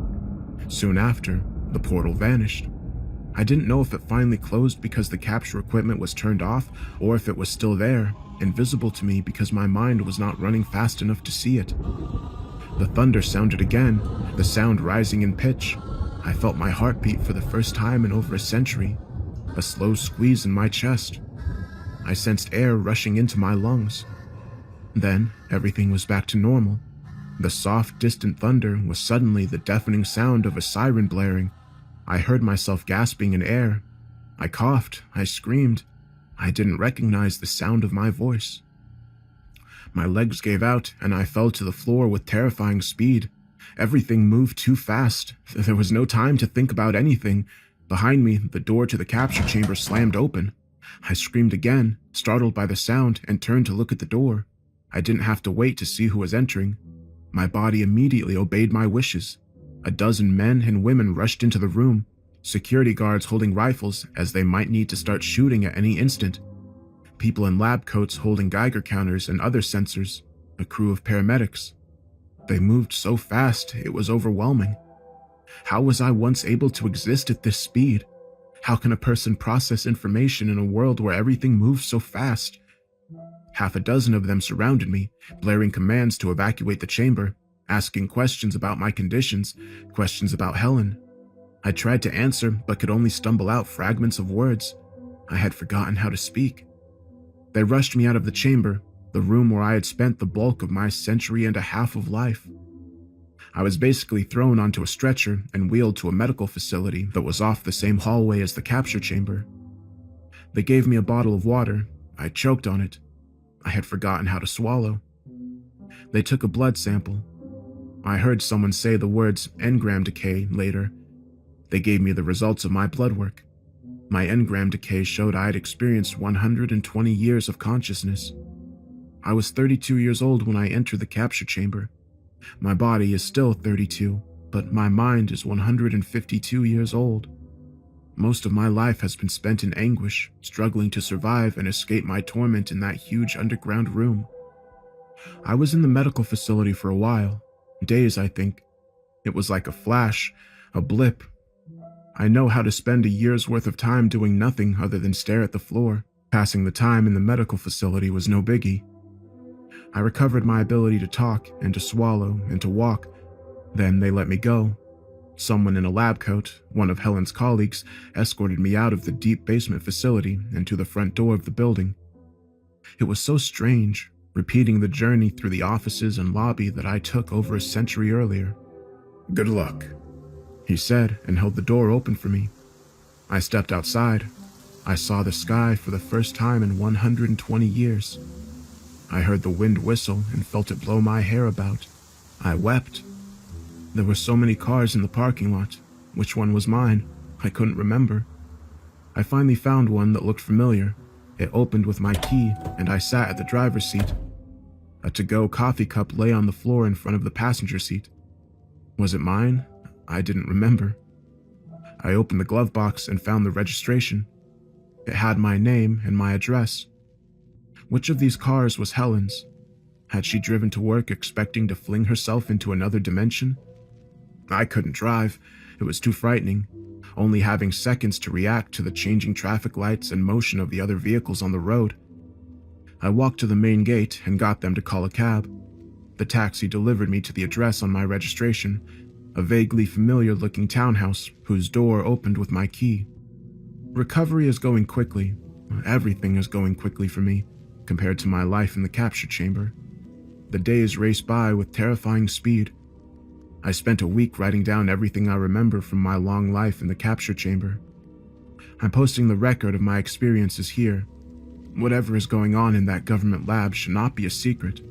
Soon after, the portal vanished. I didn't know if it finally closed because the capture equipment was turned off, or if it was still there, invisible to me because my mind was not running fast enough to see it. The thunder sounded again, the sound rising in pitch. I felt my heartbeat for the first time in over a century, a slow squeeze in my chest. I sensed air rushing into my lungs. Then, everything was back to normal. The soft, distant thunder was suddenly the deafening sound of a siren blaring. I heard myself gasping in air. I coughed, I screamed. I didn't recognize the sound of my voice. My legs gave out, and I fell to the floor with terrifying speed. Everything moved too fast. There was no time to think about anything. Behind me, the door to the capture chamber slammed open. I screamed again, startled by the sound, and turned to look at the door. I didn't have to wait to see who was entering. My body immediately obeyed my wishes. A dozen men and women rushed into the room, security guards holding rifles as they might need to start shooting at any instant. People in lab coats holding Geiger counters and other sensors, a crew of paramedics. They moved so fast, it was overwhelming. How was I once able to exist at this speed? How can a person process information in a world where everything moves so fast? Half a dozen of them surrounded me, blaring commands to evacuate the chamber, asking questions about my conditions, questions about Helen. I tried to answer, but could only stumble out fragments of words. I had forgotten how to speak. They rushed me out of the chamber, the room where I had spent the bulk of my century and a half of life. I was basically thrown onto a stretcher and wheeled to a medical facility that was off the same hallway as the capture chamber. They gave me a bottle of water. I choked on it. I had forgotten how to swallow. They took a blood sample. I heard someone say the words engram decay later. They gave me the results of my blood work. My engram decay showed I had experienced 120 years of consciousness. I was 32 years old when I entered the capture chamber. My body is still 32, but my mind is 152 years old. Most of my life has been spent in anguish, struggling to survive and escape my torment in that huge underground room. I was in the medical facility for a while, days I think. It was like a flash, a blip. I know how to spend a year's worth of time doing nothing other than stare at the floor. Passing the time in the medical facility was no biggie. I recovered my ability to talk and to swallow and to walk. Then they let me go. Someone in a lab coat, one of Helen's colleagues, escorted me out of the deep basement facility and to the front door of the building. It was so strange, repeating the journey through the offices and lobby that I took over a century earlier. "Good luck," he said and held the door open for me. I stepped outside. I saw the sky for the first time in 120 years. I heard the wind whistle and felt it blow my hair about. I wept. There were so many cars in the parking lot. Which one was mine? I couldn't remember. I finally found one that looked familiar. It opened with my key, and I sat at the driver's seat. A to-go coffee cup lay on the floor in front of the passenger seat. Was it mine? I didn't remember. I opened the glove box and found the registration. It had my name and my address. Which of these cars was Helen's? Had she driven to work expecting to fling herself into another dimension? I couldn't drive. It was too frightening, only having seconds to react to the changing traffic lights and motion of the other vehicles on the road. I walked to the main gate and got them to call a cab. The taxi delivered me to the address on my registration, a vaguely familiar-looking townhouse whose door opened with my key. Recovery is going quickly. Everything is going quickly for me, compared to my life in the capture chamber. The days race by with terrifying speed. I spent a week writing down everything I remember from my long life in the capture chamber. I'm posting the record of my experiences here. Whatever is going on in that government lab should not be a secret.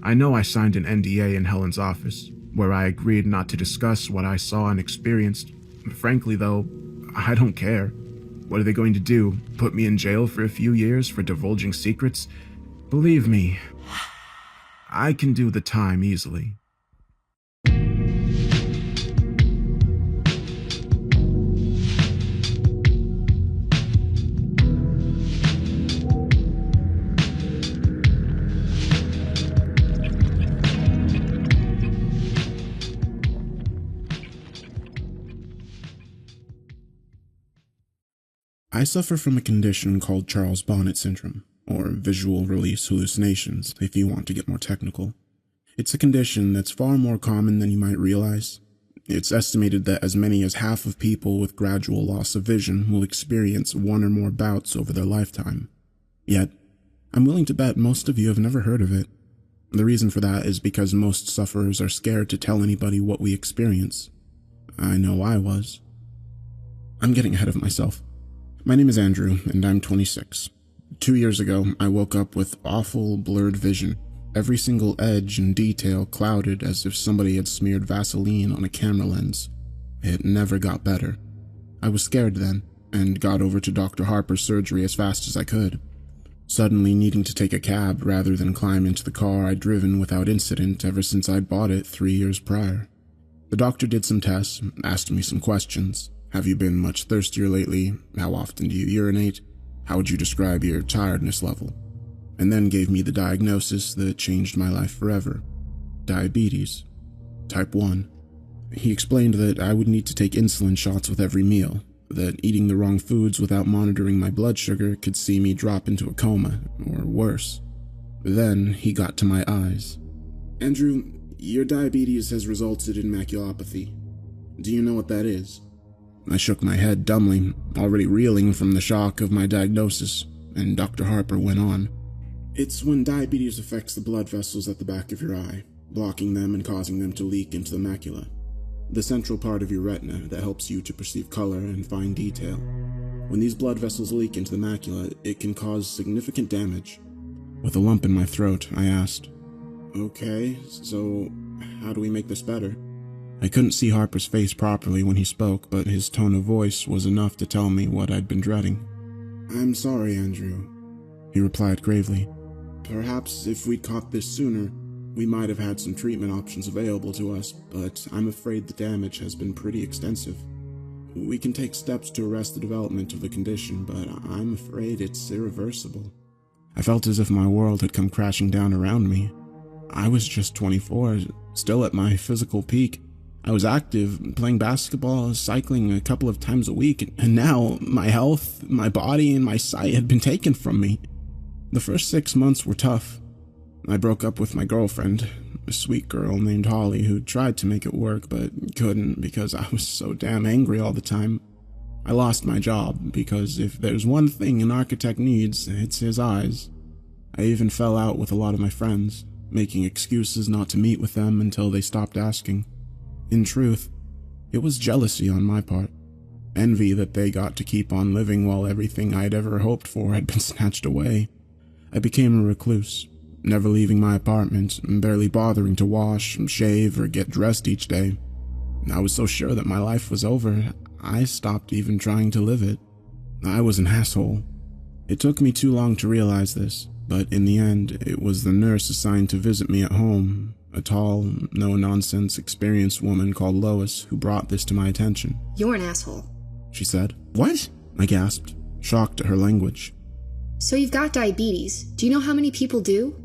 I know I signed an NDA in Helen's office, where I agreed not to discuss what I saw and experienced. Frankly, though, I don't care. What are they going to do? Put me in jail for a few years for divulging secrets? Believe me, I can do the time easily. I suffer from a condition called Charles Bonnet syndrome, or visual release hallucinations, if you want to get more technical. It's a condition that's far more common than you might realize. It's estimated that as many as half of people with gradual loss of vision will experience one or more bouts over their lifetime. Yet, I'm willing to bet most of you have never heard of it. The reason for that is because most sufferers are scared to tell anybody what we experience. I know I was. I'm getting ahead of myself. My name is Andrew, and I'm 26. 2 years ago, I woke up with awful, blurred vision. Every single edge and detail clouded as if somebody had smeared Vaseline on a camera lens. It never got better. I was scared then, and got over to Dr. Harper's surgery as fast as I could. Suddenly needing to take a cab rather than climb into the car I'd driven without incident ever since I'd bought it 3 years prior. The doctor did some tests, asked me some questions. Have you been much thirstier lately? How often do you urinate? How would you describe your tiredness level? And then gave me the diagnosis that changed my life forever. Diabetes. Type 1. He explained that I would need to take insulin shots with every meal. that eating the wrong foods without monitoring my blood sugar could see me drop into a coma, or worse. Then he got to my eyes. "Andrew, your diabetes has resulted in maculopathy. Do you know what that is?" I shook my head dumbly, already reeling from the shock of my diagnosis, and Dr. Harper went on. "It's when diabetes affects the blood vessels at the back of your eye, blocking them and causing them to leak into the macula, the central part of your retina that helps you to perceive color and fine detail. When these blood vessels leak into the macula, it can cause significant damage." With a lump in my throat, I asked, "Okay, so how do we make this better?" I couldn't see Harper's face properly when he spoke, but his tone of voice was enough to tell me what I'd been dreading. "I'm sorry, Andrew," he replied gravely. "Perhaps if we'd caught this sooner, we might have had some treatment options available to us, but I'm afraid the damage has been pretty extensive. We can take steps to arrest the development of the condition, but I'm afraid it's irreversible." I felt as if my world had come crashing down around me. I was just 24, still at my physical peak. I was active, playing basketball, cycling a couple of times a week, and now my health, my body, and my sight had been taken from me. The first 6 months were tough. I broke up with my girlfriend, a sweet girl named Holly who tried to make it work but couldn't because I was so damn angry all the time. I lost my job because if there's one thing an architect needs, it's his eyes. I even fell out with a lot of my friends, making excuses not to meet with them until they stopped asking. In truth, it was jealousy on my part. Envy that they got to keep on living while everything I'd ever hoped for had been snatched away. I became a recluse, never leaving my apartment and barely bothering to wash, shave, or get dressed each day. I was so sure that my life was over, I stopped even trying to live it. I was an asshole. It took me too long to realize this, but in the end, it was the nurse assigned to visit me at home, a tall, no-nonsense, experienced woman called Lois, who brought this to my attention. "You're an asshole," she said. "What?" I gasped, shocked at her language. "So you've got diabetes. Do you know how many people do?"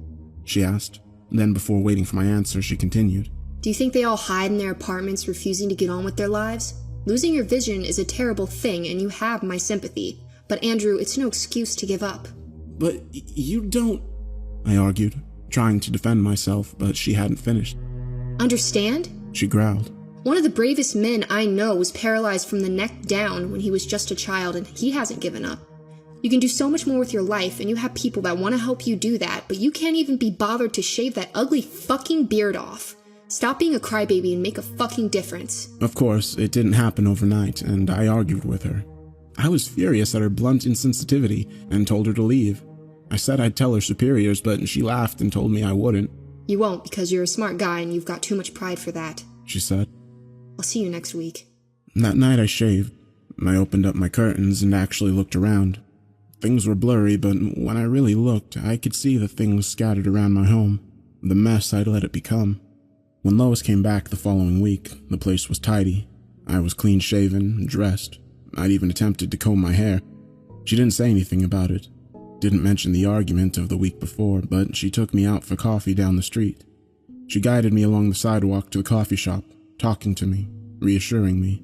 she asked. Then, before waiting for my answer, she continued. "Do you think they all hide in their apartments refusing to get on with their lives? Losing your vision is a terrible thing and you have my sympathy. But Andrew, it's no excuse to give up." "But you don't," I argued, trying to defend myself, but she hadn't finished. "Understand?" she growled. "One of the bravest men I know was paralyzed from the neck down when he was just a child, and he hasn't given up. You can do so much more with your life, and you have people that want to help you do that, but you can't even be bothered to shave that ugly fucking beard off. Stop being a crybaby and make a fucking difference." Of course, it didn't happen overnight, and I argued with her. I was furious at her blunt insensitivity and told her to leave. I said I'd tell her superiors, but she laughed and told me I wouldn't. "You won't because you're a smart guy and you've got too much pride for that," she said. "I'll see you next week." That night I shaved. I opened up my curtains and actually looked around. Things were blurry, but when I really looked, I could see the things scattered around my home, the mess I'd let it become. When Lois came back the following week, the place was tidy. I was clean-shaven, dressed. I'd even attempted to comb my hair. She didn't say anything about it. Didn't mention the argument of the week before, but she took me out for coffee down the street. She guided me along the sidewalk to the coffee shop, talking to me, reassuring me.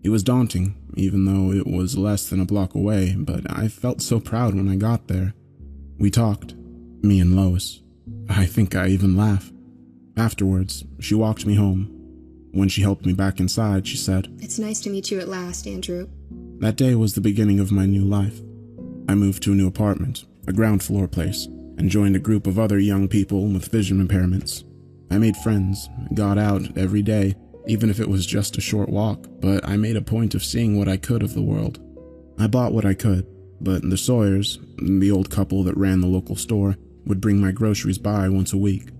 It was daunting, even though it was less than a block away, but I felt so proud when I got there. We talked, me and Lois. I think I even laughed. Afterwards, she walked me home. When she helped me back inside, she said, "It's nice to meet you at last, Andrew." That day was the beginning of my new life. I moved to a new apartment, a ground floor place, and joined a group of other young people with vision impairments. I made friends, got out every day, even if it was just a short walk, but I made a point of seeing what I could of the world. I bought what I could, but the Sawyers, the old couple that ran the local store, would bring my groceries by once a week.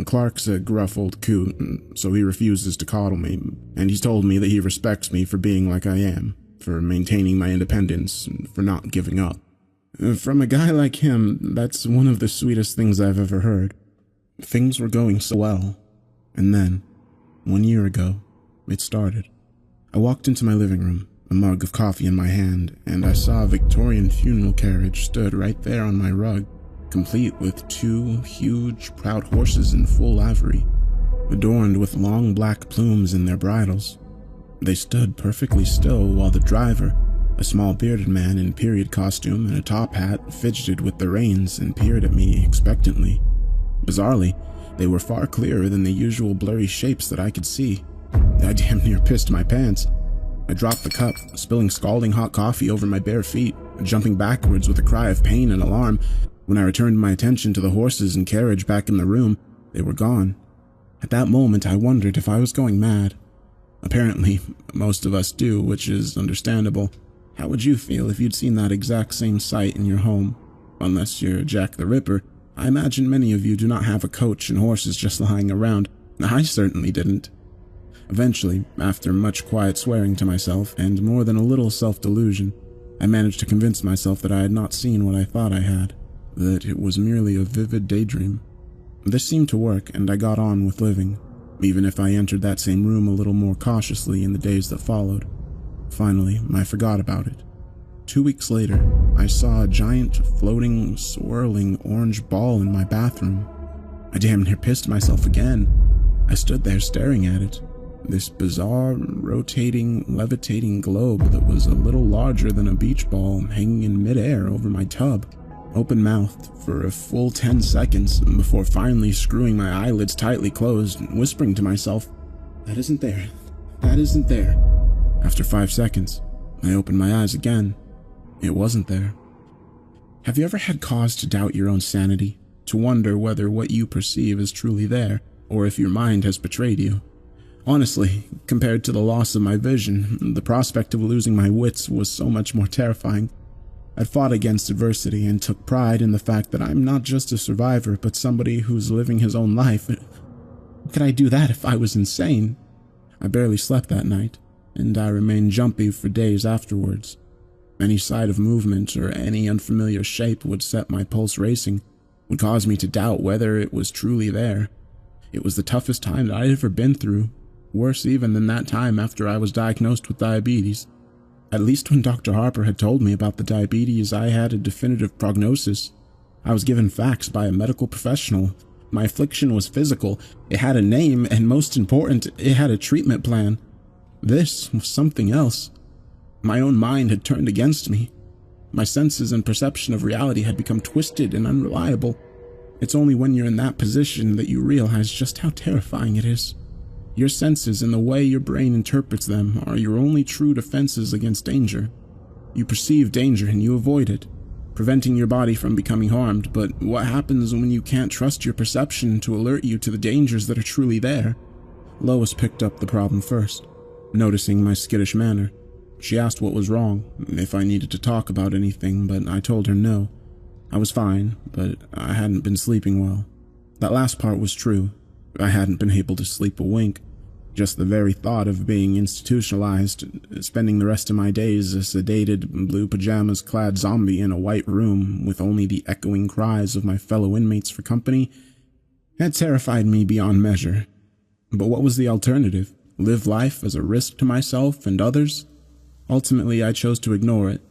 Clark's a gruff old coot, so he refuses to coddle me, and he's told me that he respects me for being like I am, for maintaining my independence, and for not giving up. From a guy like him, that's one of the sweetest things I've ever heard. Things were going so well, and then, 1 year ago, it started. I walked into my living room, a mug of coffee in my hand, and I saw a Victorian funeral carriage stood right there on my rug, complete with 2 huge, proud horses in full livery, adorned with long black plumes in their bridles. They stood perfectly still while the driver, a small bearded man in period costume and a top hat, fidgeted with the reins and peered at me expectantly. Bizarrely, they were far clearer than the usual blurry shapes that I could see. I damn near pissed my pants. I dropped the cup, spilling scalding hot coffee over my bare feet, jumping backwards with a cry of pain and alarm. When I returned my attention to the horses and carriage back in the room, they were gone. At that moment, I wondered if I was going mad. Apparently, most of us do, which is understandable. How would you feel if you'd seen that exact same sight in your home? Unless you're Jack the Ripper, I imagine many of you do not have a coach and horses just lying around. I certainly didn't. Eventually, after much quiet swearing to myself and more than a little self-delusion, I managed to convince myself that I had not seen what I thought I had, that it was merely a vivid daydream. This seemed to work, and I got on with living, even if I entered that same room a little more cautiously in the days that followed. Finally, I forgot about it. 2 weeks later, I saw a giant, floating, swirling orange ball in my bathroom. I damn near pissed myself again. I stood there staring at it. This bizarre, rotating, levitating globe that was a little larger than a beach ball hanging in midair over my tub, open-mouthed for a full 10 seconds before finally screwing my eyelids tightly closed and whispering to myself, "That isn't there. That isn't there." After 5 seconds, I opened my eyes again. It wasn't there. Have you ever had cause to doubt your own sanity, to wonder whether what you perceive is truly there, or if your mind has betrayed you? Honestly, compared to the loss of my vision, the prospect of losing my wits was so much more terrifying. I'd fought against adversity and took pride in the fact that I'm not just a survivor, but somebody who's living his own life. How could I do that if I was insane? I barely slept that night, and I remained jumpy for days afterwards. Any sight of movement or any unfamiliar shape would set my pulse racing, would cause me to doubt whether it was truly there. It was the toughest time that I'd ever been through, worse even than that time after I was diagnosed with diabetes. At least when Dr. Harper had told me about the diabetes, I had a definitive prognosis. I was given facts by a medical professional. My affliction was physical, it had a name, and most important, it had a treatment plan. This was something else. My own mind had turned against me. My senses and perception of reality had become twisted and unreliable. It's only when you're in that position that you realize just how terrifying it is. Your senses and the way your brain interprets them are your only true defenses against danger. You perceive danger and you avoid it, preventing your body from becoming harmed, but what happens when you can't trust your perception to alert you to the dangers that are truly there? Lois picked up the problem first, noticing my skittish manner. She asked what was wrong, if I needed to talk about anything, but I told her no. I was fine, but I hadn't been sleeping well. That last part was true. I hadn't been able to sleep a wink. Just the very thought of being institutionalized, spending the rest of my days a sedated, blue pajamas-clad zombie in a white room with only the echoing cries of my fellow inmates for company, had terrified me beyond measure. But what was the alternative? Live life as a risk to myself and others? Ultimately, I chose to ignore it.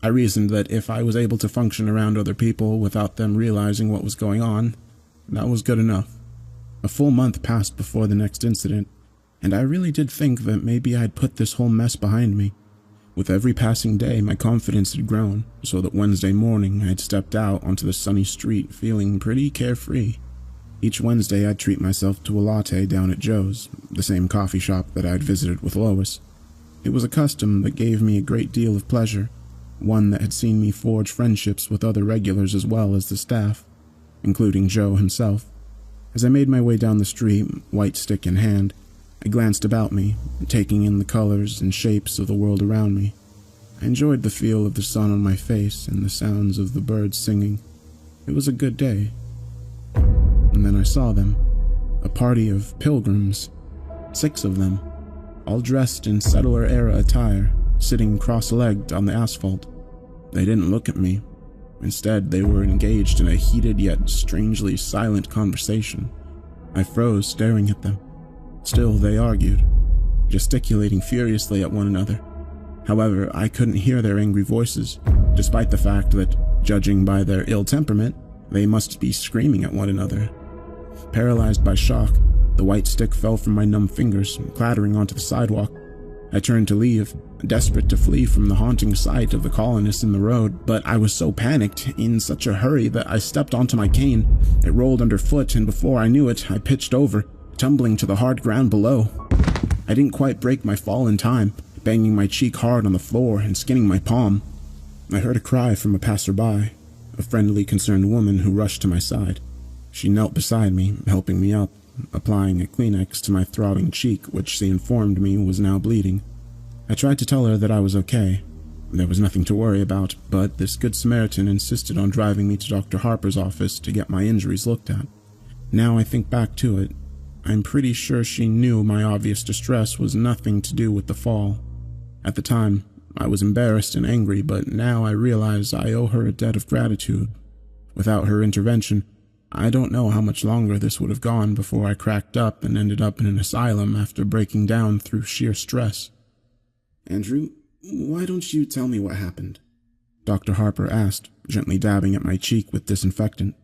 I reasoned that if I was able to function around other people without them realizing what was going on, that was good enough. A full month passed before the next incident, and I really did think that maybe I'd put this whole mess behind me. With every passing day, my confidence had grown, so that Wednesday morning I'd stepped out onto the sunny street feeling pretty carefree. Each Wednesday I'd treat myself to a latte down at Joe's, the same coffee shop that I'd visited with Lois. It was a custom that gave me a great deal of pleasure, one that had seen me forge friendships with other regulars as well as the staff, including Joe himself. As I made my way down the street, white stick in hand, I glanced about me, taking in the colors and shapes of the world around me. I enjoyed the feel of the sun on my face and the sounds of the birds singing. It was a good day. And then I saw them, a party of pilgrims, 6 of them, all dressed in settler-era attire, sitting cross-legged on the asphalt. They didn't look at me. Instead, they were engaged in a heated yet strangely silent conversation. I froze, staring at them. Still, they argued, gesticulating furiously at one another. However, I couldn't hear their angry voices, despite the fact that, judging by their ill temperament, they must be screaming at one another. Paralyzed by shock, the white stick fell from my numb fingers, clattering onto the sidewalk. I turned to leave, desperate to flee from the haunting sight of the colonists in the road, but I was so panicked, in such a hurry, that I stepped onto my cane. It rolled underfoot, and before I knew it, I pitched over, tumbling to the hard ground below. I didn't quite break my fall in time, banging my cheek hard on the floor and skinning my palm. I heard a cry from a passerby, a friendly, concerned woman who rushed to my side. She knelt beside me, helping me up, applying a Kleenex to my throbbing cheek, which she informed me was now bleeding. I tried to tell her that I was okay. There was nothing to worry about, but this good Samaritan insisted on driving me to Dr. Harper's office to get my injuries looked at. Now I think back to it, I'm pretty sure she knew my obvious distress was nothing to do with the fall. At the time, I was embarrassed and angry, but now I realize I owe her a debt of gratitude. Without her intervention, I don't know how much longer this would have gone before I cracked up and ended up in an asylum after breaking down through sheer stress. Andrew, why don't you tell me what happened? Dr. Harper asked, gently dabbing at my cheek with disinfectant.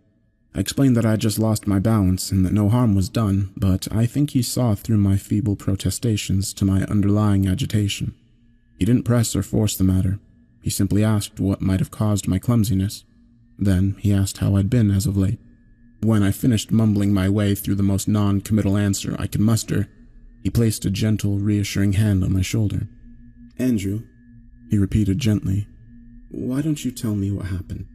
I explained that I had just lost my balance and that no harm was done, but I think he saw through my feeble protestations to my underlying agitation. He didn't press or force the matter. He simply asked what might have caused my clumsiness. Then he asked how I'd been as of late. When I finished mumbling my way through the most non-committal answer I could muster, he placed a gentle, reassuring hand on my shoulder. Andrew, he repeated gently, why don't you tell me what happened?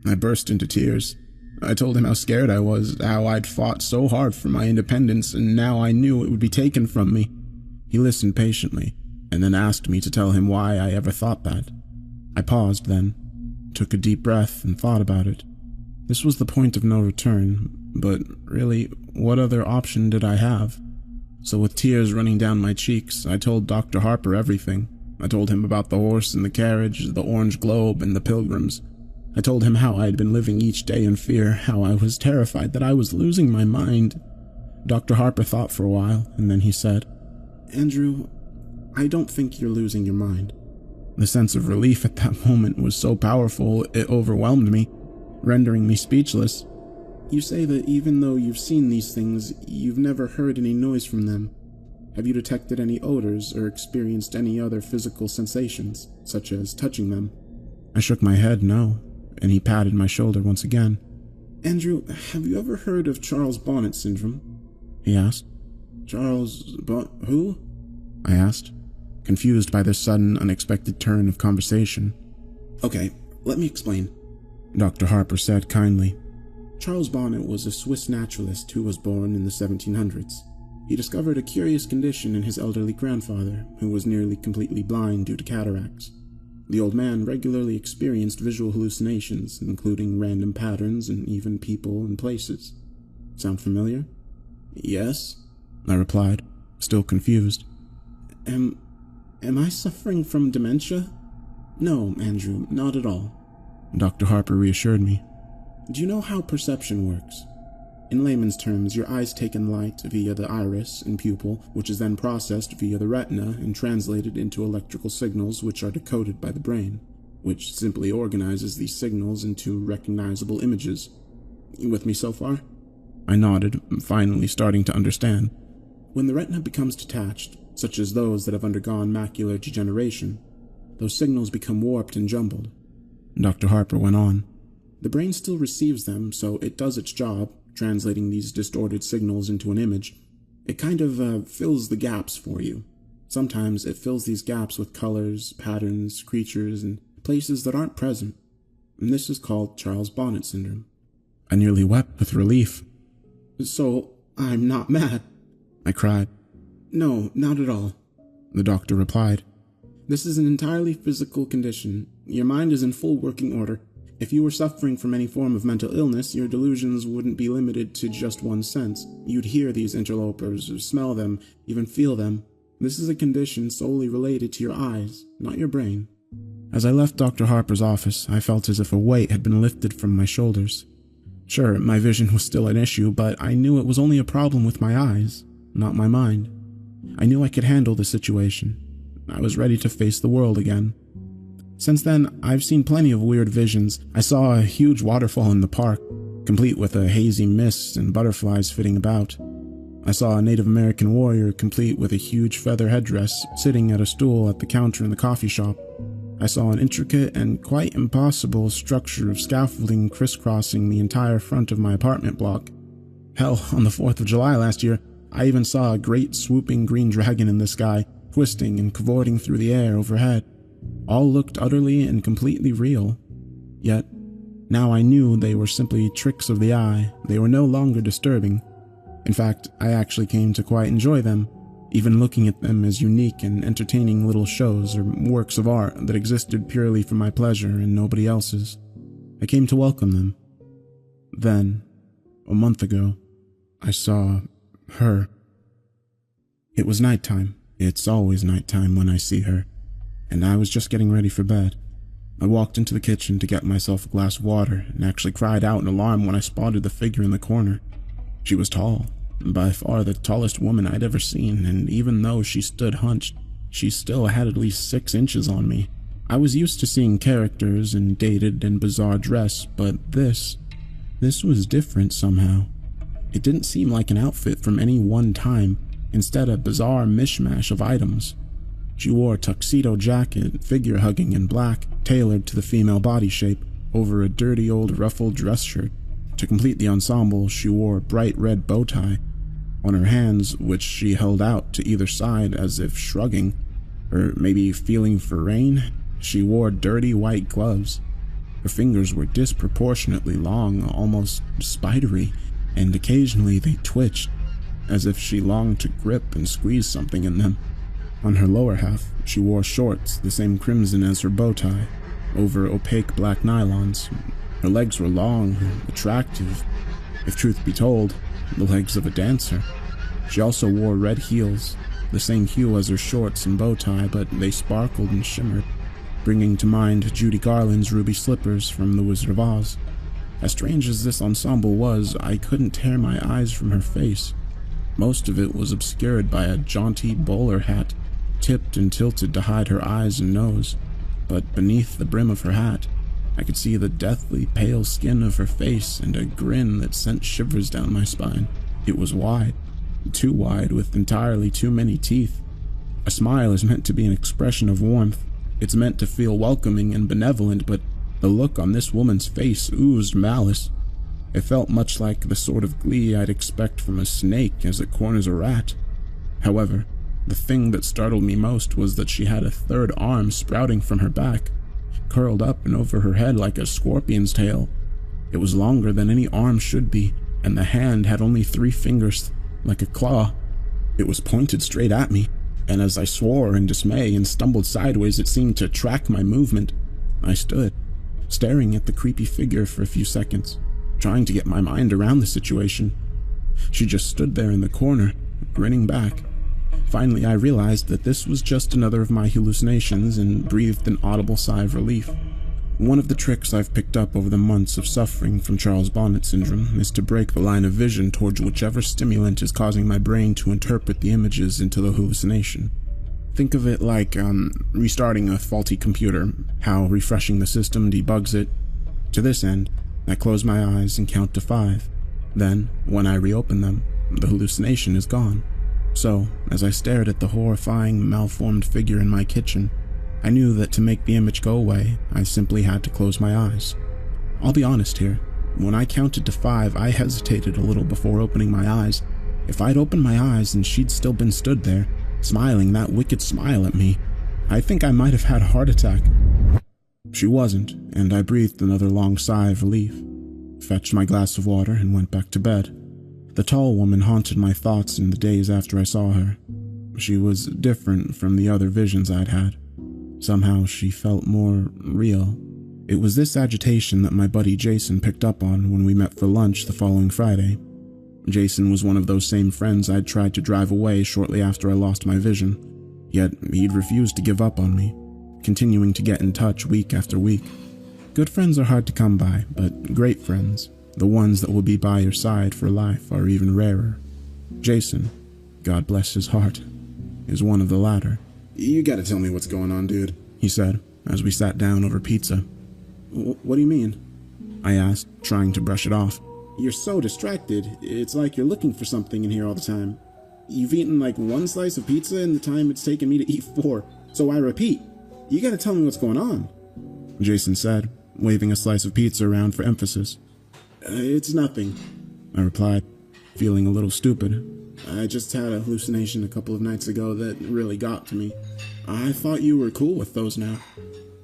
I burst into tears. I told him how scared I was, how I'd fought so hard for my independence, and now I knew it would be taken from me. He listened patiently, and then asked me to tell him why I ever thought that. I paused then, took a deep breath, and thought about it. This was the point of no return, but really, what other option did I have? So with tears running down my cheeks, I told Dr. Harper everything. I told him about the horse and the carriage, the orange globe, and the pilgrims. I told him how I had been living each day in fear, how I was terrified that I was losing my mind. Dr. Harper thought for a while, and then he said, Andrew, I don't think you're losing your mind. The sense of relief at that moment was so powerful it overwhelmed me, rendering me speechless. You say that even though you've seen these things, you've never heard any noise from them. Have you detected any odors or experienced any other physical sensations, such as touching them? I shook my head no, and he patted my shoulder once again. Andrew, have you ever heard of Charles Bonnet syndrome? He asked. Who? I asked, confused by this sudden, unexpected turn of conversation. Okay, let me explain, Dr. Harper said kindly. Charles Bonnet was a Swiss naturalist who was born in the 1700s. He discovered a curious condition in his elderly grandfather, who was nearly completely blind due to cataracts. The old man regularly experienced visual hallucinations, including random patterns and even people and places. Sound familiar? Yes, I replied, still confused. Am I suffering from dementia? No, Andrew, not at all, Dr. Harper reassured me. Do you know how perception works? In layman's terms, your eyes take in light via the iris and pupil, which is then processed via the retina and translated into electrical signals which are decoded by the brain, which simply organizes these signals into recognizable images. You with me so far? I nodded, finally starting to understand. When the retina becomes detached, such as those that have undergone macular degeneration, those signals become warped and jumbled. Dr. Harper went on. The brain still receives them, so it does its job, translating these distorted signals into an image. It kind of fills the gaps for you. Sometimes it fills these gaps with colors, patterns, creatures, and places that aren't present. And this is called Charles Bonnet syndrome. I nearly wept with relief. So, I'm not mad, I cried. No, not at all, the doctor replied. This is an entirely physical condition. Your mind is in full working order. If you were suffering from any form of mental illness, your delusions wouldn't be limited to just one sense. You'd hear these interlopers, or smell them, even feel them. This is a condition solely related to your eyes, not your brain. As I left Dr. Harper's office, I felt as if a weight had been lifted from my shoulders. Sure, my vision was still an issue, but I knew it was only a problem with my eyes, not my mind. I knew I could handle the situation. I was ready to face the world again. Since then, I've seen plenty of weird visions. I saw a huge waterfall in the park, complete with a hazy mist and butterflies flitting about. I saw a Native American warrior complete with a huge feather headdress sitting at a stool at the counter in the coffee shop. I saw an intricate and quite impossible structure of scaffolding crisscrossing the entire front of my apartment block. Hell, on the 4th of July last year, I even saw a great swooping green dragon in the sky, twisting and cavorting through the air overhead. All looked utterly and completely real. Yet, now I knew they were simply tricks of the eye. They were no longer disturbing. In fact, I actually came to quite enjoy them, even looking at them as unique and entertaining little shows or works of art that existed purely for my pleasure and nobody else's. I came to welcome them. Then, a month ago, I saw her. It was nighttime. It's always nighttime when I see her, and I was just getting ready for bed. I walked into the kitchen to get myself a glass of water and actually cried out in alarm when I spotted the figure in the corner. She was tall, by far the tallest woman I'd ever seen, and even though she stood hunched, she still had at least 6 inches on me. I was used to seeing characters in dated and bizarre dress, but this was different somehow. It didn't seem like an outfit from any one time, instead a bizarre mishmash of items. She wore a tuxedo jacket, figure-hugging in black, tailored to the female body shape, over a dirty old ruffled dress shirt. To complete the ensemble, she wore a bright red bow tie. On her hands, which she held out to either side as if shrugging, or maybe feeling for rain, she wore dirty white gloves. Her fingers were disproportionately long, almost spidery, and occasionally they twitched, as if she longed to grip and squeeze something in them. On her lower half, she wore shorts the same crimson as her bow tie, over opaque black nylons. Her legs were long and attractive, if truth be told, the legs of a dancer. She also wore red heels, the same hue as her shorts and bow tie, but they sparkled and shimmered, bringing to mind Judy Garland's ruby slippers from The Wizard of Oz. As strange as this ensemble was, I couldn't tear my eyes from her face. Most of it was obscured by a jaunty bowler hat, tipped and tilted to hide her eyes and nose, but beneath the brim of her hat, I could see the deathly pale skin of her face and a grin that sent shivers down my spine. It was wide, too wide, with entirely too many teeth. A smile is meant to be an expression of warmth. It's meant to feel welcoming and benevolent, but the look on this woman's face oozed malice. It felt much like the sort of glee I'd expect from a snake as it corners a rat. However, the thing that startled me most was that she had a third arm sprouting from her back, curled up and over her head like a scorpion's tail. It was longer than any arm should be, and the hand had only 3 fingers, like a claw. It was pointed straight at me, and as I swore in dismay and stumbled sideways, it seemed to track my movement. I stood, staring at the creepy figure for a few seconds, trying to get my mind around the situation. She just stood there in the corner, grinning back. Finally, I realized that this was just another of my hallucinations and breathed an audible sigh of relief. One of the tricks I've picked up over the months of suffering from Charles Bonnet syndrome is to break the line of vision towards whichever stimulant is causing my brain to interpret the images into the hallucination. Think of it like restarting a faulty computer, how refreshing the system debugs it. To this end, I close my eyes and count to 5. Then, when I reopen them, the hallucination is gone. So, as I stared at the horrifying, malformed figure in my kitchen, I knew that to make the image go away, I simply had to close my eyes. I'll be honest here. When I counted to 5, I hesitated a little before opening my eyes. If I'd opened my eyes and she'd still been stood there, smiling that wicked smile at me, I think I might have had a heart attack. She wasn't, and I breathed another long sigh of relief, fetched my glass of water, and went back to bed. The tall woman haunted my thoughts in the days after I saw her. She was different from the other visions I'd had. Somehow she felt more real. It was this agitation that my buddy Jason picked up on when we met for lunch the following Friday. Jason was one of those same friends I'd tried to drive away shortly after I lost my vision, yet he'd refused to give up on me, continuing to get in touch week after week. Good friends are hard to come by, but great friends, the ones that will be by your side for life, are even rarer. Jason, God bless his heart, is one of the latter. You gotta tell me what's going on, dude, he said, as we sat down over pizza. What do you mean? I asked, trying to brush it off. You're so distracted, it's like you're looking for something in here all the time. You've eaten like one slice of pizza in the time it's taken me to eat 4, so I repeat, you gotta tell me what's going on, Jason said, waving a slice of pizza around for emphasis. It's nothing, I replied, feeling a little stupid. I just had a hallucination a couple of nights ago that really got to me. I thought you were cool with those now,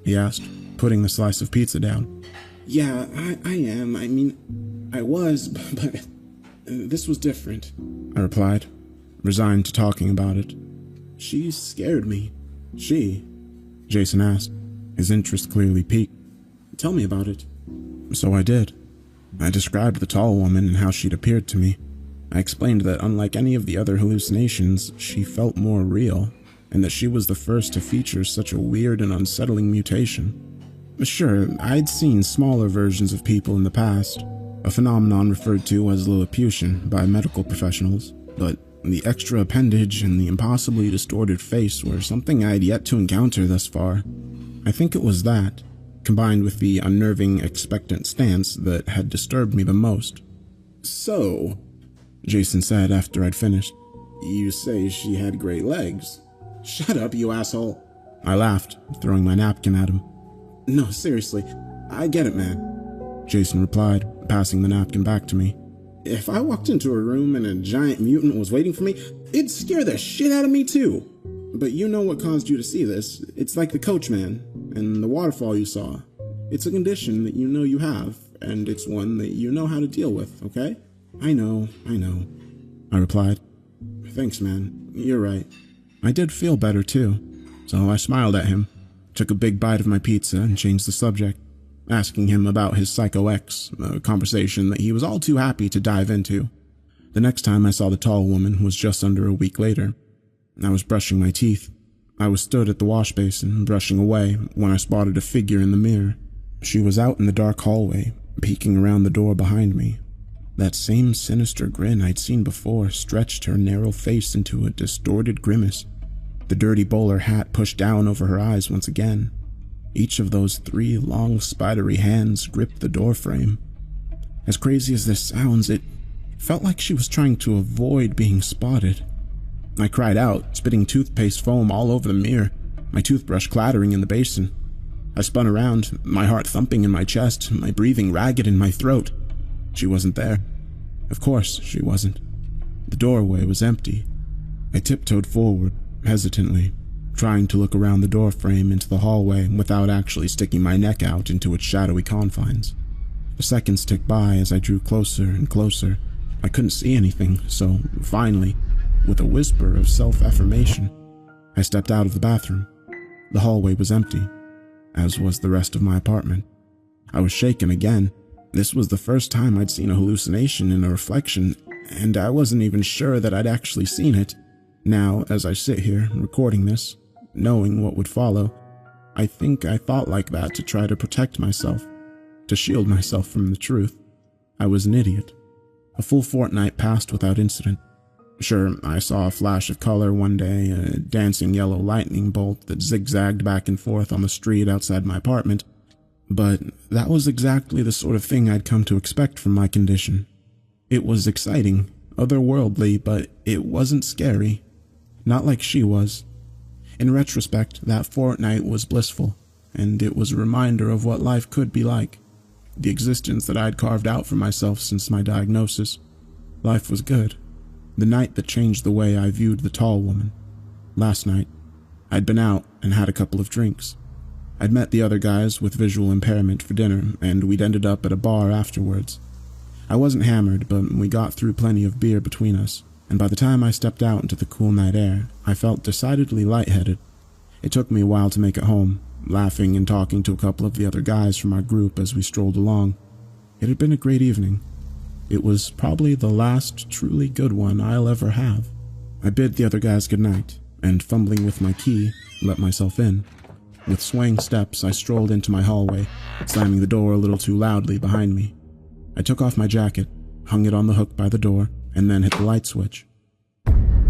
he asked, putting the slice of pizza down. Yeah, I am. I mean, I was, but this was different, I replied, resigned to talking about it. She scared me. She? Jason asked, his interest clearly piqued. Tell me about it. So I did. I described the tall woman and how she'd appeared to me. I explained that unlike any of the other hallucinations, she felt more real, and that she was the first to feature such a weird and unsettling mutation. Sure, I'd seen smaller versions of people in the past, a phenomenon referred to as Lilliputian by medical professionals, but the extra appendage and the impossibly distorted face were something I'd yet to encounter thus far. I think it was that, combined with the unnerving, expectant stance, that had disturbed me the most. So, Jason said after I'd finished, you say she had great legs? Shut up, you asshole. I laughed, throwing my napkin at him. No, seriously, I get it, man, Jason replied, passing the napkin back to me. If I walked into a room and a giant mutant was waiting for me, it'd scare the shit out of me too. But you know what caused you to see this. It's like the coachman and the waterfall you saw. It's a condition that you know you have, and it's one that you know how to deal with, okay? I know, I replied. Thanks, man. You're right. I did feel better too, so I smiled at him, took a big bite of my pizza, and changed the subject, asking him about his Psycho X, a conversation that he was all too happy to dive into. The next time I saw the tall woman was just under a week later. I was brushing my teeth. I was stood at the wash basin, brushing away, when I spotted a figure in the mirror. She was out in the dark hallway, peeking around the door behind me. That same sinister grin I'd seen before stretched her narrow face into a distorted grimace, the dirty bowler hat pushed down over her eyes once again. Each of those 3 long, spidery hands gripped the doorframe. As crazy as this sounds, it felt like she was trying to avoid being spotted. I cried out, spitting toothpaste foam all over the mirror, my toothbrush clattering in the basin. I spun around, my heart thumping in my chest, my breathing ragged in my throat. She wasn't there. Of course she wasn't. The doorway was empty. I tiptoed forward, hesitantly, trying to look around the doorframe into the hallway without actually sticking my neck out into its shadowy confines. The seconds ticked by as I drew closer and closer. I couldn't see anything, so finally, with a whisper of self-affirmation, I stepped out of the bathroom. The hallway was empty, as was the rest of my apartment. I was shaken again. This was the first time I'd seen a hallucination in a reflection, and I wasn't even sure that I'd actually seen it. Now, as I sit here, recording this, knowing what would follow, I think I thought like that to try to protect myself, to shield myself from the truth. I was an idiot. A full fortnight passed without incident. Sure, I saw a flash of color one day, a dancing yellow lightning bolt that zigzagged back and forth on the street outside my apartment, but that was exactly the sort of thing I'd come to expect from my condition. It was exciting, otherworldly, but it wasn't scary. Not like she was. In retrospect, that fortnight was blissful, and it was a reminder of what life could be like, the existence that I'd carved out for myself since my diagnosis. Life was good. The night that changed the way I viewed the tall woman. Last night, I'd been out and had a couple of drinks. I'd met the other guys with visual impairment for dinner, and we'd ended up at a bar afterwards. I wasn't hammered, but we got through plenty of beer between us, and by the time I stepped out into the cool night air, I felt decidedly lightheaded. It took me a while to make it home, laughing and talking to a couple of the other guys from our group as we strolled along. It had been a great evening. It was probably the last truly good one I'll ever have. I bid the other guys goodnight, and fumbling with my key, let myself in. With swaying steps, I strolled into my hallway, slamming the door a little too loudly behind me. I took off my jacket, hung it on the hook by the door, and then hit the light switch.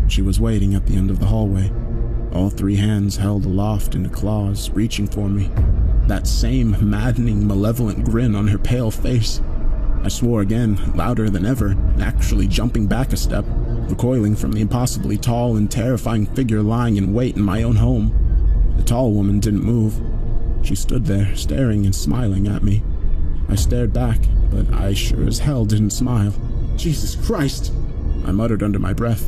She was waiting at the end of the hallway, all 3 hands held aloft into claws, reaching for me. That same maddening, malevolent grin on her pale face. I swore again, louder than ever, actually jumping back a step, recoiling from the impossibly tall and terrifying figure lying in wait in my own home. The tall woman didn't move. She stood there, staring and smiling at me. I stared back, but I sure as hell didn't smile. Jesus Christ! I muttered under my breath.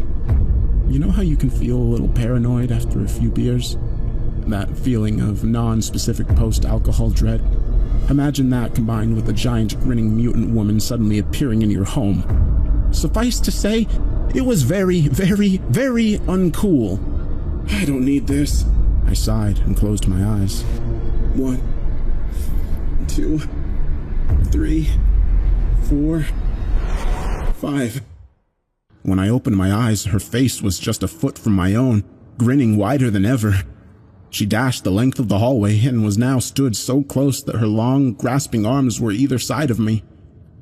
You know how you can feel a little paranoid after a few beers? That feeling of non-specific post-alcohol dread? Imagine that combined with a giant grinning mutant woman suddenly appearing in your home. Suffice to say, it was very, very, very uncool. I don't need this. I sighed and closed my eyes. 1, 2, 3, 4, 5. When I opened my eyes, her face was just a foot from my own, grinning wider than ever. She dashed the length of the hallway and was now stood so close that her long, grasping arms were either side of me.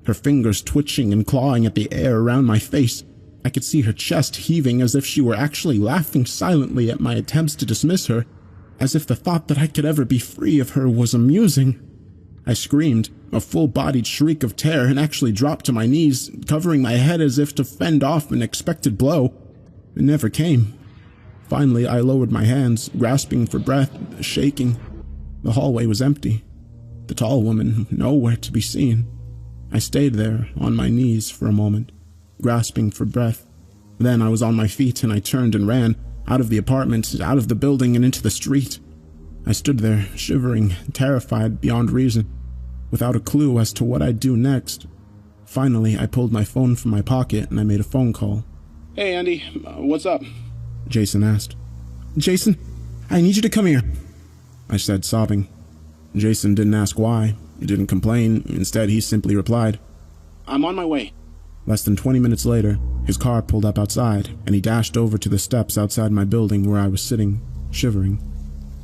Her fingers twitching and clawing at the air around my face. I could see her chest heaving as if she were actually laughing silently at my attempts to dismiss her, as if the thought that I could ever be free of her was amusing. I screamed, a full-bodied shriek of terror, and actually dropped to my knees, covering my head as if to fend off an expected blow. It never came. Finally, I lowered my hands, grasping for breath, shaking. The hallway was empty. The tall woman nowhere to be seen. I stayed there, on my knees for a moment, grasping for breath. Then I was on my feet and I turned and ran, out of the apartment, out of the building, and into the street. I stood there, shivering, terrified beyond reason, without a clue as to what I'd do next. Finally, I pulled my phone from my pocket and I made a phone call. Hey, Andy. What's up? Jason asked. Jason, I need you to come here, I said, sobbing. Jason didn't ask why. He didn't complain. Instead, he simply replied, I'm on my way. Less than 20 minutes later, his car pulled up outside, and he dashed over to the steps outside my building where I was sitting, shivering.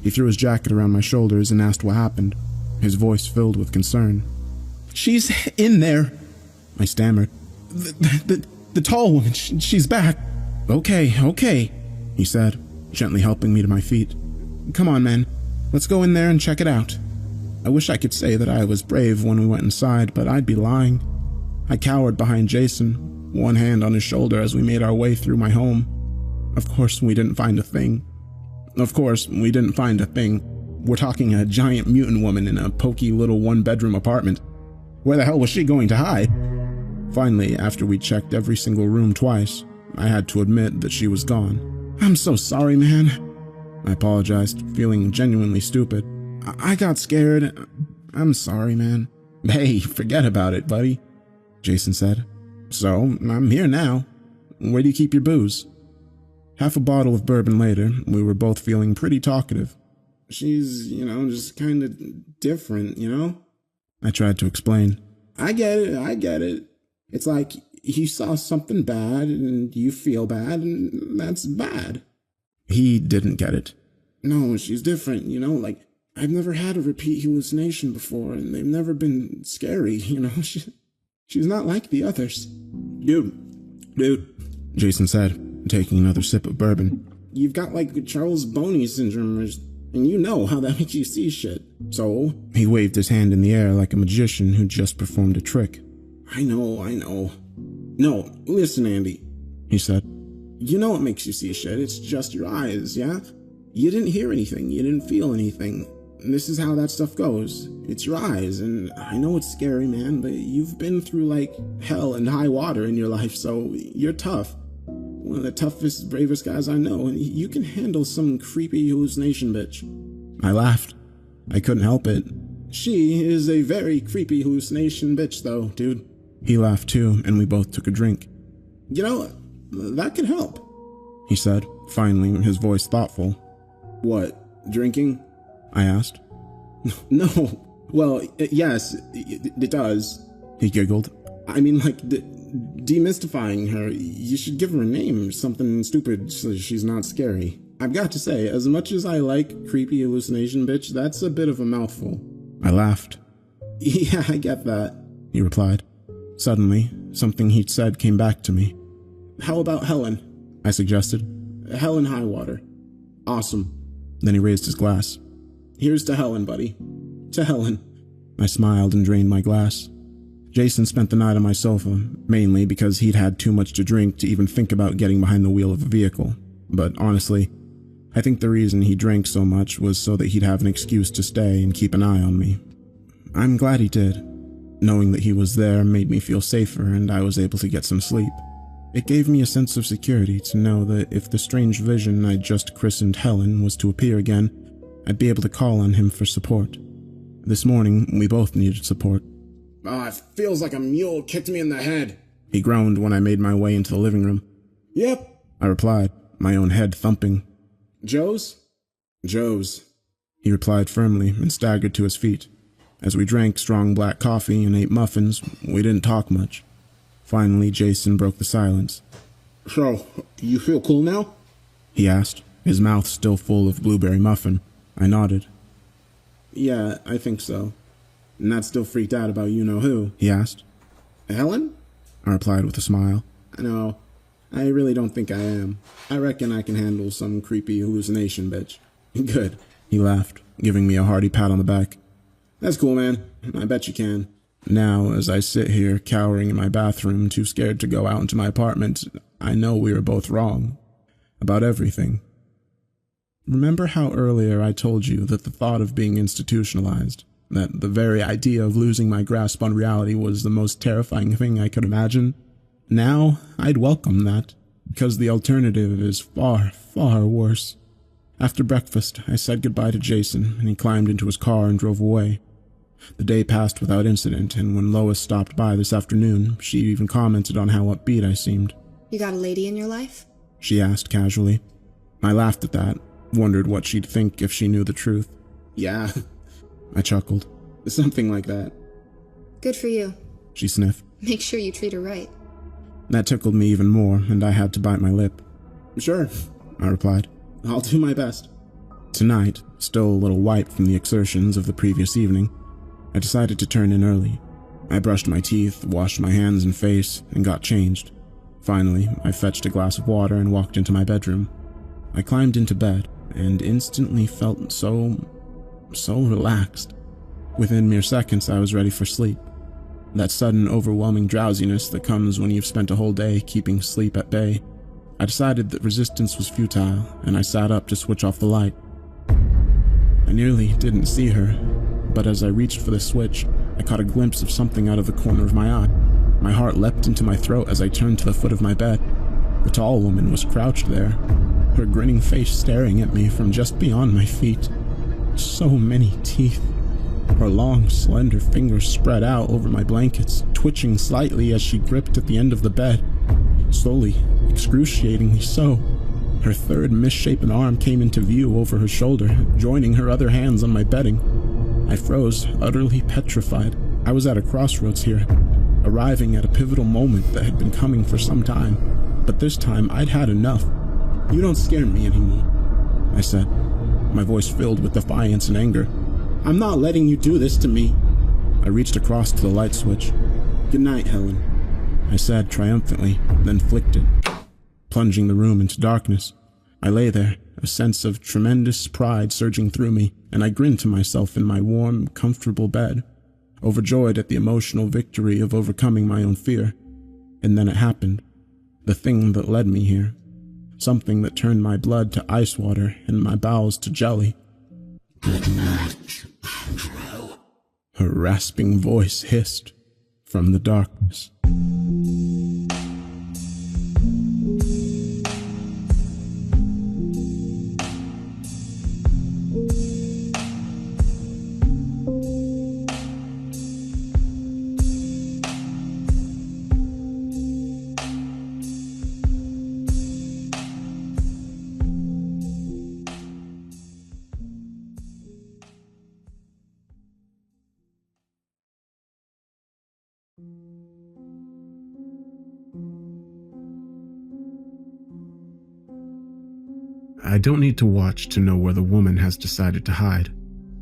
He threw his jacket around my shoulders and asked what happened, his voice filled with concern. She's in there, I stammered. The tall woman, she's back. Okay, he said, gently helping me to my feet. Come on, man. Let's go in there and check it out. I wish I could say that I was brave when we went inside, but I'd be lying. I cowered behind Jason, one hand on his shoulder as we made our way through my home. Of course, we didn't find a thing. We're talking a giant mutant woman in a pokey little one-bedroom apartment. Where the hell was she going to hide? Finally, after we checked every single room twice, I had to admit that she was gone. I'm so sorry, man, I apologized, feeling genuinely stupid. I got scared. I'm sorry, man. Hey, forget about it, buddy, Jason said. So, I'm here now. Where do you keep your booze? Half a bottle of bourbon later, we were both feeling pretty talkative. She's, just kind of different, I tried to explain. I get it. It's like you saw something bad and you feel bad and that's bad. He didn't get it. No, she's different, like I've never had a repeat hallucination before and they've never been scary, She's not like the others. Dude, Jason said, taking another sip of bourbon. You've got like Charles Boney syndrome, and you know how that makes you see shit. So? He waved his hand in the air like a magician who just performed a trick. I know. No, listen, Andy, he said. You know what makes you see shit, it's just your eyes, yeah? You didn't hear anything, you didn't feel anything. And this is how that stuff goes. It's your eyes, and I know it's scary, man, but you've been through, like, hell and high water in your life, so you're tough. One of the toughest, bravest guys I know, and you can handle some creepy hallucination bitch. I laughed. I couldn't help it. She is a very creepy hallucination bitch, though, dude. He laughed too, and we both took a drink. That could help, he said, finally, his voice thoughtful. What, drinking? I asked. No, well, yes, it does, he giggled. I mean, like, demystifying her. You should give her a name, something stupid so she's not scary. I've got to say, as much as I like creepy hallucination bitch, that's a bit of a mouthful. I laughed. Yeah, I get that, he replied. Suddenly, something he'd said came back to me. How about Helen? I suggested. Helen Highwater. Awesome. Then he raised his glass. Here's to Helen, buddy. To Helen. I smiled and drained my glass. Jason spent the night on my sofa, mainly because he'd had too much to drink to even think about getting behind the wheel of a vehicle. But honestly, I think the reason he drank so much was so that he'd have an excuse to stay and keep an eye on me. I'm glad he did. Knowing that he was there made me feel safer and I was able to get some sleep. It gave me a sense of security to know that if the strange vision I'd just christened Helen was to appear again, I'd be able to call on him for support. This morning, we both needed support. It feels like a mule kicked me in the head, he groaned when I made my way into the living room. Yep, I replied, my own head thumping. Joe's? Joe's, he replied firmly and staggered to his feet. As we drank strong black coffee and ate muffins, we didn't talk much. Finally, Jason broke the silence. So, you feel cool now? He asked, his mouth still full of blueberry muffin. I nodded. Yeah, I think so. Not still freaked out about you-know-who? He asked. Helen? I replied with a smile. No, I really don't think I am. I reckon I can handle some creepy hallucination, bitch. Good. He laughed, giving me a hearty pat on the back. That's cool, man. I bet you can. Now, as I sit here cowering in my bathroom, too scared to go out into my apartment, I know we were both wrong. About everything. Remember how earlier I told you that the thought of being institutionalized, that the very idea of losing my grasp on reality was the most terrifying thing I could imagine? Now, I'd welcome that, because the alternative is far, far worse. After breakfast, I said goodbye to Jason, and he climbed into his car and drove away. The day passed without incident, and when Lois stopped by this afternoon, she even commented on how upbeat I seemed. You got a lady in your life? She asked casually. I laughed at that, wondered what she'd think if she knew the truth. Yeah, I chuckled. Something like that. Good for you. She sniffed. Make sure you treat her right. That tickled me even more, and I had to bite my lip. Sure, I replied. I'll do my best. Tonight, still a little wiped from the exertions of the previous evening, I decided to turn in early. I brushed my teeth, washed my hands and face, and got changed. Finally, I fetched a glass of water and walked into my bedroom. I climbed into bed, and instantly felt so relaxed. Within mere seconds, I was ready for sleep. That sudden, overwhelming drowsiness that comes when you've spent a whole day keeping sleep at bay. I decided that resistance was futile, and I sat up to switch off the light. I nearly didn't see her, but as I reached for the switch, I caught a glimpse of something out of the corner of my eye. My heart leapt into my throat as I turned to the foot of my bed. The tall woman was crouched there, her grinning face staring at me from just beyond my feet. So many teeth. Her long, slender fingers spread out over my blankets, twitching slightly as she gripped at the end of the bed. Slowly, excruciatingly so. Her third misshapen arm came into view over her shoulder, joining her other hands on my bedding. I froze, utterly petrified. I was at a crossroads here, arriving at a pivotal moment that had been coming for some time. But this time, I'd had enough. You don't scare me anymore, I said, my voice filled with defiance and anger. I'm not letting you do this to me. I reached across to the light switch. Good night, Helen, I said triumphantly, then flicked it, plunging the room into darkness. I lay there, a sense of tremendous pride surging through me, and I grinned to myself in my warm, comfortable bed, overjoyed at the emotional victory of overcoming my own fear. And then it happened. The thing that led me here. Something that turned my blood to ice water and my bowels to jelly. Her rasping voice hissed from the darkness. I don't need to watch to know where the woman has decided to hide.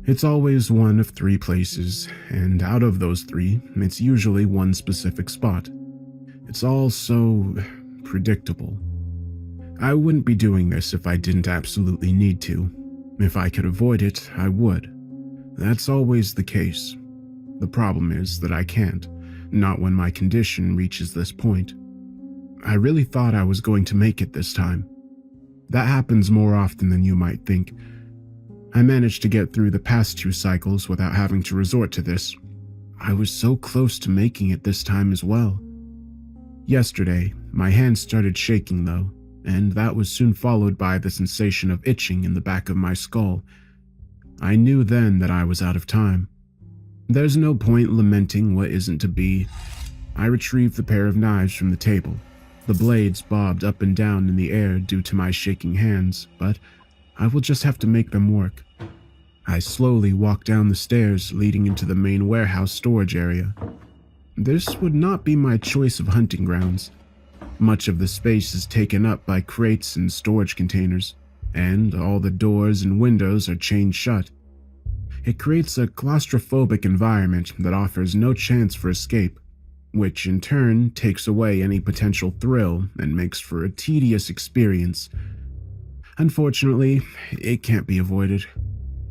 It's always one of 3 places, and out of those 3, it's usually one specific spot. It's all so predictable. I wouldn't be doing this if I didn't absolutely need to. If I could avoid it, I would. That's always the case. The problem is that I can't, not when my condition reaches this point. I really thought I was going to make it this time. That happens more often than you might think. I managed to get through the past 2 cycles without having to resort to this. I was so close to making it this time as well. Yesterday, my hand started shaking though, and that was soon followed by the sensation of itching in the back of my skull. I knew then that I was out of time. There's no point lamenting what isn't to be. I retrieved the pair of knives from the table. The blades bobbed up and down in the air due to my shaking hands, but I will just have to make them work. I slowly walked down the stairs leading into the main warehouse storage area. This would not be my choice of hunting grounds. Much of the space is taken up by crates and storage containers, and all the doors and windows are chained shut. It creates a claustrophobic environment that offers no chance for escape, which in turn takes away any potential thrill and makes for a tedious experience. Unfortunately, it can't be avoided.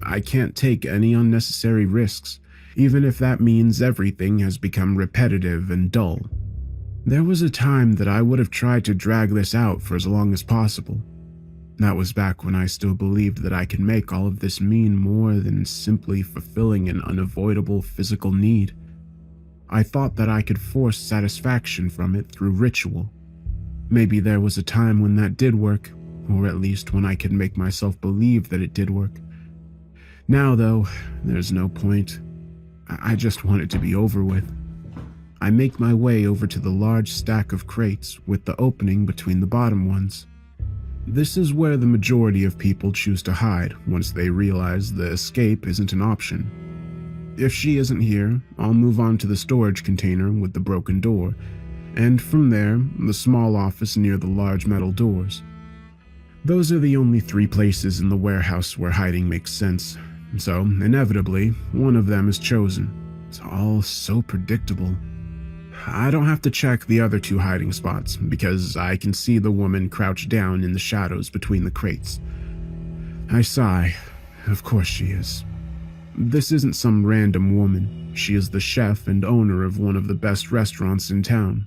I can't take any unnecessary risks, even if that means everything has become repetitive and dull. There was a time that I would have tried to drag this out for as long as possible. That was back when I still believed that I could make all of this mean more than simply fulfilling an unavoidable physical need. I thought that I could force satisfaction from it through ritual. Maybe there was a time when that did work, or at least when I could make myself believe that it did work. Now, though, there's no point. I just want it to be over with. I make my way over to the large stack of crates with the opening between the bottom ones. This is where the majority of people choose to hide once they realize the escape isn't an option. If she isn't here, I'll move on to the storage container with the broken door, and from there, the small office near the large metal doors. Those are the only 3 places in the warehouse where hiding makes sense, so inevitably, one of them is chosen. It's all so predictable. I don't have to check the other 2 hiding spots, because I can see the woman crouched down in the shadows between the crates. I sigh. Of course she is. This isn't some random woman. She is the chef and owner of one of the best restaurants in town.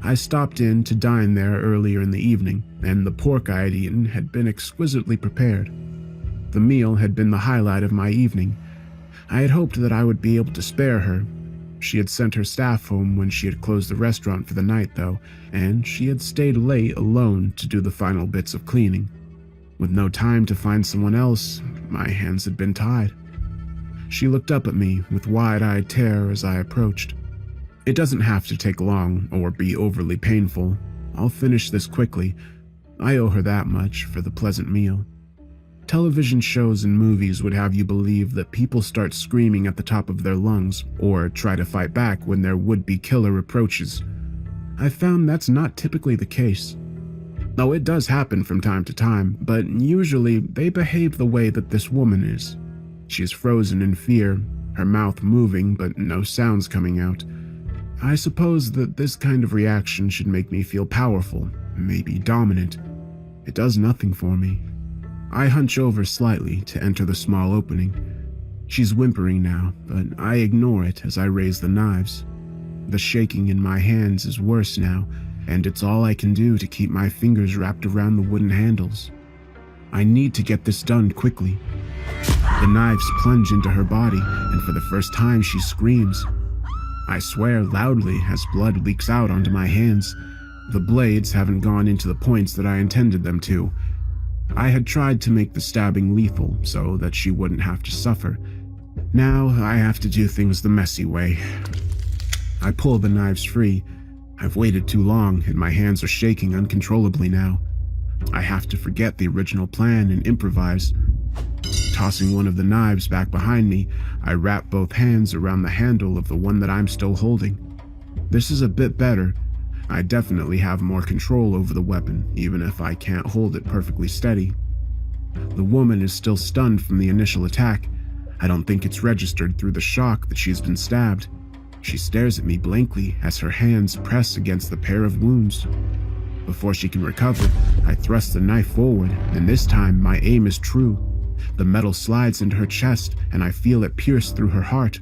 I stopped in to dine there earlier in the evening, and the pork I had eaten had been exquisitely prepared. The meal had been the highlight of my evening. I had hoped that I would be able to spare her. She had sent her staff home when she had closed the restaurant for the night, though, and she had stayed late alone to do the final bits of cleaning. With no time to find someone else, my hands had been tied. She looked up at me with wide-eyed terror as I approached. It doesn't have to take long or be overly painful. I'll finish this quickly. I owe her that much for the pleasant meal. Television shows and movies would have you believe that people start screaming at the top of their lungs or try to fight back when their would-be killer approaches. I found that's not typically the case. Oh, it does happen from time to time, but usually they behave the way that this woman is. She is frozen in fear, her mouth moving but no sounds coming out. I suppose that this kind of reaction should make me feel powerful, maybe dominant. It does nothing for me. I hunch over slightly to enter the small opening. She's whimpering now, but I ignore it as I raise the knives. The shaking in my hands is worse now, and it's all I can do to keep my fingers wrapped around the wooden handles. I need to get this done quickly. The knives plunge into her body, and for the first time she screams. I swear loudly as blood leaks out onto my hands. The blades haven't gone into the points that I intended them to. I had tried to make the stabbing lethal so that she wouldn't have to suffer. Now I have to do things the messy way. I pull the knives free. I've waited too long and my hands are shaking uncontrollably now. I have to forget the original plan and improvise. Tossing one of the knives back behind me, I wrap both hands around the handle of the one that I'm still holding. This is a bit better. I definitely have more control over the weapon, even if I can't hold it perfectly steady. The woman is still stunned from the initial attack. I don't think it's registered through the shock that she's been stabbed. She stares at me blankly as her hands press against the pair of wounds. Before she can recover, I thrust the knife forward, and this time my aim is true. The metal slides into her chest, and I feel it pierce through her heart.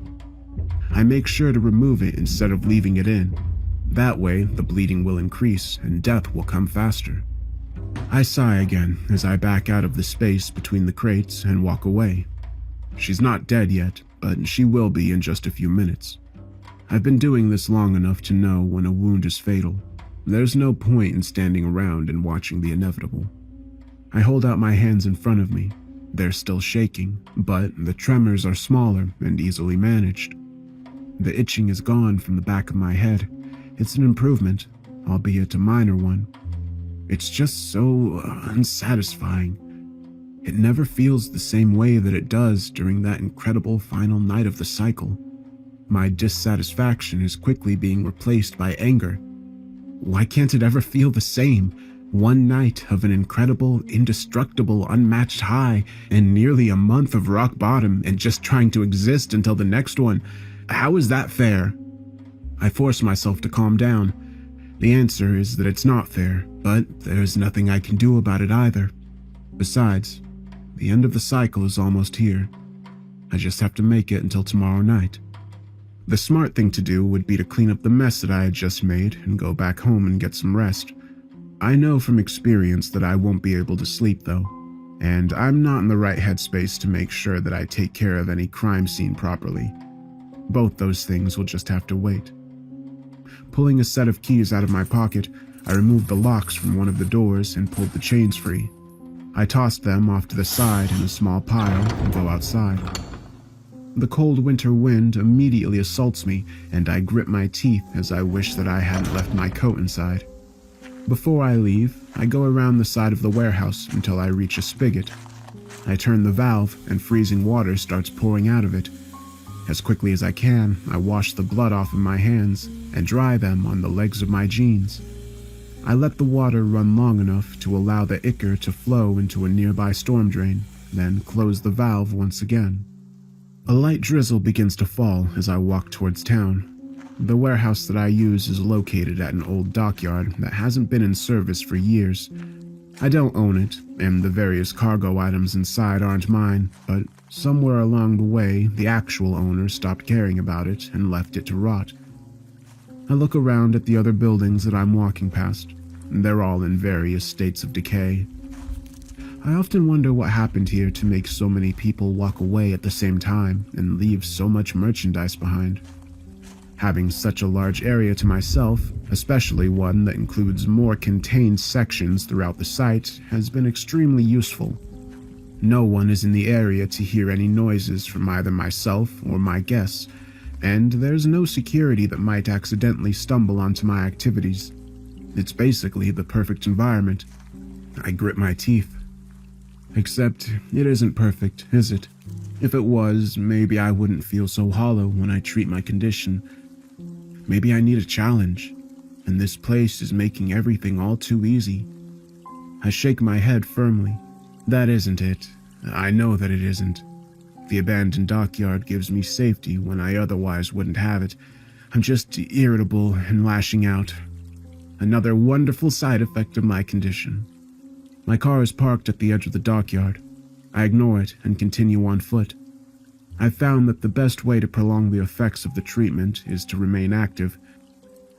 I make sure to remove it instead of leaving it in. That way, the bleeding will increase and death will come faster. I sigh again as I back out of the space between the crates and walk away. She's not dead yet, but she will be in just a few minutes. I've been doing this long enough to know when a wound is fatal. There's no point in standing around and watching the inevitable. I hold out my hands in front of me. They're still shaking, but the tremors are smaller and easily managed. The itching is gone from the back of my head. It's an improvement, albeit a minor one. It's just so unsatisfying. It never feels the same way that it does during that incredible final night of the cycle. My dissatisfaction is quickly being replaced by anger. Why can't it ever feel the same? One night of an incredible, indestructible, unmatched high, and nearly a month of rock bottom and just trying to exist until the next one. How is that fair? I force myself to calm down. The answer is that it's not fair, but there's nothing I can do about it either. Besides, the end of the cycle is almost here. I just have to make it until tomorrow night. The smart thing to do would be to clean up the mess that I had just made and go back home and get some rest. I know from experience that I won't be able to sleep though, and I'm not in the right headspace to make sure that I take care of any crime scene properly. Both those things will just have to wait. Pulling a set of keys out of my pocket, I removed the locks from one of the doors and pulled the chains free. I tossed them off to the side in a small pile and go outside. The cold winter wind immediately assaults me, and I grit my teeth as I wish that I hadn't left my coat inside. Before I leave, I go around the side of the warehouse until I reach a spigot. I turn the valve, and freezing water starts pouring out of it. As quickly as I can, I wash the blood off of my hands and dry them on the legs of my jeans. I let the water run long enough to allow the ichor to flow into a nearby storm drain, then close the valve once again. A light drizzle begins to fall as I walk towards town. The warehouse that I use is located at an old dockyard that hasn't been in service for years. I don't own it, and the various cargo items inside aren't mine, but somewhere along the way, the actual owner stopped caring about it and left it to rot. I look around at the other buildings that I'm walking past. They're all in various states of decay. I often wonder what happened here to make so many people walk away at the same time and leave so much merchandise behind. Having such a large area to myself, especially one that includes more contained sections throughout the site, has been extremely useful. No one is in the area to hear any noises from either myself or my guests, and there's no security that might accidentally stumble onto my activities. It's basically the perfect environment. I grit my teeth. Except, it isn't perfect, is it? If it was, maybe I wouldn't feel so hollow when I treat my condition. Maybe I need a challenge, and this place is making everything all too easy. I shake my head firmly. That isn't it. I know that it isn't. The abandoned dockyard gives me safety when I otherwise wouldn't have it. I'm just irritable and lashing out. Another wonderful side effect of my condition. My car is parked at the edge of the dockyard. I ignore it and continue on foot. I've found that the best way to prolong the effects of the treatment is to remain active.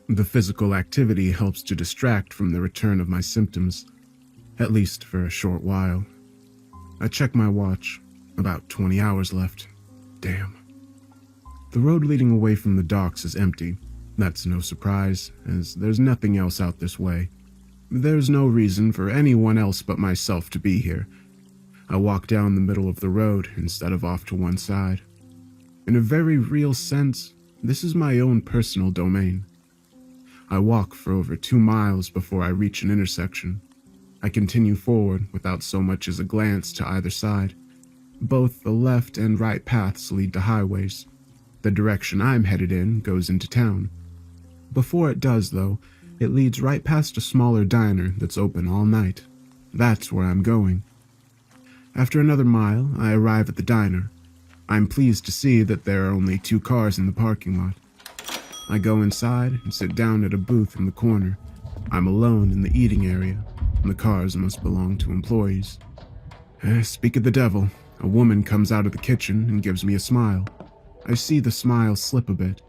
The physical activity helps to distract from the return of my symptoms, at least for a short while. I check my watch. About 20 hours left. Damn. The road leading away from the docks is empty. That's no surprise, as there's nothing else out this way. There's no reason for anyone else but myself to be here. I walk down the middle of the road instead of off to one side. In a very real sense, this is my own personal domain. I walk for over 2 miles before I reach an intersection. I continue forward without so much as a glance to either side. Both the left and right paths lead to highways. The direction I'm headed in goes into town. Before it does, though, it leads right past a smaller diner that's open all night. That's where I'm going. After another mile, I arrive at the diner. I'm pleased to see that there are only 2 cars in the parking lot. I go inside and sit down at a booth in the corner. I'm alone in the eating area. The cars must belong to employees. Speak of the devil, a woman comes out of the kitchen and gives me a smile. I see the smile slip a bit.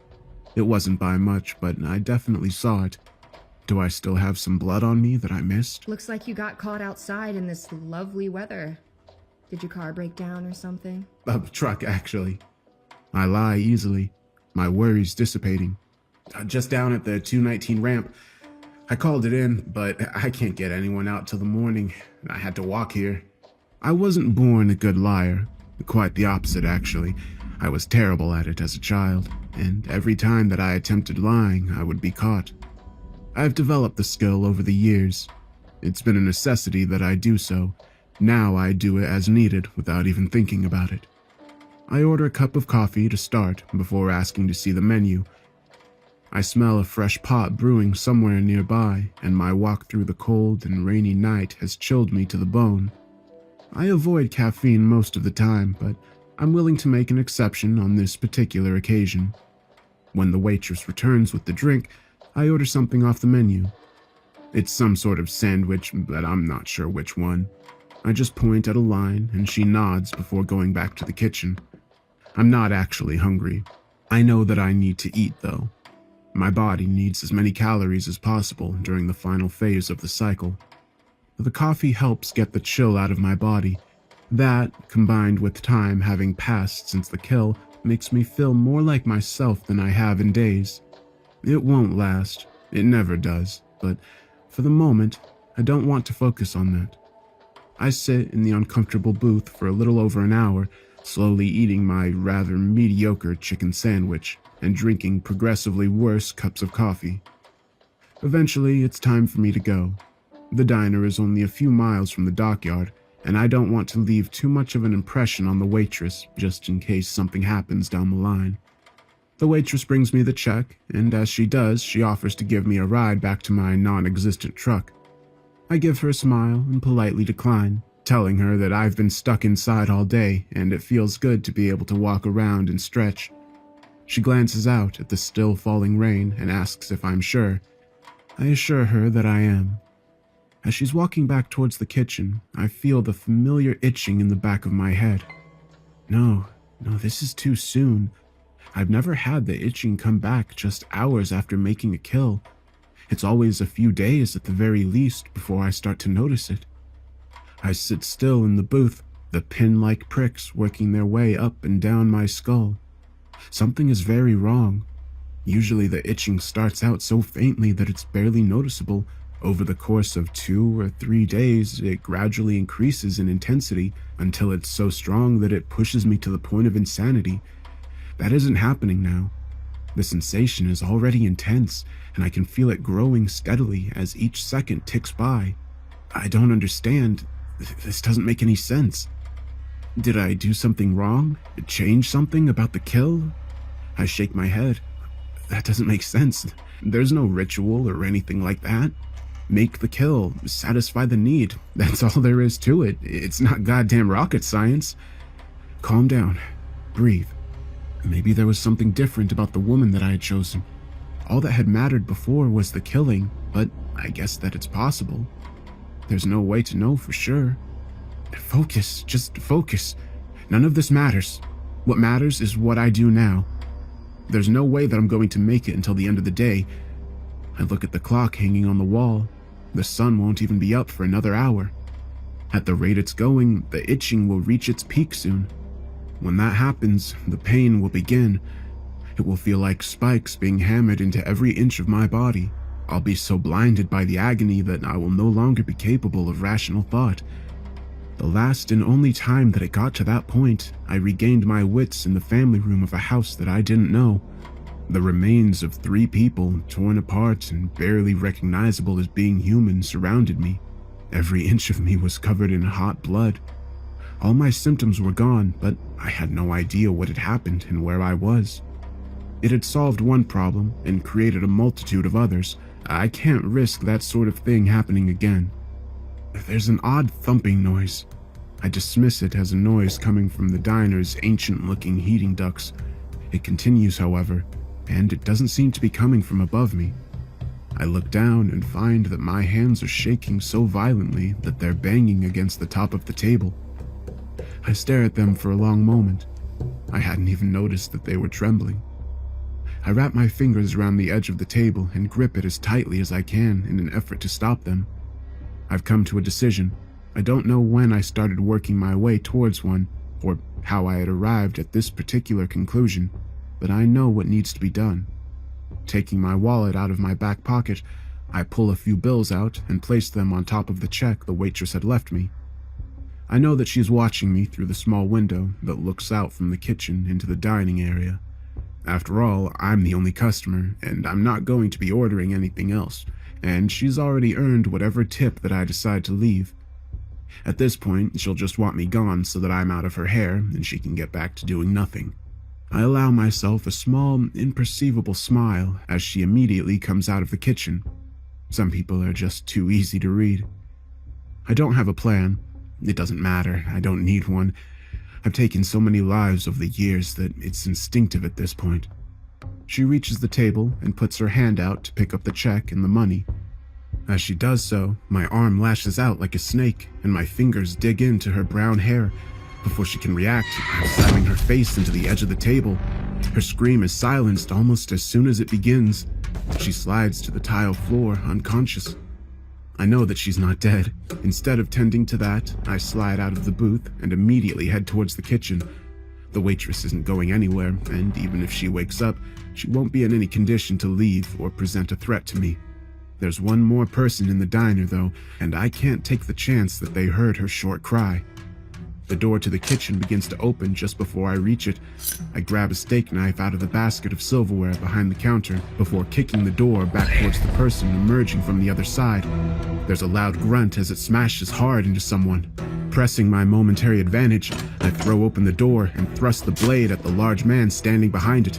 It wasn't by much, but I definitely saw it. Do I still have some blood on me that I missed? Looks like you got caught outside in this lovely weather. Did your car break down or something? A truck, actually. I lie easily, my worries dissipating. Just down at the 219 ramp. I called it in, but I can't get anyone out till the morning. I had to walk here. I wasn't born a good liar. Quite the opposite, actually. I was terrible at it as a child, and every time that I attempted lying, I would be caught. I've developed the skill over the years. It's been a necessity that I do so. Now I do it as needed without even thinking about it. I order a cup of coffee to start before asking to see the menu. I smell a fresh pot brewing somewhere nearby, and my walk through the cold and rainy night has chilled me to the bone. I avoid caffeine most of the time, but I'm willing to make an exception on this particular occasion. When the waitress returns with the drink, I order something off the menu. It's some sort of sandwich, but I'm not sure which one. I just point at a line, and she nods before going back to the kitchen. I'm not actually hungry. I know that I need to eat, though. My body needs as many calories as possible during the final phase of the cycle. The coffee helps get the chill out of my body. That, combined with time having passed since the kill, makes me feel more like myself than I have in days. It won't last. It never does. But for the moment, I don't want to focus on that. I sit in the uncomfortable booth for a little over an hour, slowly eating my rather mediocre chicken sandwich and drinking progressively worse cups of coffee. Eventually, it's time for me to go. The diner is only a few miles from the dockyard, and I don't want to leave too much of an impression on the waitress just in case something happens down the line. The waitress brings me the check, and as she does, she offers to give me a ride back to my non-existent truck. I give her a smile and politely decline, telling her that I've been stuck inside all day and it feels good to be able to walk around and stretch. She glances out at the still falling rain and asks if I'm sure. I assure her that I am. As she's walking back towards the kitchen, I feel the familiar itching in the back of my head. No, this is too soon. I've never had the itching come back just hours after making a kill. It's always a few days at the very least before I start to notice it. I sit still in the booth, the pin-like pricks working their way up and down my skull. Something is very wrong. Usually the itching starts out so faintly that it's barely noticeable. Over the course of 2 or 3 days, it gradually increases in intensity until it's so strong that it pushes me to the point of insanity. That isn't happening now. The sensation is already intense, and I can feel it growing steadily as each second ticks by. I don't understand. This doesn't make any sense. Did I do something wrong? Change something about the kill? I shake my head. That doesn't make sense. There's no ritual or anything like that. Make the kill, satisfy the need. That's all there is to it. It's not goddamn rocket science. Calm down. Breathe. Maybe there was something different about the woman that I had chosen. All that had mattered before was the killing, but I guess that it's possible. There's no way to know for sure. Focus, just focus. None of this matters. What matters is what I do now. There's no way that I'm going to make it until the end of the day. I look at the clock hanging on the wall. The sun won't even be up for another hour. At the rate it's going, the itching will reach its peak soon. When that happens, the pain will begin. It will feel like spikes being hammered into every inch of my body. I'll be so blinded by the agony that I will no longer be capable of rational thought. The last and only time that it got to that point, I regained my wits in the family room of a house that I didn't know. The remains of 3 people, torn apart and barely recognizable as being human, surrounded me. Every inch of me was covered in hot blood. All my symptoms were gone, but I had no idea what had happened and where I was. It had solved one problem and created a multitude of others. I can't risk that sort of thing happening again. There's an odd thumping noise. I dismiss it as a noise coming from the diner's ancient-looking heating ducts. It continues, however, and it doesn't seem to be coming from above me. I look down and find that my hands are shaking so violently that they're banging against the top of the table. I stare at them for a long moment. I hadn't even noticed that they were trembling. I wrap my fingers around the edge of the table and grip it as tightly as I can in an effort to stop them. I've come to a decision. I don't know when I started working my way towards one, or how I had arrived at this particular conclusion, but I know what needs to be done. Taking my wallet out of my back pocket, I pull a few bills out and place them on top of the check the waitress had left me. I know that she's watching me through the small window that looks out from the kitchen into the dining area. After all, I'm the only customer, and I'm not going to be ordering anything else, and she's already earned whatever tip that I decide to leave. At this point, she'll just want me gone so that I'm out of her hair and she can get back to doing nothing. I allow myself a small, imperceivable smile as she immediately comes out of the kitchen. Some people are just too easy to read. I don't have a plan. It doesn't matter. I don't need one. I've taken so many lives over the years that it's instinctive at this point. She reaches the table and puts her hand out to pick up the check and the money. As she does so, my arm lashes out like a snake and my fingers dig into her brown hair. Before she can react, I'm slamming her face into the edge of the table. Her scream is silenced almost as soon as it begins. She slides to the tile floor, unconscious. I know that she's not dead. Instead of tending to that, I slide out of the booth and immediately head towards the kitchen. The waitress isn't going anywhere, and even if she wakes up, she won't be in any condition to leave or present a threat to me. There's one more person in the diner, though, and I can't take the chance that they heard her short cry. The door to the kitchen begins to open just before I reach it. I grab a steak knife out of the basket of silverware behind the counter before kicking the door back towards the person emerging from the other side. There's a loud grunt as it smashes hard into someone. Pressing my momentary advantage, I throw open the door and thrust the blade at the large man standing behind it.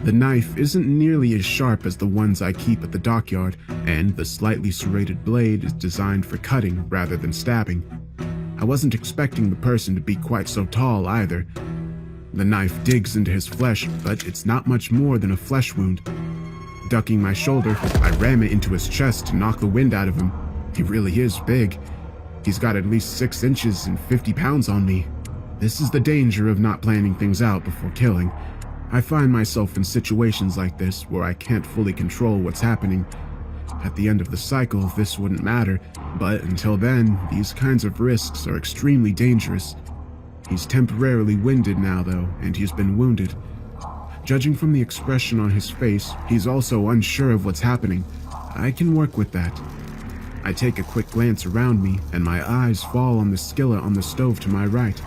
The knife isn't nearly as sharp as the ones I keep at the dockyard, and the slightly serrated blade is designed for cutting rather than stabbing. I wasn't expecting the person to be quite so tall either. The knife digs into his flesh, but it's not much more than a flesh wound. Ducking my shoulder, I ram it into his chest to knock the wind out of him. He really is big. He's got at least 6 inches and 50 pounds on me. This is the danger of not planning things out before killing. I find myself in situations like this where I can't fully control what's happening. At the end of the cycle, this wouldn't matter, but until then, these kinds of risks are extremely dangerous. He's temporarily winded now, though, and he's been wounded. Judging from the expression on his face, he's also unsure of what's happening. I can work with that. I take a quick glance around me, and my eyes fall on the skillet on the stove to my right.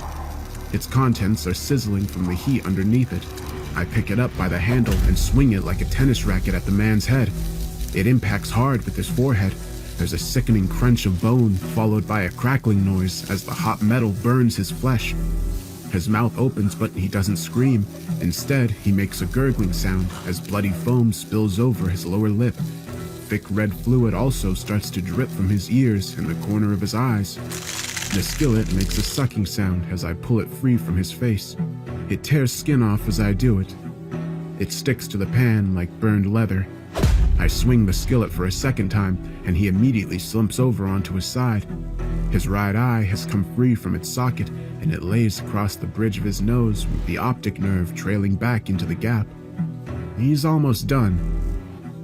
Its contents are sizzling from the heat underneath it. I pick it up by the handle and swing it like a tennis racket at the man's head. It impacts hard with his forehead. There's a sickening crunch of bone, followed by a crackling noise as the hot metal burns his flesh. His mouth opens, but he doesn't scream. Instead, he makes a gurgling sound as bloody foam spills over his lower lip. Thick red fluid also starts to drip from his ears and the corner of his eyes. The skillet makes a sucking sound as I pull it free from his face. It tears skin off as I do it. It sticks to the pan like burned leather. I swing the skillet for a second time, and he immediately slumps over onto his side. His right eye has come free from its socket, and it lays across the bridge of his nose with the optic nerve trailing back into the gap. He's almost done.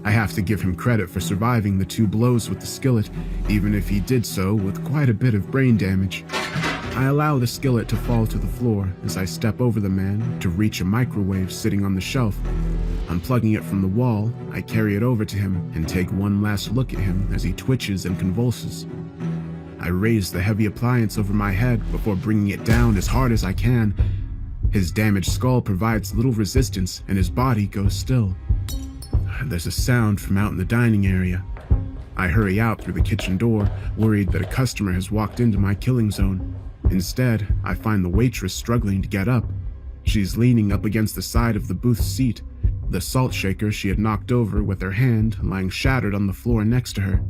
I have to give him credit for surviving the 2 blows with the skillet, even if he did so with quite a bit of brain damage. I allow the skillet to fall to the floor as I step over the man to reach a microwave sitting on the shelf. Unplugging it from the wall, I carry it over to him and take one last look at him as he twitches and convulses. I raise the heavy appliance over my head before bringing it down as hard as I can. His damaged skull provides little resistance and his body goes still. There's a sound from out in the dining area. I hurry out through the kitchen door, worried that a customer has walked into my killing zone. Instead, I find the waitress struggling to get up. She's leaning up against the side of the booth seat, the salt shaker she had knocked over with her hand lying shattered on the floor next to her.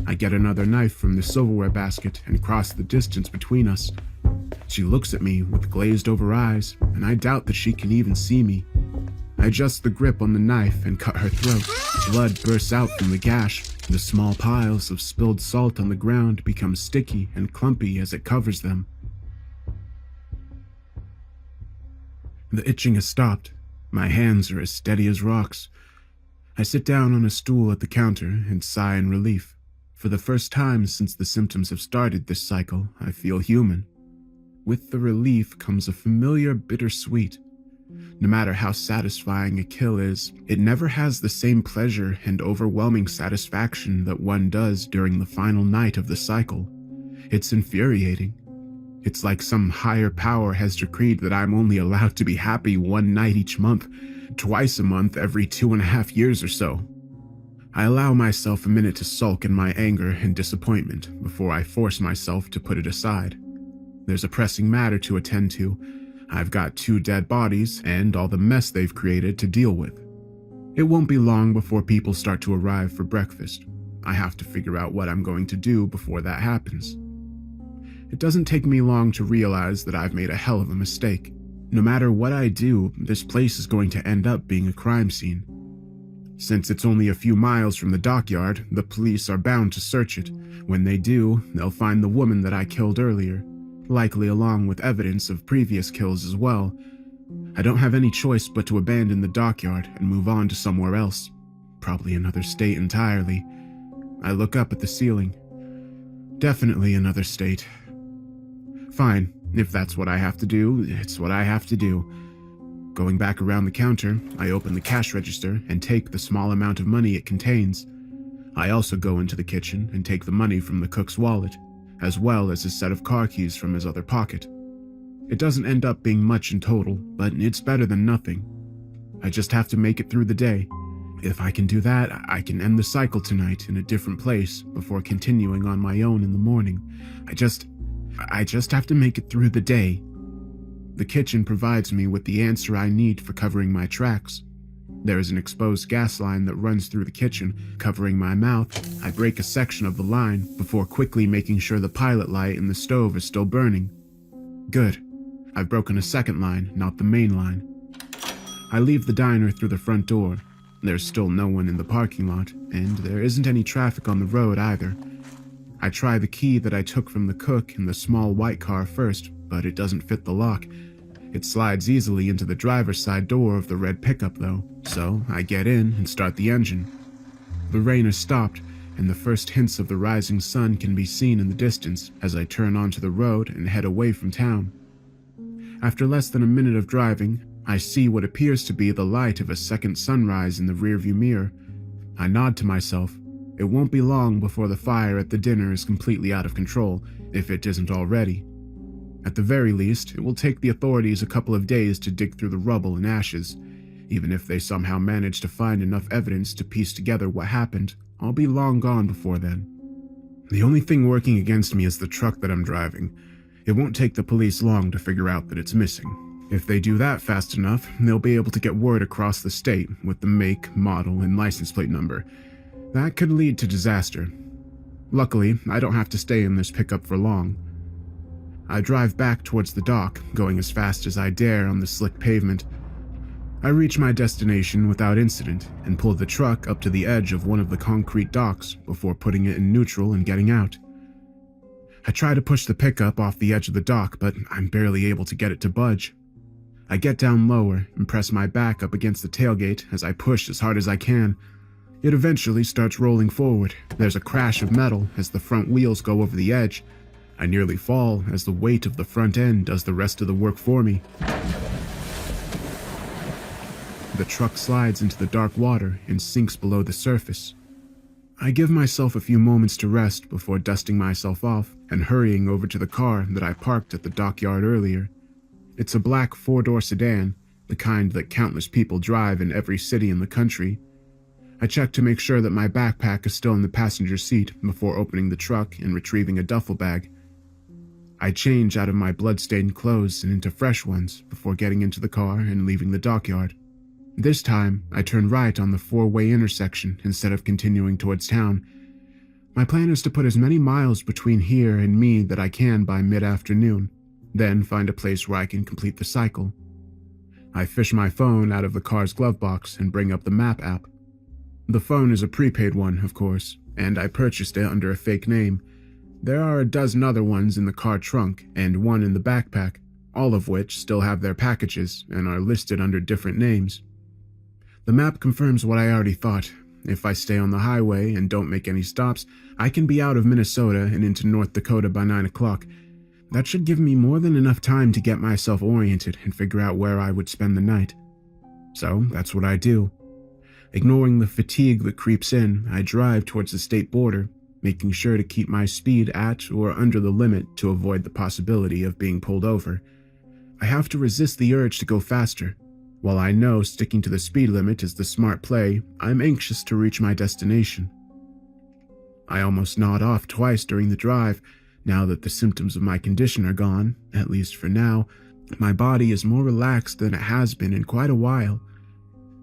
I get another knife from the silverware basket and cross the distance between us. She looks at me with glazed over eyes, and I doubt that she can even see me. I adjust the grip on the knife and cut her throat. Blood bursts out from the gash. The small piles of spilled salt on the ground become sticky and clumpy as it covers them. The itching has stopped. My hands are as steady as rocks. I sit down on a stool at the counter and sigh in relief. For the first time since the symptoms have started this cycle, I feel human. With the relief comes a familiar bittersweet. No matter how satisfying a kill is, it never has the same pleasure and overwhelming satisfaction that one does during the final night of the cycle. It's infuriating. It's like some higher power has decreed that I'm only allowed to be happy one night each month, twice a month every 2.5 years or so. I allow myself a minute to sulk in my anger and disappointment before I force myself to put it aside. There's a pressing matter to attend to. I've got 2 dead bodies and all the mess they've created to deal with. It won't be long before people start to arrive for breakfast. I have to figure out what I'm going to do before that happens. It doesn't take me long to realize that I've made a hell of a mistake. No matter what I do, this place is going to end up being a crime scene. Since it's only a few miles from the dockyard, the police are bound to search it. When they do, they'll find the woman that I killed earlier, likely along with evidence of previous kills as well. I don't have any choice but to abandon the dockyard and move on to somewhere else, probably another state entirely. I look up at the ceiling. Definitely another state. Fine, if that's what I have to do, it's what I have to do. Going back around the counter, I open the cash register and take the small amount of money it contains. I also go into the kitchen and take the money from the cook's wallet, as well as a set of car keys from his other pocket. It doesn't end up being much in total, but it's better than nothing. I just have to make it through the day. If I can do that, I can end the cycle tonight in a different place before continuing on my own in the morning. I just have to make it through the day. The kitchen provides me with the answer I need for covering my tracks. There is an exposed gas line that runs through the kitchen, covering my mouth. I break a section of the line before quickly making sure the pilot light in the stove is still burning. Good. I've broken a second line, not the main line. I leave the diner through the front door. There's still no one in the parking lot, and there isn't any traffic on the road either. I try the key that I took from the cook in the small white car first, but it doesn't fit the lock. It slides easily into the driver's side door of the red pickup though, so I get in and start the engine. The rain has stopped, and the first hints of the rising sun can be seen in the distance as I turn onto the road and head away from town. After less than a minute of driving, I see what appears to be the light of a second sunrise in the rearview mirror. I nod to myself. It won't be long before the fire at the dinner is completely out of control, if it isn't already. At the very least, it will take the authorities a couple of days to dig through the rubble and ashes. Even if they somehow manage to find enough evidence to piece together what happened, I'll be long gone before then. The only thing working against me is the truck that I'm driving. It won't take the police long to figure out that it's missing. If they do that fast enough, they'll be able to get word across the state with the make, model, and license plate number. That could lead to disaster. Luckily, I don't have to stay in this pickup for long. I drive back towards the dock, going as fast as I dare on the slick pavement. I reach my destination without incident and pull the truck up to the edge of one of the concrete docks before putting it in neutral and getting out. I try to push the pickup off the edge of the dock, but I'm barely able to get it to budge. I get down lower and press my back up against the tailgate as I push as hard as I can. It eventually starts rolling forward. There's a crash of metal as the front wheels go over the edge. I nearly fall as the weight of the front end does the rest of the work for me. The truck slides into the dark water and sinks below the surface. I give myself a few moments to rest before dusting myself off and hurrying over to the car that I parked at the dockyard earlier. It's a black 4-door sedan, the kind that countless people drive in every city in the country. I check to make sure that my backpack is still in the passenger seat before opening the truck and retrieving a duffel bag. I change out of my blood-stained clothes and into fresh ones before getting into the car and leaving the dockyard. This time, I turn right on the 4-way intersection instead of continuing towards town. My plan is to put as many miles between here and me that I can by mid-afternoon, then find a place where I can complete the cycle. I fish my phone out of the car's glove box and bring up the map app. The phone is a prepaid one, of course, and I purchased it under a fake name. There are a dozen other ones in the car trunk and one in the backpack, all of which still have their packages and are listed under different names. The map confirms what I already thought. If I stay on the highway and don't make any stops, I can be out of Minnesota and into North Dakota by 9 o'clock. That should give me more than enough time to get myself oriented and figure out where I would spend the night. So that's what I do. Ignoring the fatigue that creeps in, I drive towards the state border, making sure to keep my speed at or under the limit to avoid the possibility of being pulled over. I have to resist the urge to go faster. While I know sticking to the speed limit is the smart play, I'm anxious to reach my destination. I almost nod off twice during the drive. Now that the symptoms of my condition are gone, at least for now, my body is more relaxed than it has been in quite a while.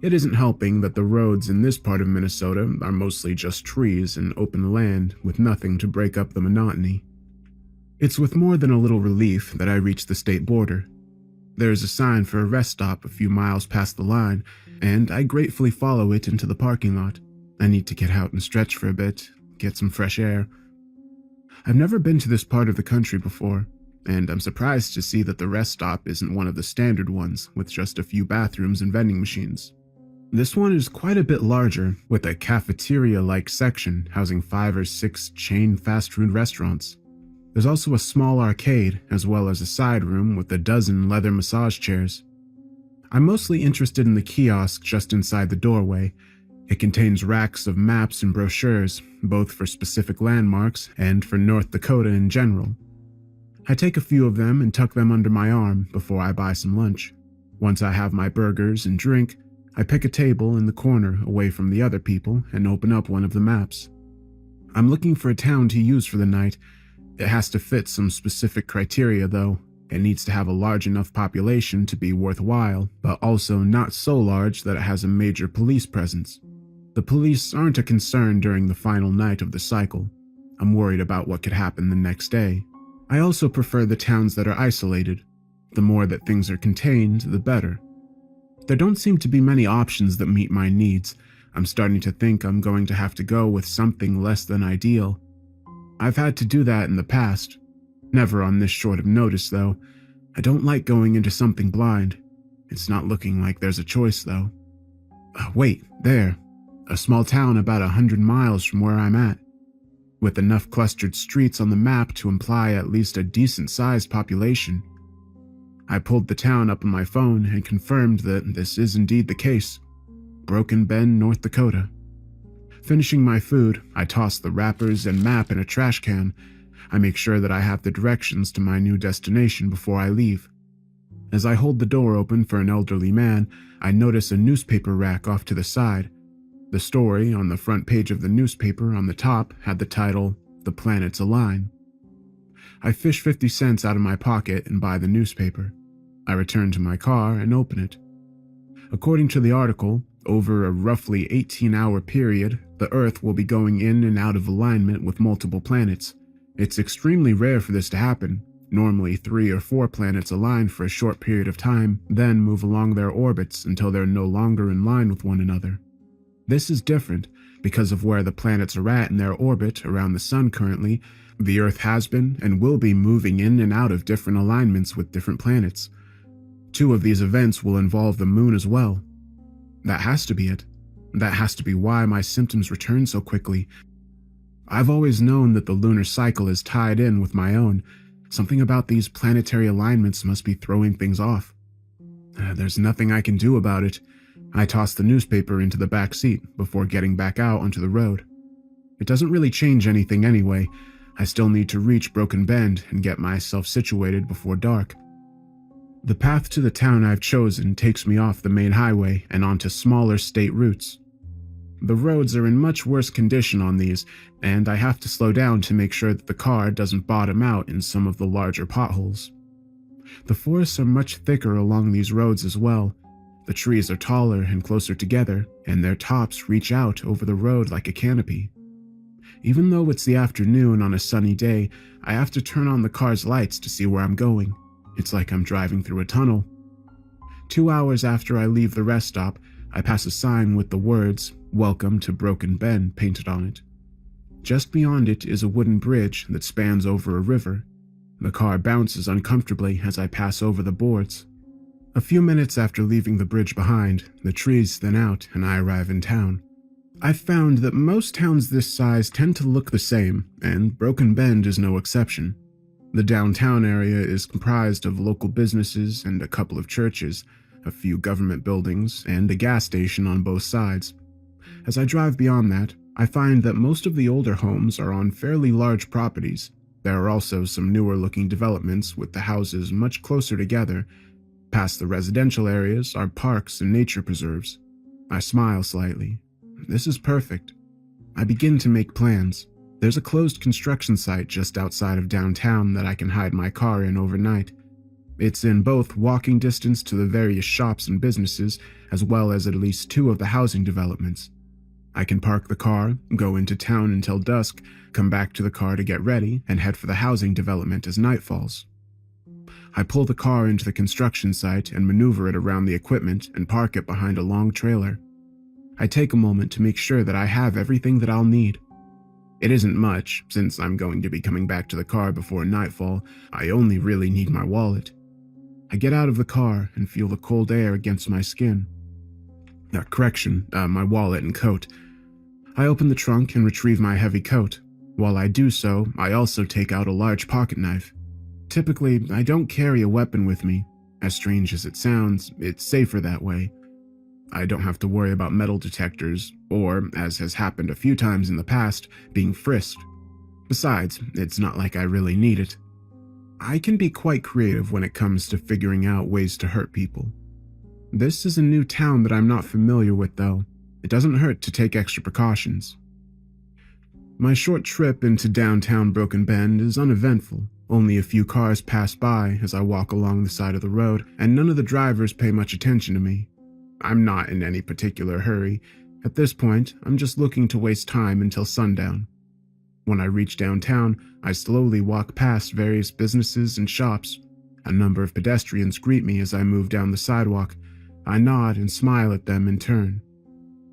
It isn't helping that the roads in this part of Minnesota are mostly just trees and open land with nothing to break up the monotony. It's with more than a little relief that I reach the state border. There is a sign for a rest stop a few miles past the line, and I gratefully follow it into the parking lot. I need to get out and stretch for a bit, get some fresh air. I've never been to this part of the country before, and I'm surprised to see that the rest stop isn't one of the standard ones with just a few bathrooms and vending machines. This one is quite a bit larger, with a cafeteria-like section housing 5 or 6 chain fast food restaurants. There's also a small arcade, as well as a side room with a dozen leather massage chairs. I'm mostly interested in the kiosk just inside the doorway. It contains racks of maps and brochures, both for specific landmarks and for North Dakota in general. I take a few of them and tuck them under my arm before I buy some lunch. Once I have my burgers and drink, I pick a table in the corner away from the other people and open up one of the maps. I'm looking for a town to use for the night. It has to fit some specific criteria, though. It needs to have a large enough population to be worthwhile, but also not so large that it has a major police presence. The police aren't a concern during the final night of the cycle. I'm worried about what could happen the next day. I also prefer the towns that are isolated. The more that things are contained, the better. There don't seem to be many options that meet my needs. I'm starting to think I'm going to have to go with something less than ideal. I've had to do that in the past. Never on this short of notice, though. I don't like going into something blind. It's not looking like there's a choice, though. Wait, there. A small town about 100 miles from where I'm at. With enough clustered streets on the map to imply at least a decent-sized population. I pulled the town up on my phone and confirmed that this is indeed the case. Broken Bend, North Dakota. Finishing my food, I toss the wrappers and map in a trash can. I make sure that I have the directions to my new destination before I leave. As I hold the door open for an elderly man, I notice a newspaper rack off to the side. The story on the front page of the newspaper on the top had the title, "The Planets Align." I fish 50 cents out of my pocket and buy the newspaper. I return to my car and open it. According to the article, over a roughly 18-hour period, the Earth will be going in and out of alignment with multiple planets. It's extremely rare for this to happen. Normally 3 or 4 planets align for a short period of time, then move along their orbits until they're no longer in line with one another. This is different because of where the planets are at in their orbit around the Sun currently. The Earth has been and will be moving in and out of different alignments with different planets. 2 of these events will involve the Moon as well. That has to be it. That has to be why my symptoms return so quickly. I've always known that the lunar cycle is tied in with my own. Something about these planetary alignments must be throwing things off. There's nothing I can do about it. I toss the newspaper into the back seat before getting back out onto the road. It doesn't really change anything anyway. I still need to reach Broken Bend and get myself situated before dark. The path to the town I've chosen takes me off the main highway and onto smaller state routes. The roads are in much worse condition on these, and I have to slow down to make sure that the car doesn't bottom out in some of the larger potholes. The forests are much thicker along these roads as well. The trees are taller and closer together, and their tops reach out over the road like a canopy. Even though it's the afternoon on a sunny day, I have to turn on the car's lights to see where I'm going. It's like I'm driving through a tunnel. 2 hours after I leave the rest stop, I pass a sign with the words, "Welcome to Broken Bend," painted on it. Just beyond it is a wooden bridge that spans over a river. The car bounces uncomfortably as I pass over the boards. A few minutes after leaving the bridge behind, the trees thin out and I arrive in town. I've found that most towns this size tend to look the same, and Broken Bend is no exception. The downtown area is comprised of local businesses and a couple of churches, a few government buildings, and a gas station on both sides. As I drive beyond that, I find that most of the older homes are on fairly large properties. There are also some newer-looking developments with the houses much closer together. Past the residential areas are parks and nature preserves. I smile slightly. This is perfect. I begin to make plans. There's a closed construction site just outside of downtown that I can hide my car in overnight. It's in both walking distance to the various shops and businesses, as well as at least 2 of the housing developments. I can park the car, go into town until dusk, come back to the car to get ready, and head for the housing development as night falls. I pull the car into the construction site and maneuver it around the equipment and park it behind a long trailer. I take a moment to make sure that I have everything that I'll need. It isn't much, since I'm going to be coming back to the car before nightfall. I only really need my wallet. I get out of the car and feel the cold air against my skin. My wallet and coat. I open the trunk and retrieve my heavy coat. While I do so, I also take out a large pocket knife. Typically, I don't carry a weapon with me. As strange as it sounds, it's safer that way. I don't have to worry about metal detectors, or, as has happened a few times in the past, being frisked. Besides, it's not like I really need it. I can be quite creative when it comes to figuring out ways to hurt people. This is a new town that I'm not familiar with, though. It doesn't hurt to take extra precautions. My short trip into downtown Broken Bend is uneventful. Only a few cars pass by as I walk along the side of the road, and none of the drivers pay much attention to me. I'm not in any particular hurry. At this point, I'm just looking to waste time until sundown. When I reach downtown, I slowly walk past various businesses and shops. A number of pedestrians greet me as I move down the sidewalk. I nod and smile at them in turn.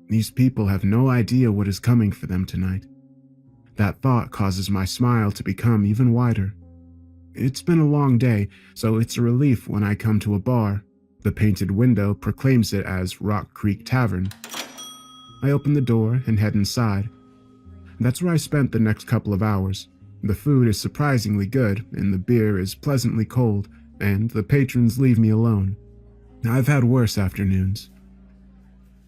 These people have no idea what is coming for them tonight. That thought causes my smile to become even wider. It's been a long day, so it's a relief when I come to a bar. The painted window proclaims it as Rock Creek Tavern. I open the door and head inside. That's where I spent the next couple of hours. The food is surprisingly good, and the beer is pleasantly cold, and the patrons leave me alone. I've had worse afternoons.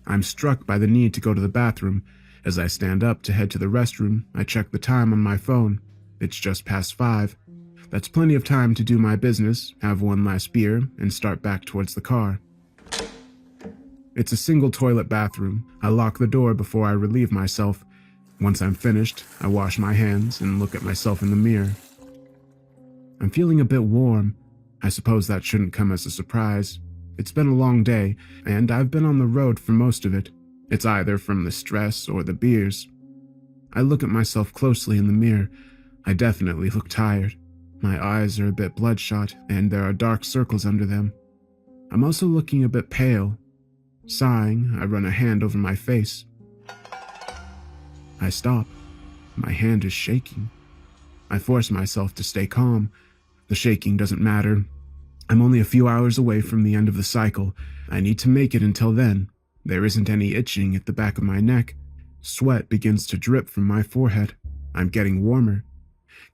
I'm struck by the need to go to the bathroom. As I stand up to head to the restroom, I check the time on my phone. It's just past 5. That's plenty of time to do my business, have one last beer, and start back towards the car. It's a single toilet bathroom. I lock the door before I relieve myself. Once I'm finished, I wash my hands and look at myself in the mirror. I'm feeling a bit warm. I suppose that shouldn't come as a surprise. It's been a long day, and I've been on the road for most of it. It's either from the stress or the beers. I look at myself closely in the mirror. I definitely look tired. My eyes are a bit bloodshot, and there are dark circles under them. I'm also looking a bit pale. Sighing, I run a hand over my face. I stop. My hand is shaking. I force myself to stay calm. The shaking doesn't matter. I'm only a few hours away from the end of the cycle. I need to make it until then. There isn't any itching at the back of my neck. Sweat begins to drip from my forehead. I'm getting warmer.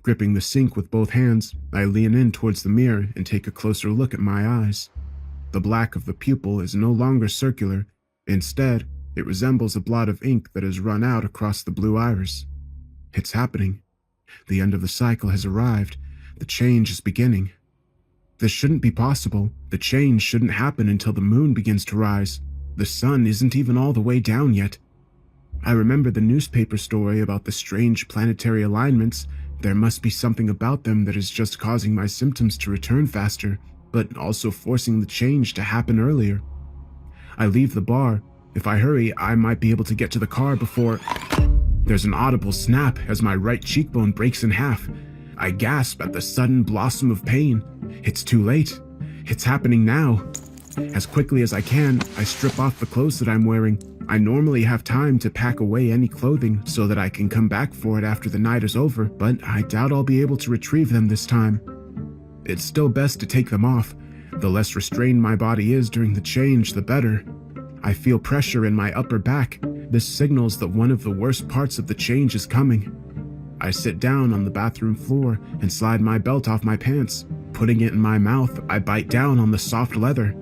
Gripping the sink with both hands, I lean in towards the mirror and take a closer look at my eyes. The black of the pupil is no longer circular. Instead, it resembles a blot of ink that has run out across the blue iris. It's happening. The end of the cycle has arrived. The change is beginning. This shouldn't be possible. The change shouldn't happen until the moon begins to rise. The sun isn't even all the way down yet. I remember the newspaper story about the strange planetary alignments. There must be something about them that is just causing my symptoms to return faster, but also forcing the change to happen earlier. I leave the bar. If I hurry, I might be able to get to the car before... There's an audible snap as my right cheekbone breaks in half. I gasp at the sudden blossom of pain. It's too late. It's happening now. As quickly as I can, I strip off the clothes that I'm wearing. I normally have time to pack away any clothing so that I can come back for it after the night is over, but I doubt I'll be able to retrieve them this time. it's still best to take them off. The less restrained my body is during the change, the better. I feel pressure in my upper back. This signals that one of the worst parts of the change is coming. I sit down on the bathroom floor and slide my belt off my pants. Putting it in my mouth, I bite down on the soft leather.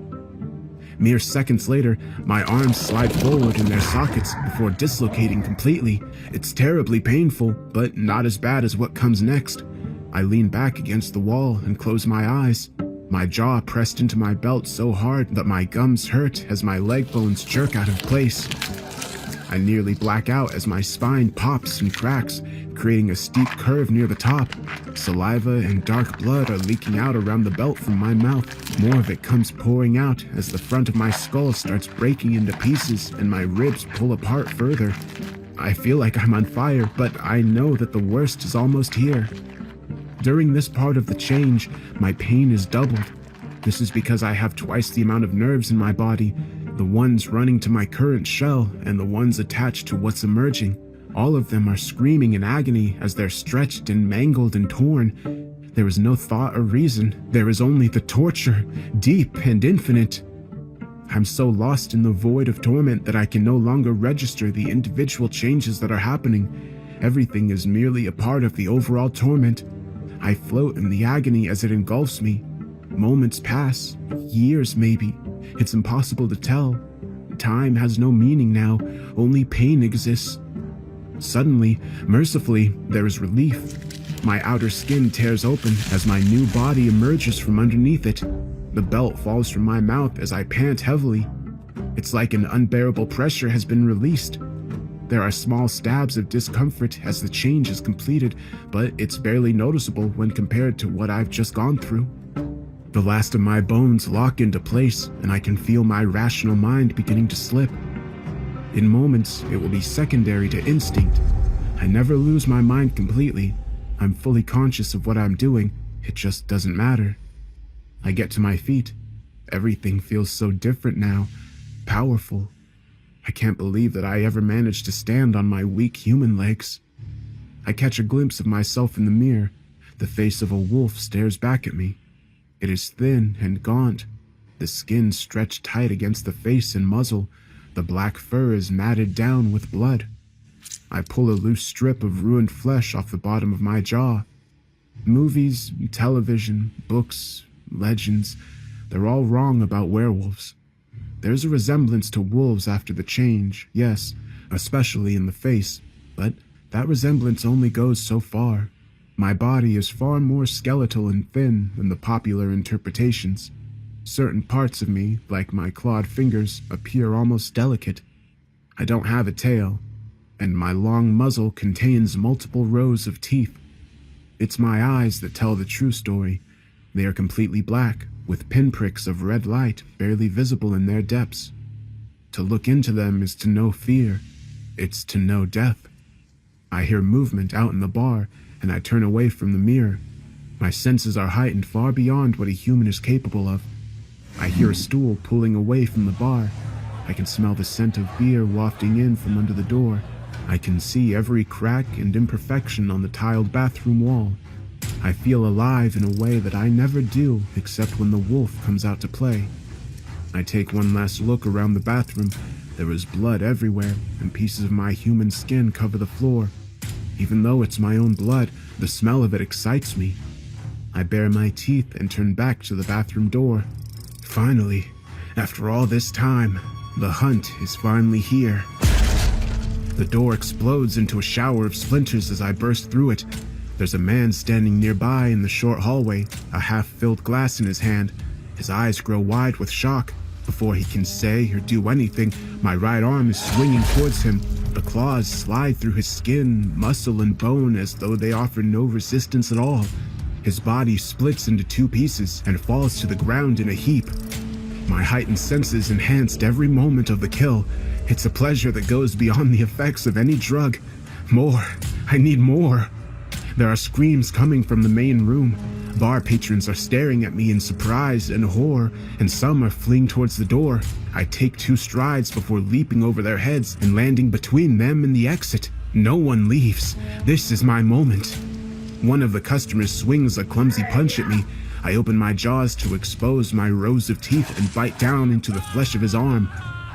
Mere seconds later, my arms slide forward in their sockets before dislocating completely. It's terribly painful, but not as bad as what comes next. I lean back against the wall and close my eyes. My jaw pressed into my belt so hard that my gums hurt as my leg bones jerk out of place. I nearly black out as my spine pops and cracks, creating a steep curve near the top. Saliva and dark blood are leaking out around the belt from my mouth. More of it comes pouring out as the front of my skull starts breaking into pieces and my ribs pull apart further. I feel like I'm on fire, but I know that the worst is almost here. During this part of the change, my pain is doubled. This is because I have twice the amount of nerves in my body, the ones running to my current shell and the ones attached to what's emerging. All of them are screaming in agony as they're stretched and mangled and torn. There is no thought or reason. There is only the torture, deep and infinite. I'm so lost in the void of torment that I can no longer register the individual changes that are happening. Everything is merely a part of the overall torment. I float in the agony as it engulfs me. Moments pass, years maybe. It's impossible to tell. Time has no meaning now, only pain exists. Suddenly, mercifully, there is relief. My outer skin tears open as my new body emerges from underneath it. The belt falls from my mouth as I pant heavily. It's like an unbearable pressure has been released. There are small stabs of discomfort as the change is completed, but it's barely noticeable when compared to what I've just gone through. The last of my bones lock into place, and I can feel my rational mind beginning to slip. In moments, it will be secondary to instinct. I never lose my mind completely. I'm fully conscious of what I'm doing. It just doesn't matter. I get to my feet. Everything feels so different now. Powerful. I can't believe that I ever managed to stand on my weak human legs. I catch a glimpse of myself in the mirror. The face of a wolf stares back at me. It is thin and gaunt. The skin stretched tight against the face and muzzle. The black fur is matted down with blood. I pull a loose strip of ruined flesh off the bottom of my jaw. Movies, television, books, legends, they're all wrong about werewolves. There's a resemblance to wolves after the change, yes, especially in the face, but that resemblance only goes so far. My body is far more skeletal and thin than the popular interpretations. Certain parts of me, like my clawed fingers, appear almost delicate. I don't have a tail, and my long muzzle contains multiple rows of teeth. It's my eyes that tell the true story. They are completely black, with pinpricks of red light barely visible in their depths. To look into them is to know fear. It's to know death. I hear movement out in the bar, and I turn away from the mirror. My senses are heightened far beyond what a human is capable of. I hear a stool pulling away from the bar. I can smell the scent of beer wafting in from under the door. I can see every crack and imperfection on the tiled bathroom wall. I feel alive in a way that I never do except when the wolf comes out to play. I take one last look around the bathroom. There is blood everywhere, and pieces of my human skin cover the floor. Even though it's my own blood, the smell of it excites me. I bare my teeth and turn back to the bathroom door. Finally, after all this time, the hunt is finally here. The door explodes into a shower of splinters as I burst through it. There's a man standing nearby in the short hallway, a half-filled glass in his hand. His eyes grow wide with shock. Before he can say or do anything, my right arm is swinging towards him. The claws slide through his skin, muscle, and bone as though they offer no resistance at all. His body splits into two pieces and falls to the ground in a heap. My heightened senses enhanced every moment of the kill. It's a pleasure that goes beyond the effects of any drug. More. I need more. There are screams coming from the main room. Bar patrons are staring at me in surprise and horror, and some are fleeing towards the door. I take 2 strides before leaping over their heads and landing between them and the exit. No one leaves. This is my moment. One of the customers swings a clumsy punch at me. I open my jaws to expose my rows of teeth and bite down into the flesh of his arm.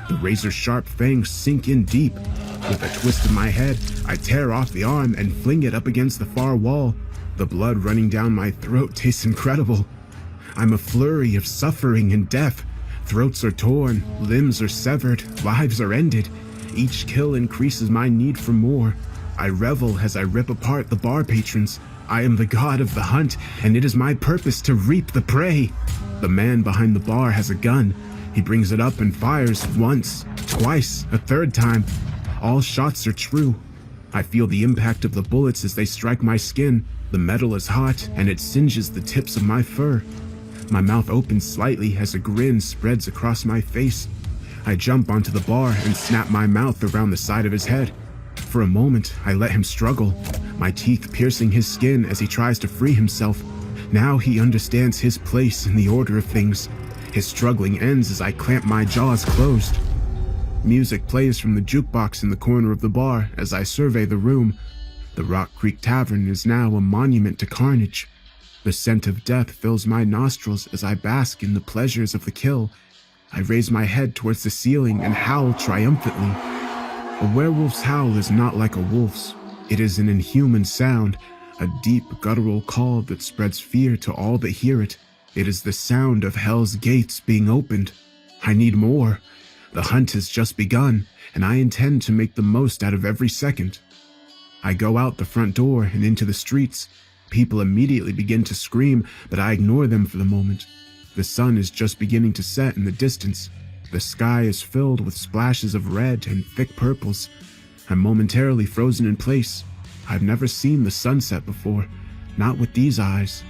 The razor-sharp fangs sink in deep. With a twist of my head, I tear off the arm and fling it up against the far wall. The blood running down my throat tastes incredible. I'm a flurry of suffering and death. Throats are torn, limbs are severed, lives are ended. Each kill increases my need for more. I revel as I rip apart the bar patrons. I am the god of the hunt, and it is my purpose to reap the prey. The man behind the bar has a gun. He brings it up and fires once, twice, a third time. All shots are true. I feel the impact of the bullets as they strike my skin. The metal is hot, and it singes the tips of my fur. My mouth opens slightly as a grin spreads across my face. I jump onto the bar and snap my mouth around the side of his head. For a moment, I let him struggle, my teeth piercing his skin as he tries to free himself. Now he understands his place in the order of things. His struggling ends as I clamp my jaws closed. Music plays from the jukebox in the corner of the bar as I survey the room. The Rock Creek Tavern is now a monument to carnage. The scent of death fills my nostrils as I bask in the pleasures of the kill. I raise my head towards the ceiling and howl triumphantly. A werewolf's howl is not like a wolf's. It is an inhuman sound, a deep guttural call that spreads fear to all that hear it. It is the sound of hell's gates being opened. I need more. The hunt has just begun, and I intend to make the most out of every second. I go out the front door and into the streets. People immediately begin to scream, but I ignore them for the moment. The sun is just beginning to set in the distance. The sky is filled with splashes of red and thick purples. I'm momentarily frozen in place. I've never seen the sunset before, not with these eyes.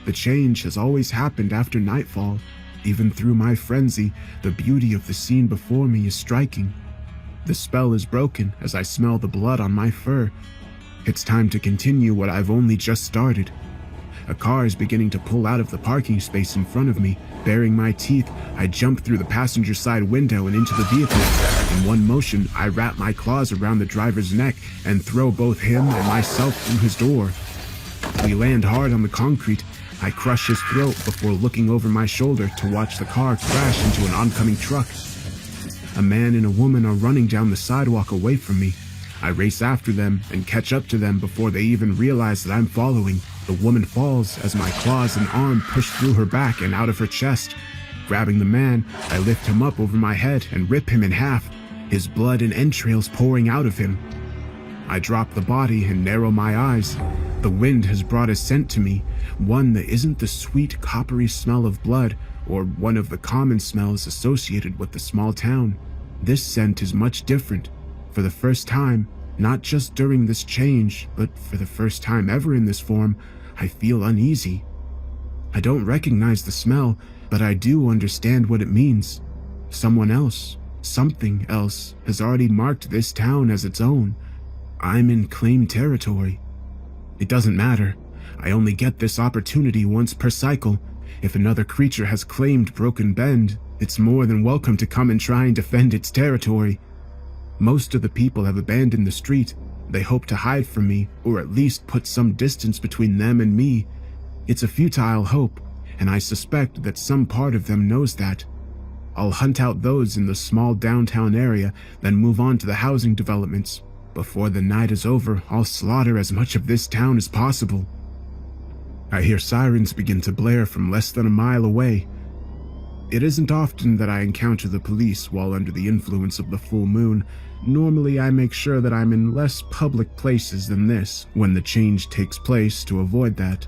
The change has always happened after nightfall. Even through my frenzy, the beauty of the scene before me is striking. The spell is broken as I smell the blood on my fur. It's time to continue what I've only just started. A car is beginning to pull out of the parking space in front of me. Baring my teeth, I jump through the passenger side window and into the vehicle. In one motion, I wrap my claws around the driver's neck and throw both him and myself through his door. We land hard on the concrete. I crush his throat before looking over my shoulder to watch the car crash into an oncoming truck. A man and a woman are running down the sidewalk away from me. I race after them and catch up to them before they even realize that I'm following. The woman falls as my claws and arm push through her back and out of her chest. Grabbing the man, I lift him up over my head and rip him in half, his blood and entrails pouring out of him. I drop the body and narrow my eyes. The wind has brought a scent to me, one that isn't the sweet, coppery smell of blood or one of the common smells associated with the small town. This scent is much different. For the first time, not just during this change, but for the first time ever in this form, I feel uneasy. I don't recognize the smell, but I do understand what it means. Someone else, something else, has already marked this town as its own. I'm in claimed territory. It doesn't matter. I only get this opportunity once per cycle. If another creature has claimed Broken Bend, it's more than welcome to come and try and defend its territory. Most of the people have abandoned the street. They hope to hide from me, or at least put some distance between them and me. It's a futile hope, and I suspect that some part of them knows that. I'll hunt out those in the small downtown area, then move on to the housing developments. Before the night is over, I'll slaughter as much of this town as possible. I hear sirens begin to blare from less than a mile away. It isn't often that I encounter the police while under the influence of the full moon. Normally, I make sure that I'm in less public places than this when the change takes place to avoid that.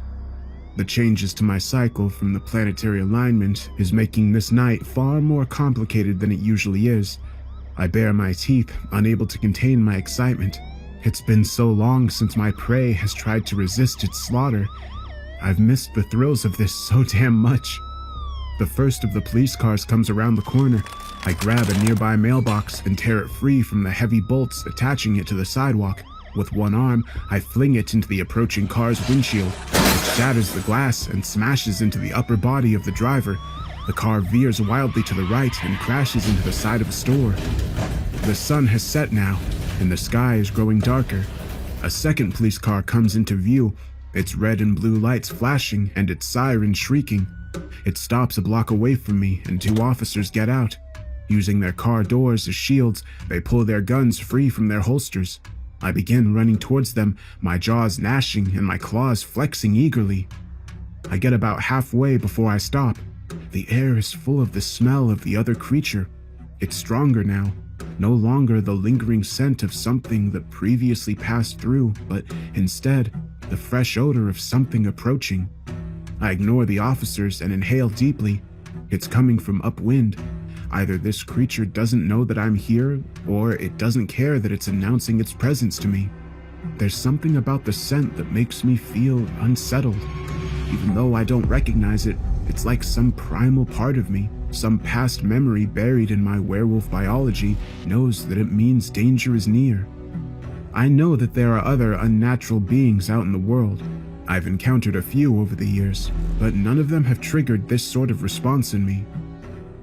The changes to my cycle from the planetary alignment is making this night far more complicated than it usually is. I bare my teeth, unable to contain my excitement. It's been so long since my prey has tried to resist its slaughter. I've missed the thrills of this so damn much. The first of the police cars comes around the corner. I grab a nearby mailbox and tear it free from the heavy bolts attaching it to the sidewalk. With one arm, I fling it into the approaching car's windshield. It shatters the glass and smashes into the upper body of the driver. The car veers wildly to the right and crashes into the side of a store. The sun has set now, and the sky is growing darker. A second police car comes into view. its red and blue lights flashing and its siren shrieking. It stops a block away from me and 2 officers get out. Using their car doors as shields, they pull their guns free from their holsters. I begin running towards them, my jaws gnashing and my claws flexing eagerly. I get about halfway before I stop. The air is full of the smell of the other creature. It's stronger now, no longer the lingering scent of something that previously passed through, but instead, the fresh odor of something approaching. I ignore the officers and inhale deeply. It's coming from upwind. Either this creature doesn't know that I'm here, or it doesn't care that it's announcing its presence to me. There's something about the scent that makes me feel unsettled. Even though I don't recognize it, it's like some primal part of me, some past memory buried in my werewolf biology knows that it means danger is near. I know that there are other unnatural beings out in the world. I've encountered a few over the years, but none of them have triggered this sort of response in me.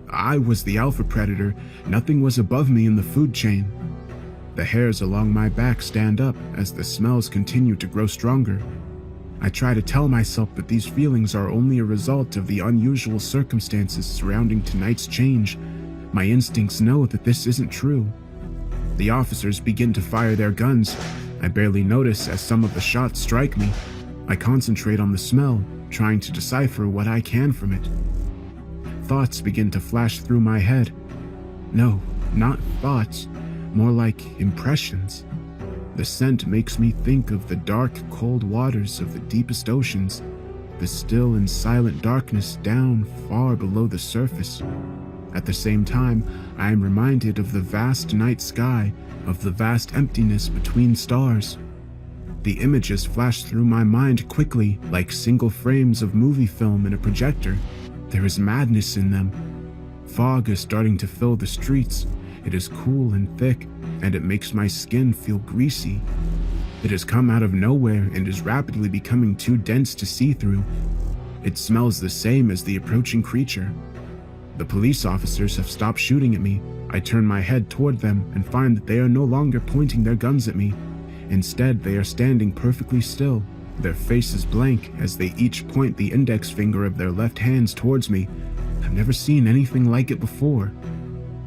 I was the alpha predator. Nothing was above me in the food chain. The hairs along my back stand up as the smells continue to grow stronger. I try to tell myself that these feelings are only a result of the unusual circumstances surrounding tonight's change. My instincts know that this isn't true. The officers begin to fire their guns. I barely notice as some of the shots strike me. I concentrate on the smell, trying to decipher what I can from it. Thoughts begin to flash through my head. No, not thoughts, more like impressions. The scent makes me think of the dark, cold waters of the deepest oceans, the still and silent darkness down far below the surface. At the same time, I am reminded of the vast night sky, of the vast emptiness between stars. The images flash through my mind quickly, like single frames of movie film in a projector. There is madness in them. Fog is starting to fill the streets. It is cool and thick, and it makes my skin feel greasy. It has come out of nowhere and is rapidly becoming too dense to see through. It smells the same as the approaching creature. The police officers have stopped shooting at me. I turn my head toward them and find that they are no longer pointing their guns at me. Instead, they are standing perfectly still, their faces blank as they each point the index finger of their left hands towards me. I've never seen anything like it before.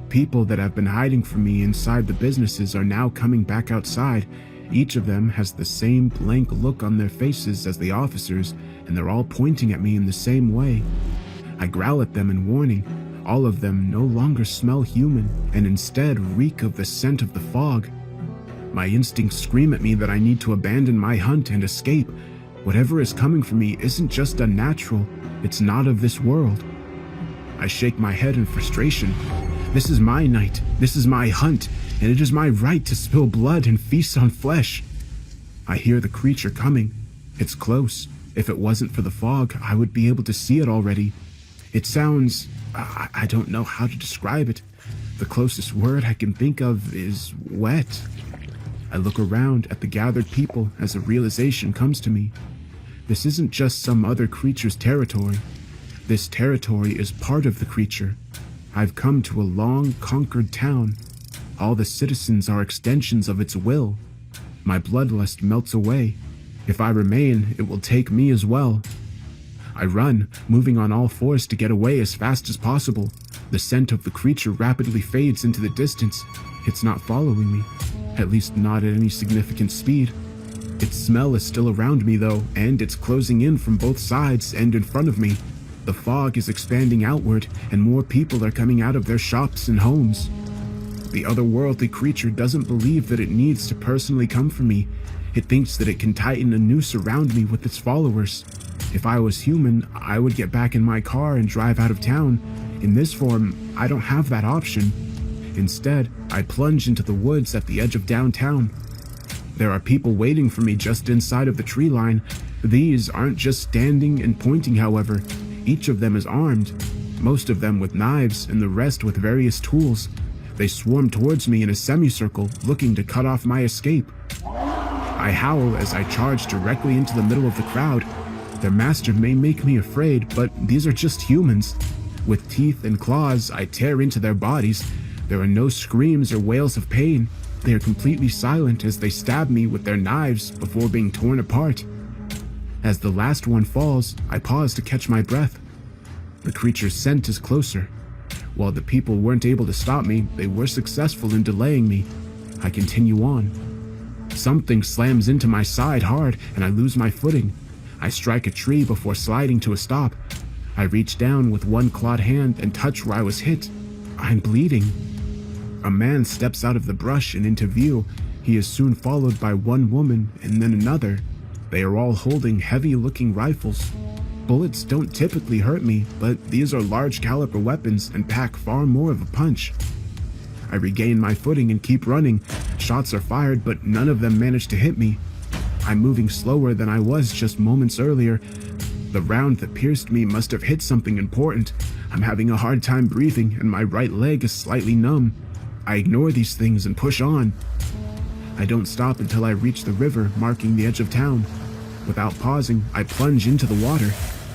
People that have been hiding from me inside the businesses are now coming back outside. Each of them has the same blank look on their faces as the officers, and they're all pointing at me in the same way. I growl at them in warning. All of them no longer smell human, and instead reek of the scent of the fog. My instincts scream at me that I need to abandon my hunt and escape. Whatever is coming for me isn't just unnatural, it's not of this world. I shake my head in frustration. This is my night, this is my hunt, and it is my right to spill blood and feast on flesh. I hear the creature coming. It's close. If it wasn't for the fog, I would be able to see it already. It sounds... I don't know how to describe it. The closest word I can think of is wet. I look around at the gathered people as a realization comes to me. This isn't just some other creature's territory. This territory is part of the creature. I've come to a long, conquered town. All the citizens are extensions of its will. My bloodlust melts away. If I remain, it will take me as well. I run, moving on all fours to get away as fast as possible. The scent of the creature rapidly fades into the distance. It's not following me, at least not at any significant speed. Its smell is still around me though, and it's closing in from both sides and in front of me. The fog is expanding outward, and more people are coming out of their shops and homes. The otherworldly creature doesn't believe that it needs to personally come for me. It thinks that it can tighten a noose around me with its followers. If I was human, I would get back in my car and drive out of town. In this form, I don't have that option. Instead, I plunge into the woods at the edge of downtown. There are people waiting for me just inside of the tree line. These aren't just standing and pointing, however. Each of them is armed, most of them with knives and the rest with various tools. They swarm towards me in a semicircle, looking to cut off my escape. I howl as I charge directly into the middle of the crowd. Their master may make me afraid, but these are just humans. With teeth and claws, I tear into their bodies. There are no screams or wails of pain. They are completely silent as they stab me with their knives before being torn apart. As the last one falls, I pause to catch my breath. The creature's scent is closer. While the people weren't able to stop me, they were successful in delaying me. I continue on. Something slams into my side hard, and I lose my footing. I strike a tree before sliding to a stop. I reach down with one clawed hand and touch where I was hit. I'm bleeding. A man steps out of the brush and into view. He is soon followed by one woman and then another. They are all holding heavy-looking rifles. Bullets don't typically hurt me, but these are large-caliber weapons and pack far more of a punch. I regain my footing and keep running. Shots are fired, but none of them manage to hit me. I'm moving slower than I was just moments earlier. The round that pierced me must have hit something important. I'm having a hard time breathing, and my right leg is slightly numb. I ignore these things and push on. I don't stop until I reach the river, marking the edge of town. Without pausing, I plunge into the water.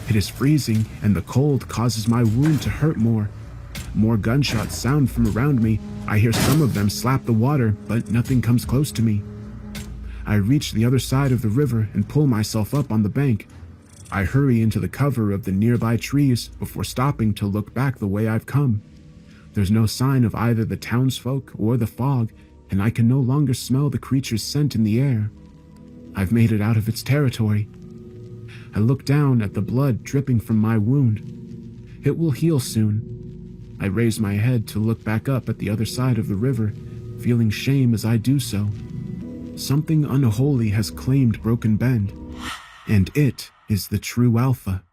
It is freezing, and the cold causes my wound to hurt more. More gunshots sound from around me. I hear some of them slap the water, but nothing comes close to me. I reach the other side of the river and pull myself up on the bank. I hurry into the cover of the nearby trees before stopping to look back the way I've come. There's no sign of either the townsfolk or the fog, and I can no longer smell the creature's scent in the air. I've made it out of its territory. I look down at the blood dripping from my wound. It will heal soon. I raise my head to look back up at the other side of the river, feeling shame as I do so. Something unholy has claimed Broken Bend, and it is the true Alpha.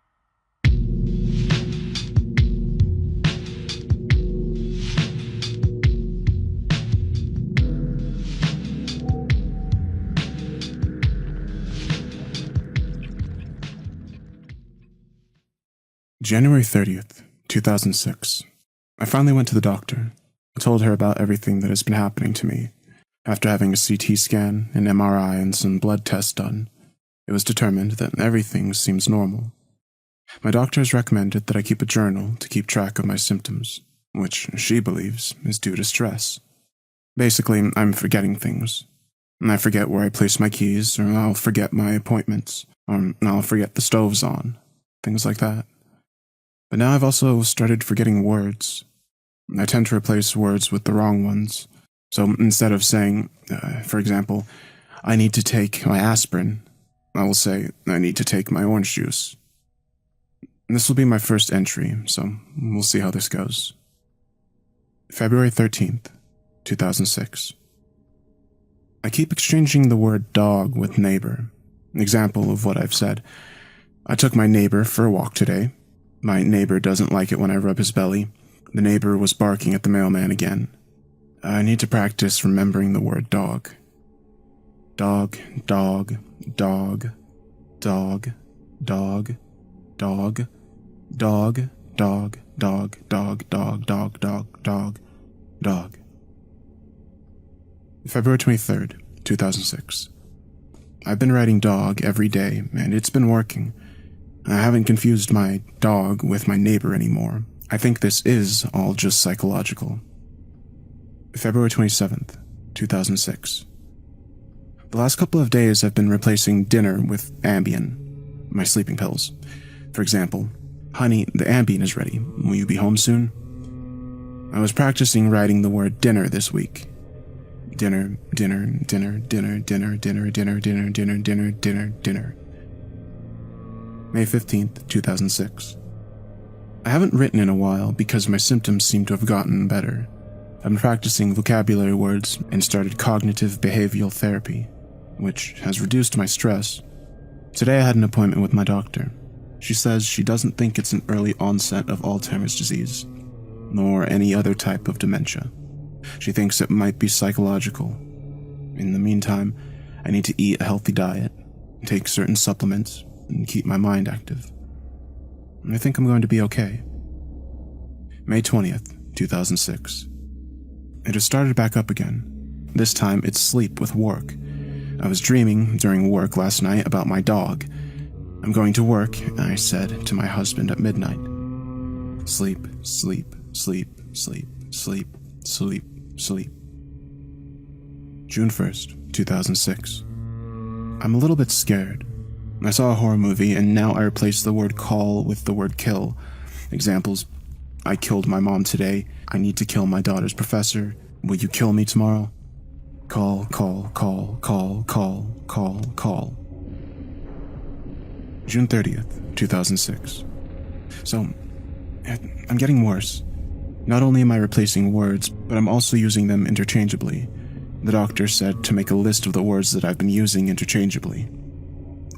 January 30th, 2006. I finally went to the doctor. I told her about everything that has been happening to me. After having a CT scan, an MRI, and some blood tests done, it was determined that everything seems normal. My doctor has recommended that I keep a journal to keep track of my symptoms, which she believes is due to stress. Basically, I'm forgetting things. I forget where I place my keys, or I'll forget my appointments, or I'll forget the stove's on, things like that. But now I've also started forgetting words. I tend to replace words with the wrong ones. So instead of saying, for example, I need to take my aspirin, I will say, I need to take my orange juice. This will be my first entry, so we'll see how this goes. February 13th, 2006. I keep exchanging the word dog with neighbor. An example of what I've said. I took my neighbor for a walk today. My neighbor doesn't like it when I rub his belly. The neighbor was barking at the mailman again. I need to practice remembering the word dog. Dog, dog, dog, dog, dog, dog, dog, dog, dog, dog, dog, dog, dog, dog, dog. February 23rd, 2006. I've been writing dog every day, and it's been working. I haven't confused my dog with my neighbor anymore. I think this is all just psychological. February 27th, 2006. The last couple of days I've been replacing dinner with Ambien, my sleeping pills. For example, honey, the Ambien is ready. Will you be home soon? I was practicing writing the word dinner this week. Dinner, dinner, dinner, dinner, dinner, dinner, dinner, dinner, dinner, dinner, dinner, dinner. May 15th, 2006. I haven't written in a while because my symptoms seem to have gotten better. I've been practicing vocabulary words and started cognitive behavioral therapy, which has reduced my stress. Today I had an appointment with my doctor. She says she doesn't think it's an early onset of Alzheimer's disease, nor any other type of dementia. She thinks it might be psychological. In the meantime, I need to eat a healthy diet, take certain supplements, and keep my mind active. I think I'm going to be okay. May 20th, 2006. It has started back up again. This time it's sleep with work. I was dreaming during work last night about my dog. I'm going to work, I said to my husband at midnight. Sleep, sleep, sleep, sleep, sleep, sleep, sleep. June 1st, 2006. I'm a little bit scared. I saw a horror movie, and now I replace the word call with the word kill. Examples: I killed my mom today. I need to kill my daughter's professor. Will you kill me tomorrow? Call, call, call, call, call, call, call. June 30th, 2006. So, I'm getting worse. Not only am I replacing words, but I'm also using them interchangeably. The doctor said to make a list of the words that I've been using interchangeably.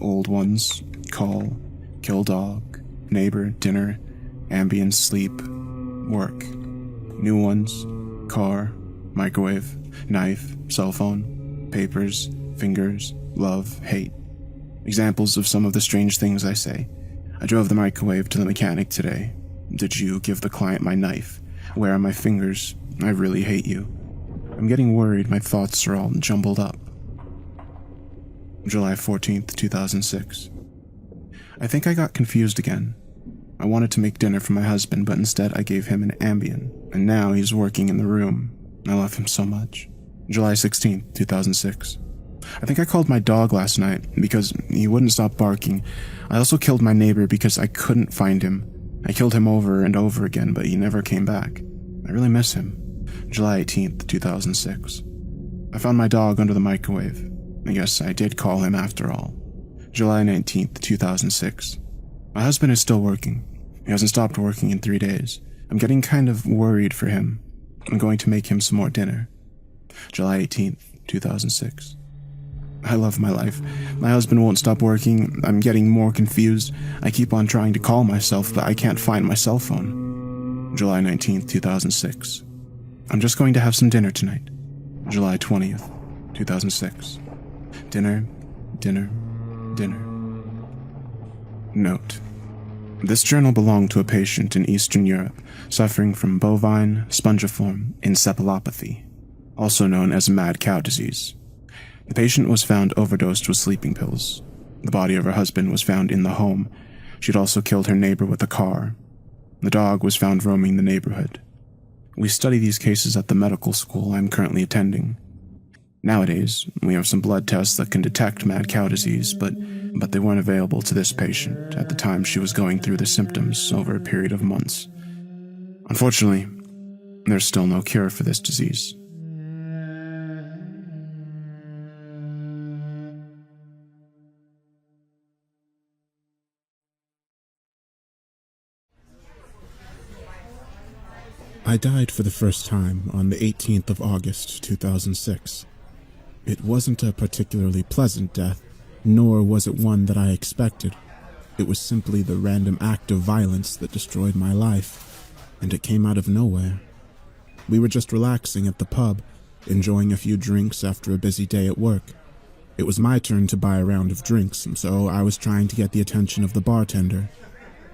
Old ones: call, kill dog, neighbor, dinner, ambient, sleep, work. New ones: car, microwave, knife, cell phone, papers, fingers, love, hate. Examples of some of the strange things I say. I drove the microwave to the mechanic today. Did you give the client my knife? Where are my fingers? I really hate you. I'm getting worried my thoughts are all jumbled up. July 14th, 2006. I think I got confused again. I wanted to make dinner for my husband, but instead I gave him an Ambien, and now he's working in the room. I love him so much. July 16th, 2006. I think I called my dog last night because he wouldn't stop barking. I also killed my neighbor because I couldn't find him. I killed him over and over again, but he never came back. I really miss him. July 18th, 2006. I found my dog under the microwave. I guess I did call him after all. July 19th, 2006. My husband is still working. He hasn't stopped working in 3 days. I'm getting kind of worried for him. I'm going to make him some more dinner. July 18th, 2006. I love my life. My husband won't stop working. I'm getting more confused. I keep on trying to call myself, but I can't find my cell phone. July 19th, 2006. I'm just going to have some dinner tonight. July 20th, 2006. Dinner, dinner, dinner. Note: this journal belonged to a patient in Eastern Europe suffering from bovine spongiform encephalopathy, also known as mad cow disease. The patient was found overdosed with sleeping pills. The body of her husband was found in the home. She'd also killed her neighbor with a car. The dog was found roaming the neighborhood. We study these cases at the medical school I'm currently attending. Nowadays, we have some blood tests that can detect mad cow disease, but they weren't available to this patient at the time she was going through the symptoms over a period of months. Unfortunately, there's still no cure for this disease. I died for the first time on the 18th of August, 2006. It wasn't a particularly pleasant death, nor was it one that I expected. It was simply the random act of violence that destroyed my life, and it came out of nowhere. We were just relaxing at the pub, enjoying a few drinks after a busy day at work. It was my turn to buy a round of drinks, so I was trying to get the attention of the bartender.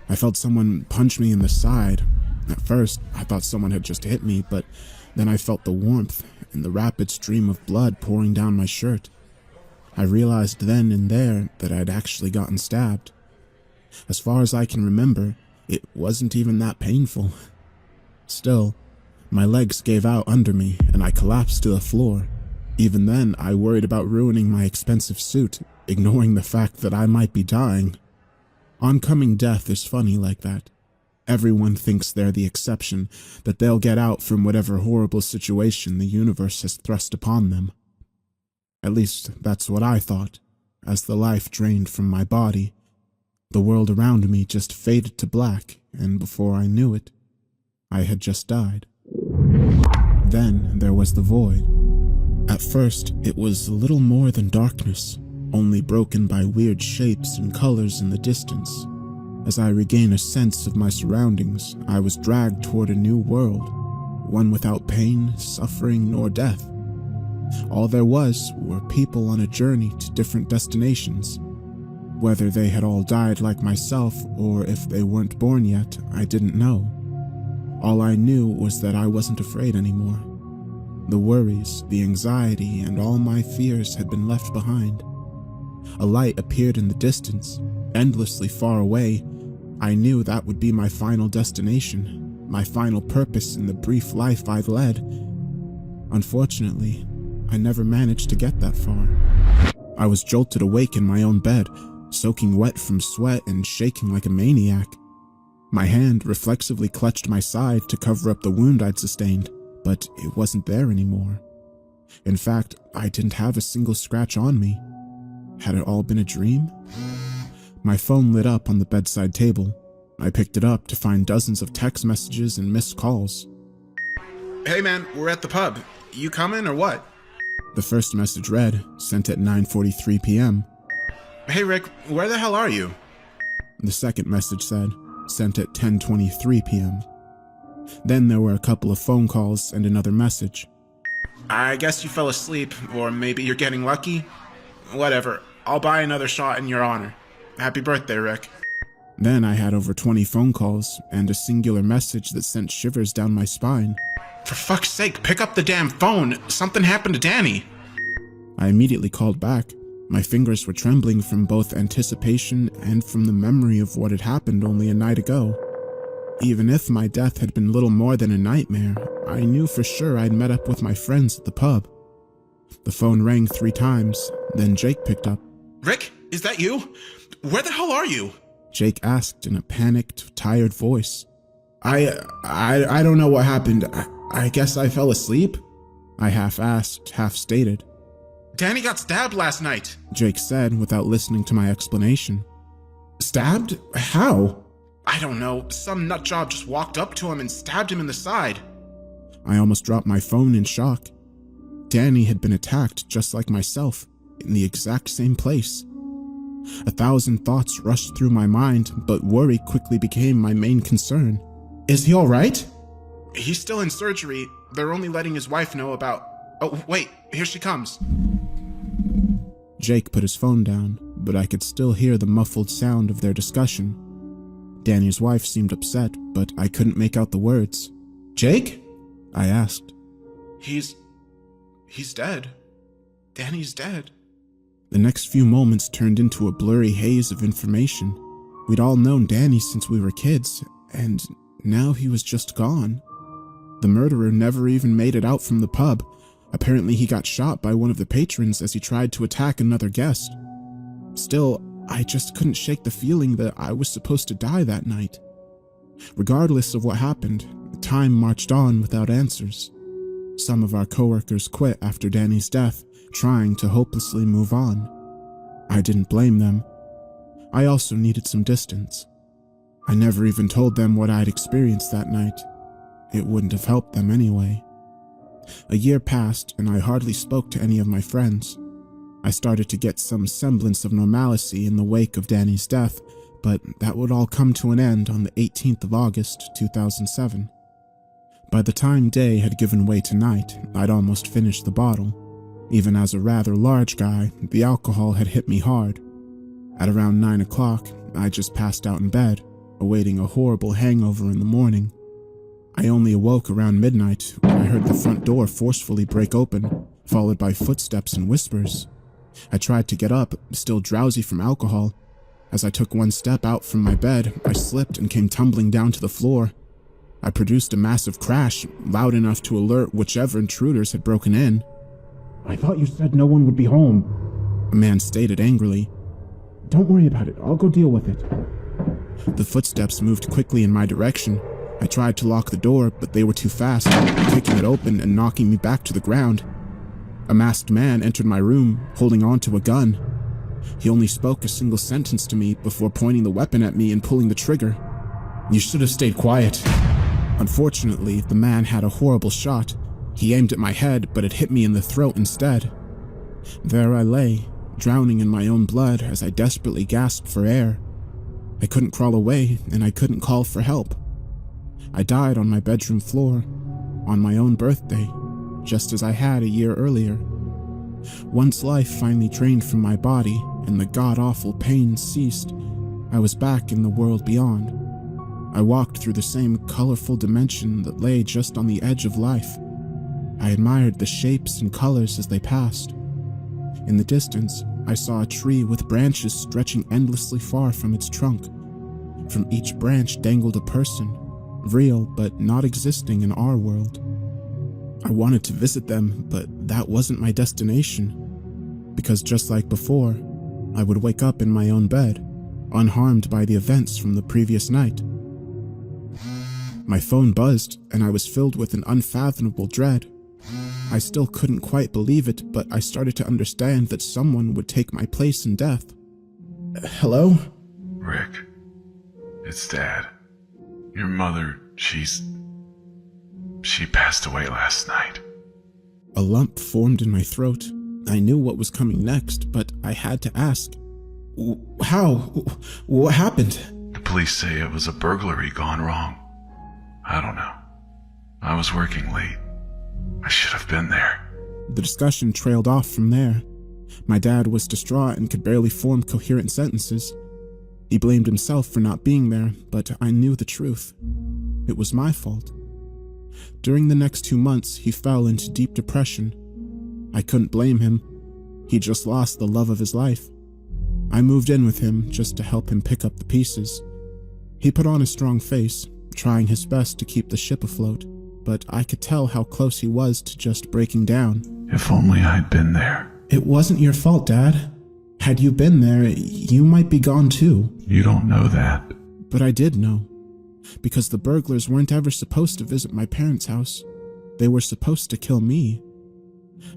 I felt someone punch me in the side. At first, I thought someone had just hit me, but then I felt the warmth and the rapid stream of blood pouring down my shirt. I realized then and there that I'd actually gotten stabbed. As far as I can remember, it wasn't even that painful. Still, my legs gave out under me and I collapsed to the floor. Even then, I worried about ruining my expensive suit, ignoring the fact that I might be dying. Oncoming death is funny like that. Everyone thinks they're the exception, that they'll get out from whatever horrible situation the universe has thrust upon them. At least, that's what I thought, as the life drained from my body. The world around me just faded to black, and before I knew it, I had just died. Then there was the void. At first, it was little more than darkness, only broken by weird shapes and colors in the distance. As I regained a sense of my surroundings, I was dragged toward a new world, one without pain, suffering, nor death. All there was were people on a journey to different destinations. Whether they had all died like myself, or if they weren't born yet, I didn't know. All I knew was that I wasn't afraid anymore. The worries, the anxiety, and all my fears had been left behind. A light appeared in the distance, endlessly far away. I knew that would be my final destination, my final purpose in the brief life I'd led. Unfortunately, I never managed to get that far. I was jolted awake in my own bed, soaking wet from sweat and shaking like a maniac. My hand reflexively clutched my side to cover up the wound I'd sustained, but it wasn't there anymore. In fact, I didn't have a single scratch on me. Had it all been a dream? My phone lit up on the bedside table. I picked it up to find dozens of text messages and missed calls. Hey man, we're at the pub. You coming or what? The first message read, sent at 9:43 p.m. Hey Rick, where the hell are you? The second message said, sent at 10:23 p.m. Then there were a couple of phone calls and another message. I guess you fell asleep, or maybe you're getting lucky. Whatever, I'll buy another shot in your honor. Happy birthday, Rick. Then I had over 20 phone calls and a singular message that sent shivers down my spine. For fuck's sake, pick up the damn phone. Something happened to Danny. I immediately called back. My fingers were trembling from both anticipation and from the memory of what had happened only a night ago. Even if my death had been little more than a nightmare, I knew for sure I'd met up with my friends at the pub. The phone rang 3 times, then Jake picked up. Rick, is that you? Where the hell are you? Jake asked in a panicked, tired voice. I don't know what happened. I guess I fell asleep? I half asked, half stated. Danny got stabbed last night, Jake said without listening to my explanation. Stabbed? How? I don't know. Some nutjob just walked up to him and stabbed him in the side. I almost dropped my phone in shock. Danny had been attacked just like myself, in the exact same place. 1,000 thoughts rushed through my mind, but worry quickly became my main concern. Is he alright? He's still in surgery. They're only letting his wife know about... Oh, wait, here she comes. Jake put his phone down, but I could still hear the muffled sound of their discussion. Danny's wife seemed upset, but I couldn't make out the words. Jake? I asked. He's dead. Danny's dead. The next few moments turned into a blurry haze of information. We'd all known Danny since we were kids, and now he was just gone. The murderer never even made it out from the pub. Apparently he got shot by one of the patrons as he tried to attack another guest. Still, I just couldn't shake the feeling that I was supposed to die that night. Regardless of what happened, time marched on without answers. Some of our coworkers quit after Danny's death, trying to hopelessly move on. I didn't blame them. I also needed some distance. I never even told them what I'd experienced that night. It wouldn't have helped them anyway. A year passed and I hardly spoke to any of my friends. I started to get some semblance of normalcy in the wake of Danny's death, but that would all come to an end on the 18th of August, 2007. By the time day had given way to night, I'd almost finished the bottle. Even as a rather large guy, the alcohol had hit me hard. At around 9 o'clock, I just passed out in bed, awaiting a horrible hangover in the morning. I only awoke around midnight when I heard the front door forcefully break open, followed by footsteps and whispers. I tried to get up, still drowsy from alcohol. As I took one step out from my bed, I slipped and came tumbling down to the floor. I produced a massive crash, loud enough to alert whichever intruders had broken in. I thought you said no one would be home, a man stated angrily. Don't worry about it. I'll go deal with it. The footsteps moved quickly in my direction. I tried to lock the door, but they were too fast, kicking it open and knocking me back to the ground. A masked man entered my room, holding onto a gun. He only spoke a single sentence to me before pointing the weapon at me and pulling the trigger. You should have stayed quiet. Unfortunately, the man had a horrible shot. He aimed at my head, but it hit me in the throat instead. There I lay, drowning in my own blood as I desperately gasped for air. I couldn't crawl away, and I couldn't call for help. I died on my bedroom floor, on my own birthday, just as I had a year earlier. Once life finally drained from my body and the god-awful pain ceased, I was back in the world beyond. I walked through the same colorful dimension that lay just on the edge of life. I admired the shapes and colors as they passed. In the distance, I saw a tree with branches stretching endlessly far from its trunk. From each branch dangled a person, real but not existing in our world. I wanted to visit them, but that wasn't my destination. Because just like before, I would wake up in my own bed, unharmed by the events from the previous night. My phone buzzed, and I was filled with an unfathomable dread. I still couldn't quite believe it, but I started to understand that someone would take my place in death. Hello? Rick, it's Dad. Your mother, she passed away last night. A lump formed in my throat. I knew what was coming next, but I had to ask. How? What happened? The police say it was a burglary gone wrong. I don't know. I was working late. I should have been there. The discussion trailed off from there. My dad was distraught and could barely form coherent sentences. He blamed himself for not being there, but I knew the truth. It was my fault. During the next 2 months, he fell into deep depression. I couldn't blame him. He just lost the love of his life. I moved in with him just to help him pick up the pieces. He put on a strong face, trying his best to keep the ship afloat, but I could tell how close he was to just breaking down. If only I'd been there. It wasn't your fault, Dad. Had you been there, you might be gone too. You don't know that. But I did know. Because the burglars weren't ever supposed to visit my parents' house. They were supposed to kill me.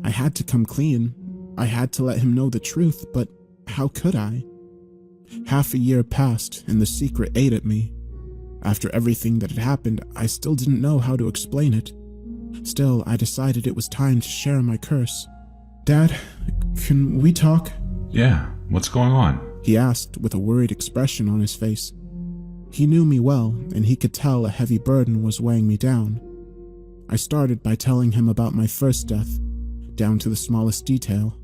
I had to come clean. I had to let him know the truth, but how could I? Half a year passed, and the secret ate at me. After everything that had happened, I still didn't know how to explain it. Still, I decided it was time to share my curse. Dad, can we talk? Yeah, what's going on? He asked with a worried expression on his face. He knew me well, and he could tell a heavy burden was weighing me down. I started by telling him about my first death, down to the smallest detail.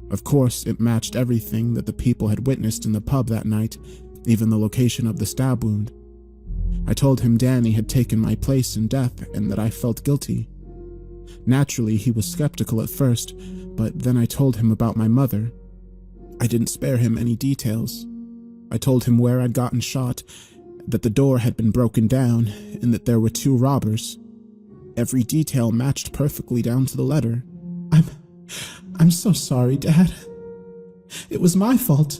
Of course, it matched everything that the people had witnessed in the pub that night, even the location of the stab wound. I told him Danny had taken my place in death and that I felt guilty. Naturally, he was skeptical at first, but then I told him about my mother. I didn't spare him any details. I told him where I'd gotten shot, that the door had been broken down, and that there were 2 robbers. Every detail matched perfectly down to the letter. I'm so sorry, Dad. It was my fault.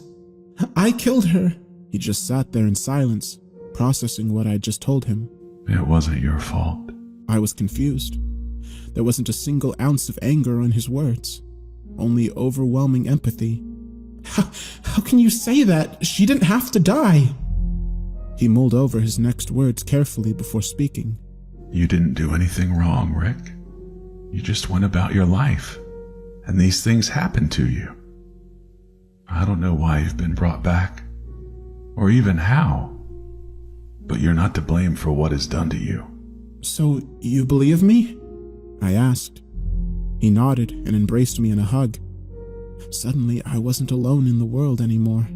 I killed her. He just sat there in silence, processing what I'd just told him. It wasn't your fault. I was confused. There wasn't a single ounce of anger on his words, only overwhelming empathy. How can you say that? She didn't have to die. He mulled over his next words carefully before speaking. You didn't do anything wrong, Rick. You just went about your life, and these things happened to you. I don't know why you've been brought back, or even how, but you're not to blame for what is done to you. So, you believe me? I asked. He nodded and embraced me in a hug. Suddenly, I wasn't alone in the world anymore.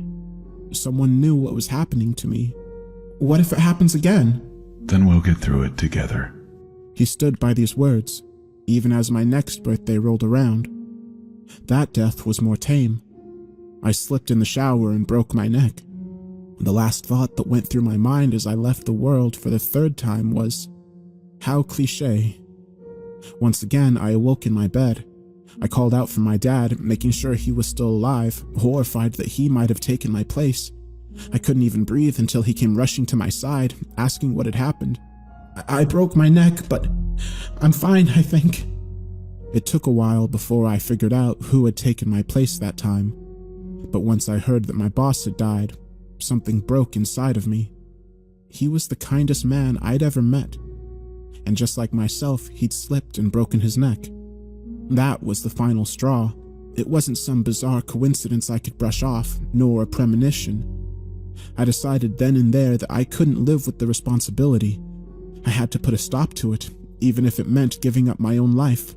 Someone knew what was happening to me. What if it happens again? Then we'll get through it together. He stood by these words, even as my next birthday rolled around. That death was more tame. I slipped in the shower and broke my neck. The last thought that went through my mind as I left the world for the 3rd time was, how cliché. Once again, I awoke in my bed. I called out for my dad, making sure he was still alive, horrified that he might have taken my place. I couldn't even breathe until he came rushing to my side, asking what had happened. I broke my neck, but I'm fine, I think. It took a while before I figured out who had taken my place that time. But once I heard that my boss had died, something broke inside of me. He was the kindest man I'd ever met. And just like myself, he'd slipped and broken his neck. That was the final straw. It wasn't some bizarre coincidence I could brush off, nor a premonition. I decided then and there that I couldn't live with the responsibility. I had to put a stop to it, even if it meant giving up my own life.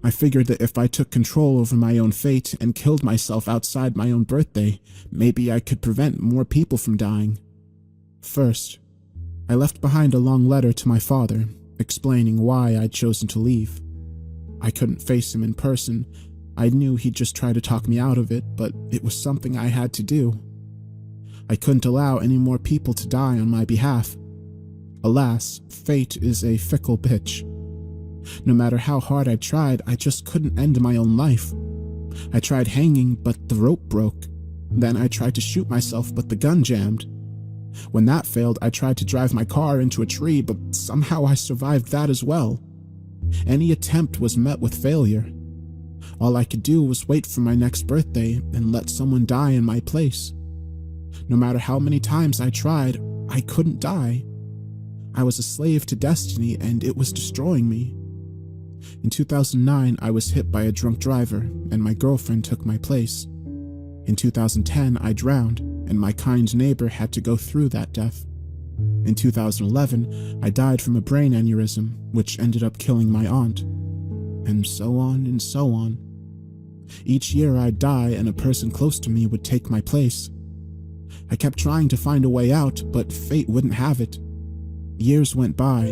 I figured that if I took control over my own fate and killed myself outside my own birthday, maybe I could prevent more people from dying. First, I left behind a long letter to my father, explaining why I'd chosen to leave. I couldn't face him in person. I knew he'd just try to talk me out of it, but it was something I had to do. I couldn't allow any more people to die on my behalf. Alas, fate is a fickle bitch. No matter how hard I tried, I just couldn't end my own life. I tried hanging, but the rope broke. Then I tried to shoot myself, but the gun jammed. When that failed, I tried to drive my car into a tree, but somehow I survived that as well. Any attempt was met with failure. All I could do was wait for my next birthday and let someone die in my place. No matter how many times I tried, I couldn't die. I was a slave to destiny, and it was destroying me. In 2009, I was hit by a drunk driver, and my girlfriend took my place. In 2010, I drowned, and my kind neighbor had to go through that death. In 2011, I died from a brain aneurysm, which ended up killing my aunt. And so on and so on. Each year I'd die and a person close to me would take my place. I kept trying to find a way out, but fate wouldn't have it. Years went by,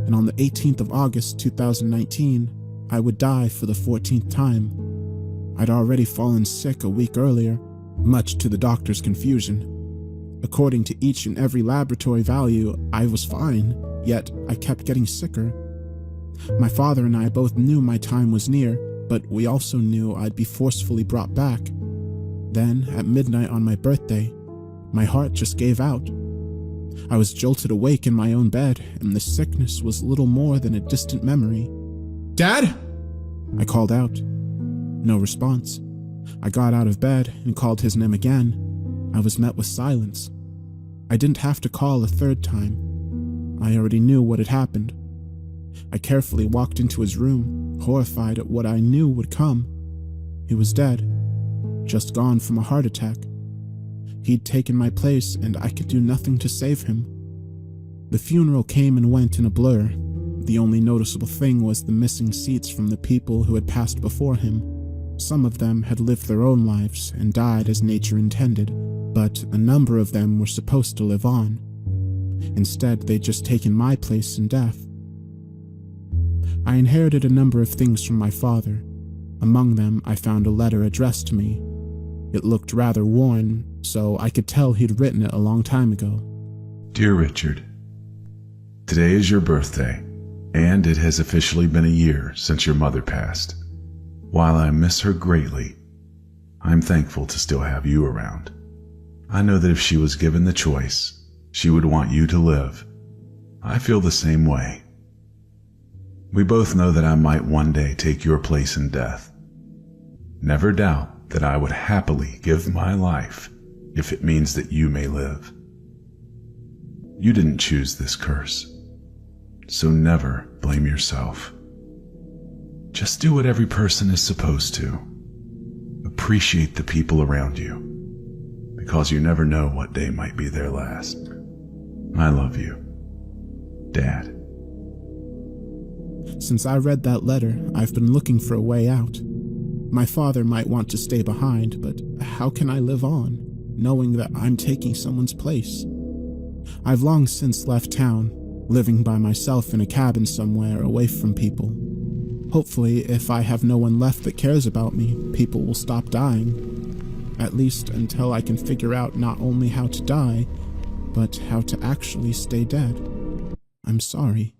and on the 18th of August 2019, I would die for the 14th time. I'd already fallen sick a week earlier, much to the doctor's confusion. According to each and every laboratory value, I was fine, yet I kept getting sicker. My father and I both knew my time was near, but we also knew I'd be forcefully brought back. Then, at midnight on my birthday, my heart just gave out. I was jolted awake in my own bed, and the sickness was little more than a distant memory. "Dad?" I called out. No response. I got out of bed and called his name again. I was met with silence. I didn't have to call a third time. I already knew what had happened. I carefully walked into his room, horrified at what I knew would come. He was dead, just gone from a heart attack. He'd taken my place, and I could do nothing to save him. The funeral came and went in a blur. The only noticeable thing was the missing seats from the people who had passed before him. Some of them had lived their own lives and died as nature intended, but a number of them were supposed to live on. Instead, they'd just taken my place in death. I inherited a number of things from my father. Among them, I found a letter addressed to me. It looked rather worn, so I could tell he'd written it a long time ago. Dear Richard, today is your birthday, and it has officially been a year since your mother passed. While I miss her greatly, I'm thankful to still have you around. I know that if she was given the choice, she would want you to live. I feel the same way. We both know that I might one day take your place in death. Never doubt that I would happily give my life if it means that you may live. You didn't choose this curse, so never blame yourself. Just do what every person is supposed to. Appreciate the people around you, because you never know what day might be their last. I love you, Dad. Since I read that letter, I've been looking for a way out. My father might want to stay behind, but how can I live on, knowing that I'm taking someone's place? I've long since left town, living by myself in a cabin somewhere away from people. Hopefully, if I have no one left that cares about me, people will stop dying. At least until I can figure out not only how to die, but how to actually stay dead. I'm sorry.